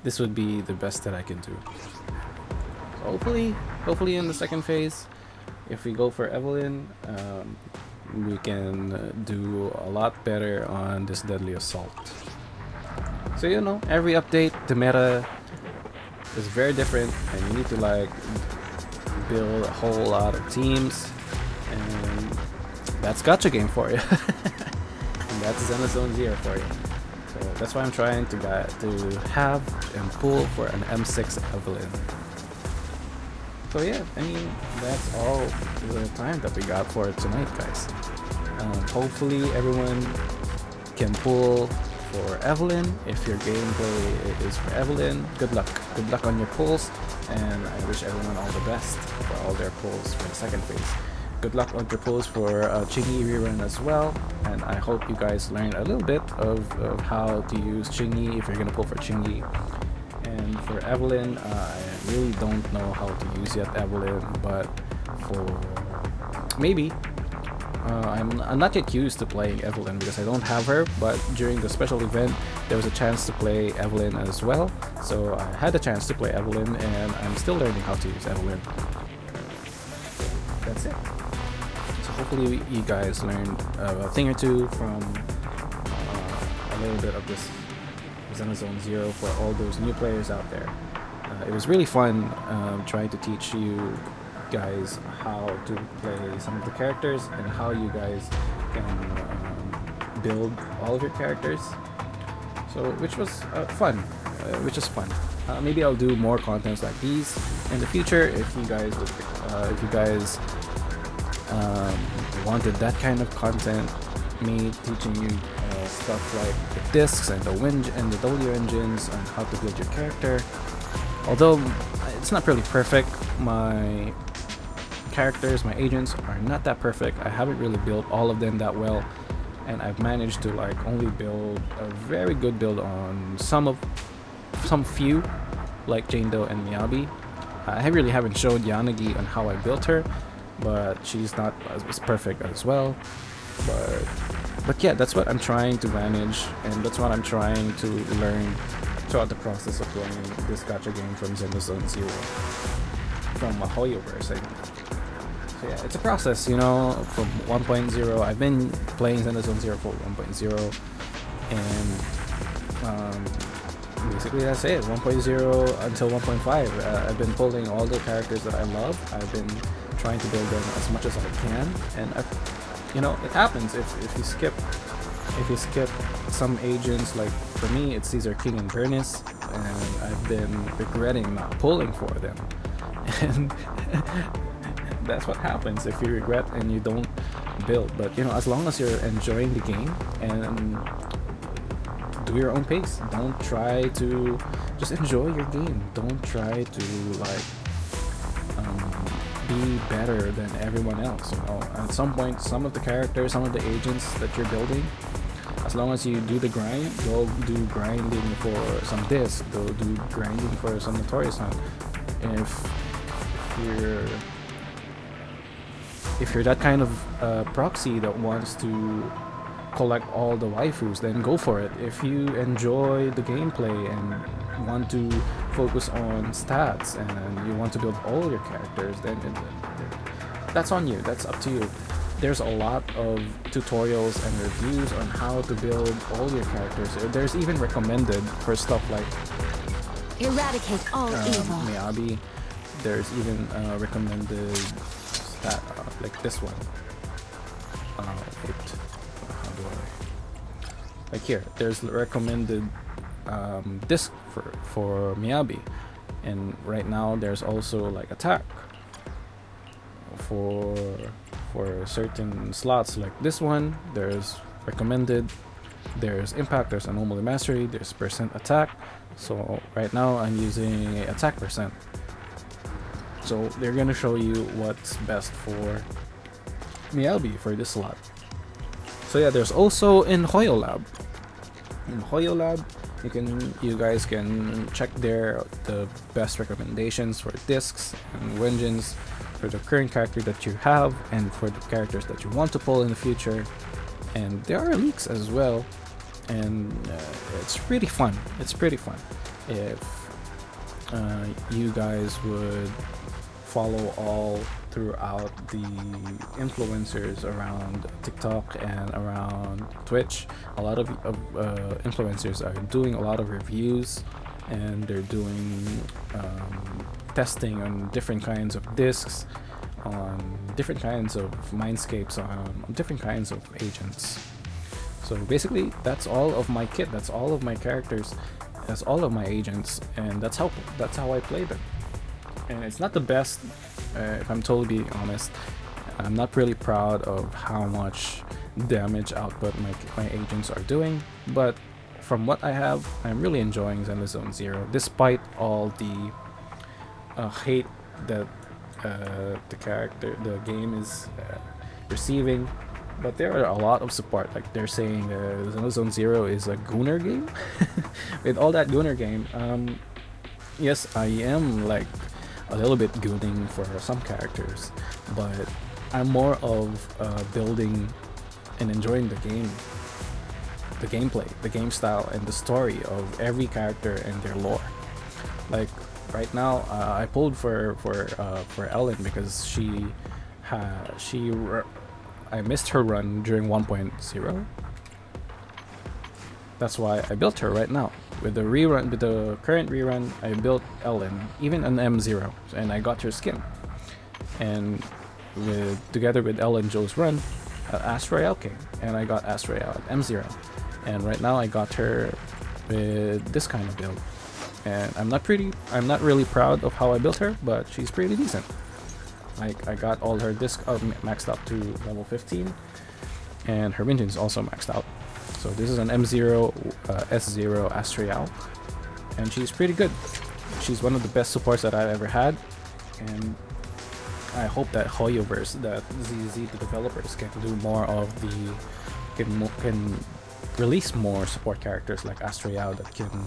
this would be the best that I can do. So hopefully in the second phase, if we go for Evelyn, we can do a lot better on this deadly assault. So you know, every update, the meta is very different, and you need to like build a whole lot of teams, and that's gacha game for you. And that's Zenless Zone Zero for you. So that's why I'm trying to have and pull for an M6 Evelyn. So yeah, I mean, that's all the time that we got for tonight, guys. Hopefully everyone can pull for Evelyn. If your gameplay is for Evelyn, good luck. Good luck on your pulls, and I wish everyone all the best for all their pulls for the second phase. Good luck on your pulls for Chingy rerun as well, and I hope you guys learn a little bit of how to use Chingy if you're gonna pull for Chingy. And for Evelyn, I really don't know how to use yet Evelyn, but for maybe I'm not yet used to playing Evelyn because I don't have her, but during the special event there was a chance to play Evelyn as well, so I had a chance to play Evelyn, and I'm still learning how to use Evelyn. That's it. So hopefully you guys learned a thing or two from a little bit of this Zenless Zone Zero for all those new players out there. It was really fun trying to teach you guys how to play some of the characters and how you guys can build all of your characters. So which was fun. Maybe I'll do more contents like these in the future if you guys wanted that kind of content, me teaching you stuff like the discs and the W engines and how to build your character. Although it's not really perfect, my characters, my agents are not that perfect. I haven't really built all of them that well, and I've managed to like only build a very good build on some few, like Jane Doe and Miyabi. I really haven't showed Yanagi on how I built her, but she's not as perfect as well. But yeah, that's what I'm trying to manage, and that's what I'm trying to learn throughout the process of playing this gacha game from Zenless Zone Zero, from Hoyoverse. So yeah, it's a process, you know, from 1.0. I've been playing Zenless Zone Zero for 1.0, and basically that's it. 1.0 until 1.5. I've been pulling all the characters that I love. I've been trying to build them as much as I can, and you know, it happens if you skip some agents. Like for me, it's Caesar King and Bernice, and I've been regretting not pulling for them. And that's what happens if you regret and you don't build. But you know, as long as you're enjoying the game and do your own pace, don't try to just enjoy your game. Don't try to like be better than everyone else. You know, at some point, some of the characters, some of the agents that you're building, as long as you do the grind, go do grinding for some disc, go do grinding for some Notorious Hunt. If you're that kind of proxy that wants to collect all the waifus, then go for it. If you enjoy the gameplay and want to focus on stats and you want to build all your characters, then that's on you. That's up to you. There's a lot of tutorials and reviews on how to build all your characters. There's even recommended for stuff like Eradicate all evil. Miyabi. There's even recommended stat like this one. Like here, there's recommended disc for Miyabi, and right now there's also like attack for certain slots like this one. There's recommended, there's impact, there's anomaly mastery, there's percent attack. So right now I'm using attack percent. So they're gonna show you what's best for Miyabi for this slot. So yeah, there's also in Hoyo Lab. In Hoyo Lab, you guys can check there the best recommendations for discs and engines for the current character that you have and for the characters that you want to pull in the future. And there are leaks as well, and it's pretty fun. It's pretty fun if you guys would follow all throughout the influencers around TikTok and around Twitch. A lot of influencers are doing a lot of reviews, and they're doing testing on different kinds of discs, on different kinds of mindscapes, on different kinds of agents. So basically, that's all of my kit. That's all of my characters. That's all of my agents, and that's how I play them. And it's not the best, if I'm totally being honest. I'm not really proud of how much damage output my agents are doing, but from what I have, I'm really enjoying Zenless Zone Zero, despite all the hate that the game is receiving. But there are a lot of support. Like, they're saying Zenless Zone Zero is a gooner game. With all that gooner game, yes, I am like a little bit gooning for some characters, but I'm more of building and enjoying the game, the gameplay, the game style, and the story of every character and their lore. Like right now, I pulled for Ellen because I missed her run during 1.0. That's why I built her right now. With the rerun, with the current rerun, I built Ellen, even an M0, and I got her skin. And together with Ellen Joe's run, Astroyal came, and I got Astroyal at M0. And right now I got her with this kind of build. And I'm not really proud of how I built her, but she's pretty decent. Like, I got all her disc maxed up to level 15, and her minions also maxed out. So this is an M0 S0 Astroyal, and she's pretty good. She's one of the best supports that I've ever had, and I hope that Hoyoverse, that ZZ, the developers, can do more of the can release more support characters like Astroyal that can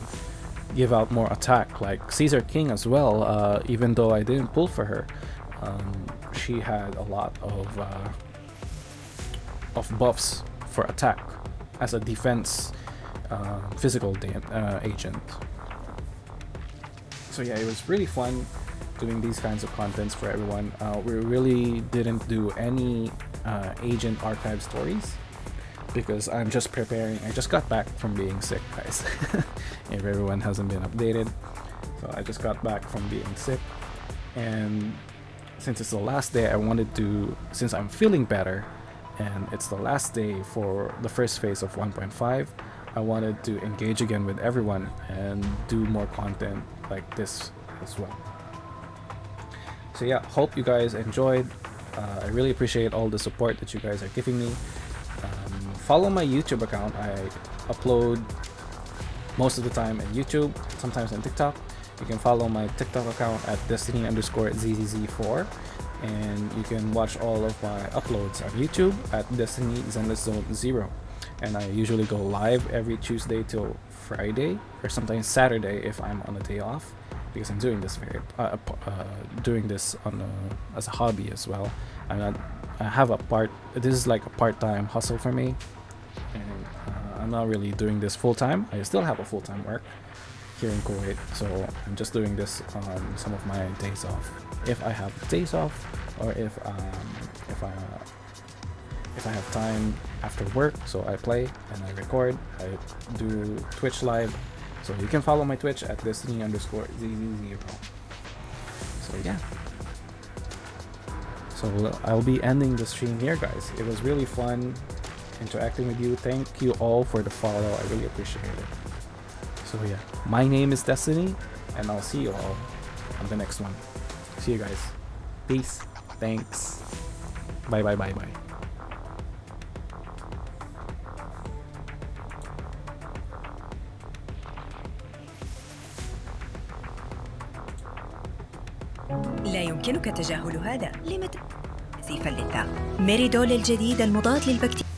give out more attack, like Caesar King as well. Even though I didn't pull for her, she had a lot of buffs for attack as a defense physical agent. So yeah, it was really fun doing these kinds of contents for everyone. We really didn't do any agent archive stories because I'm just preparing. I just got back from being sick, guys. If everyone hasn't been updated, so I just got back from being sick, and since it's the last day, I wanted to, since I'm feeling better and it's the last day for the first phase of 1.5, I wanted to engage again with everyone and do more content like this as well. So yeah, hope you guys enjoyed. I really appreciate all the support that you guys are giving me. Follow my YouTube account. I upload most of the time in YouTube, sometimes on TikTok. You can follow my TikTok account at Destiny_ZZZ4, and you can watch all of my uploads on YouTube at Destiny Zenless Zone 0. And I usually go live every Tuesday till Friday, or sometimes Saturday if I'm on a day off, because I'm doing this as a hobby as well. This is like a part-time hustle for me, and I'm not really doing this full-time. I still have a full-time work here in Kuwait, so I'm just doing this on some of my days off. If I have days off, or if I have time after work, so I play and I record. I do Twitch live, so you can follow my Twitch at Destiny_ZZ0. So yeah. So I'll be ending the stream here, guys. It was really fun interacting with you. Thank you all for the follow. I really appreciate it. So yeah, my name is Destiny, and I'll see you all on the next one. See you guys. Peace. Thanks. Bye bye bye bye. لا يمكنك تجاهل هذا. لماذا؟ زيفا لله. ميريدول الجديد المضاد للبكتيريا.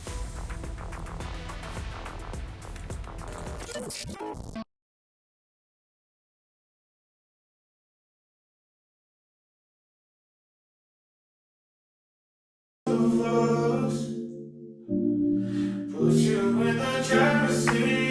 Put you in the driver's seat.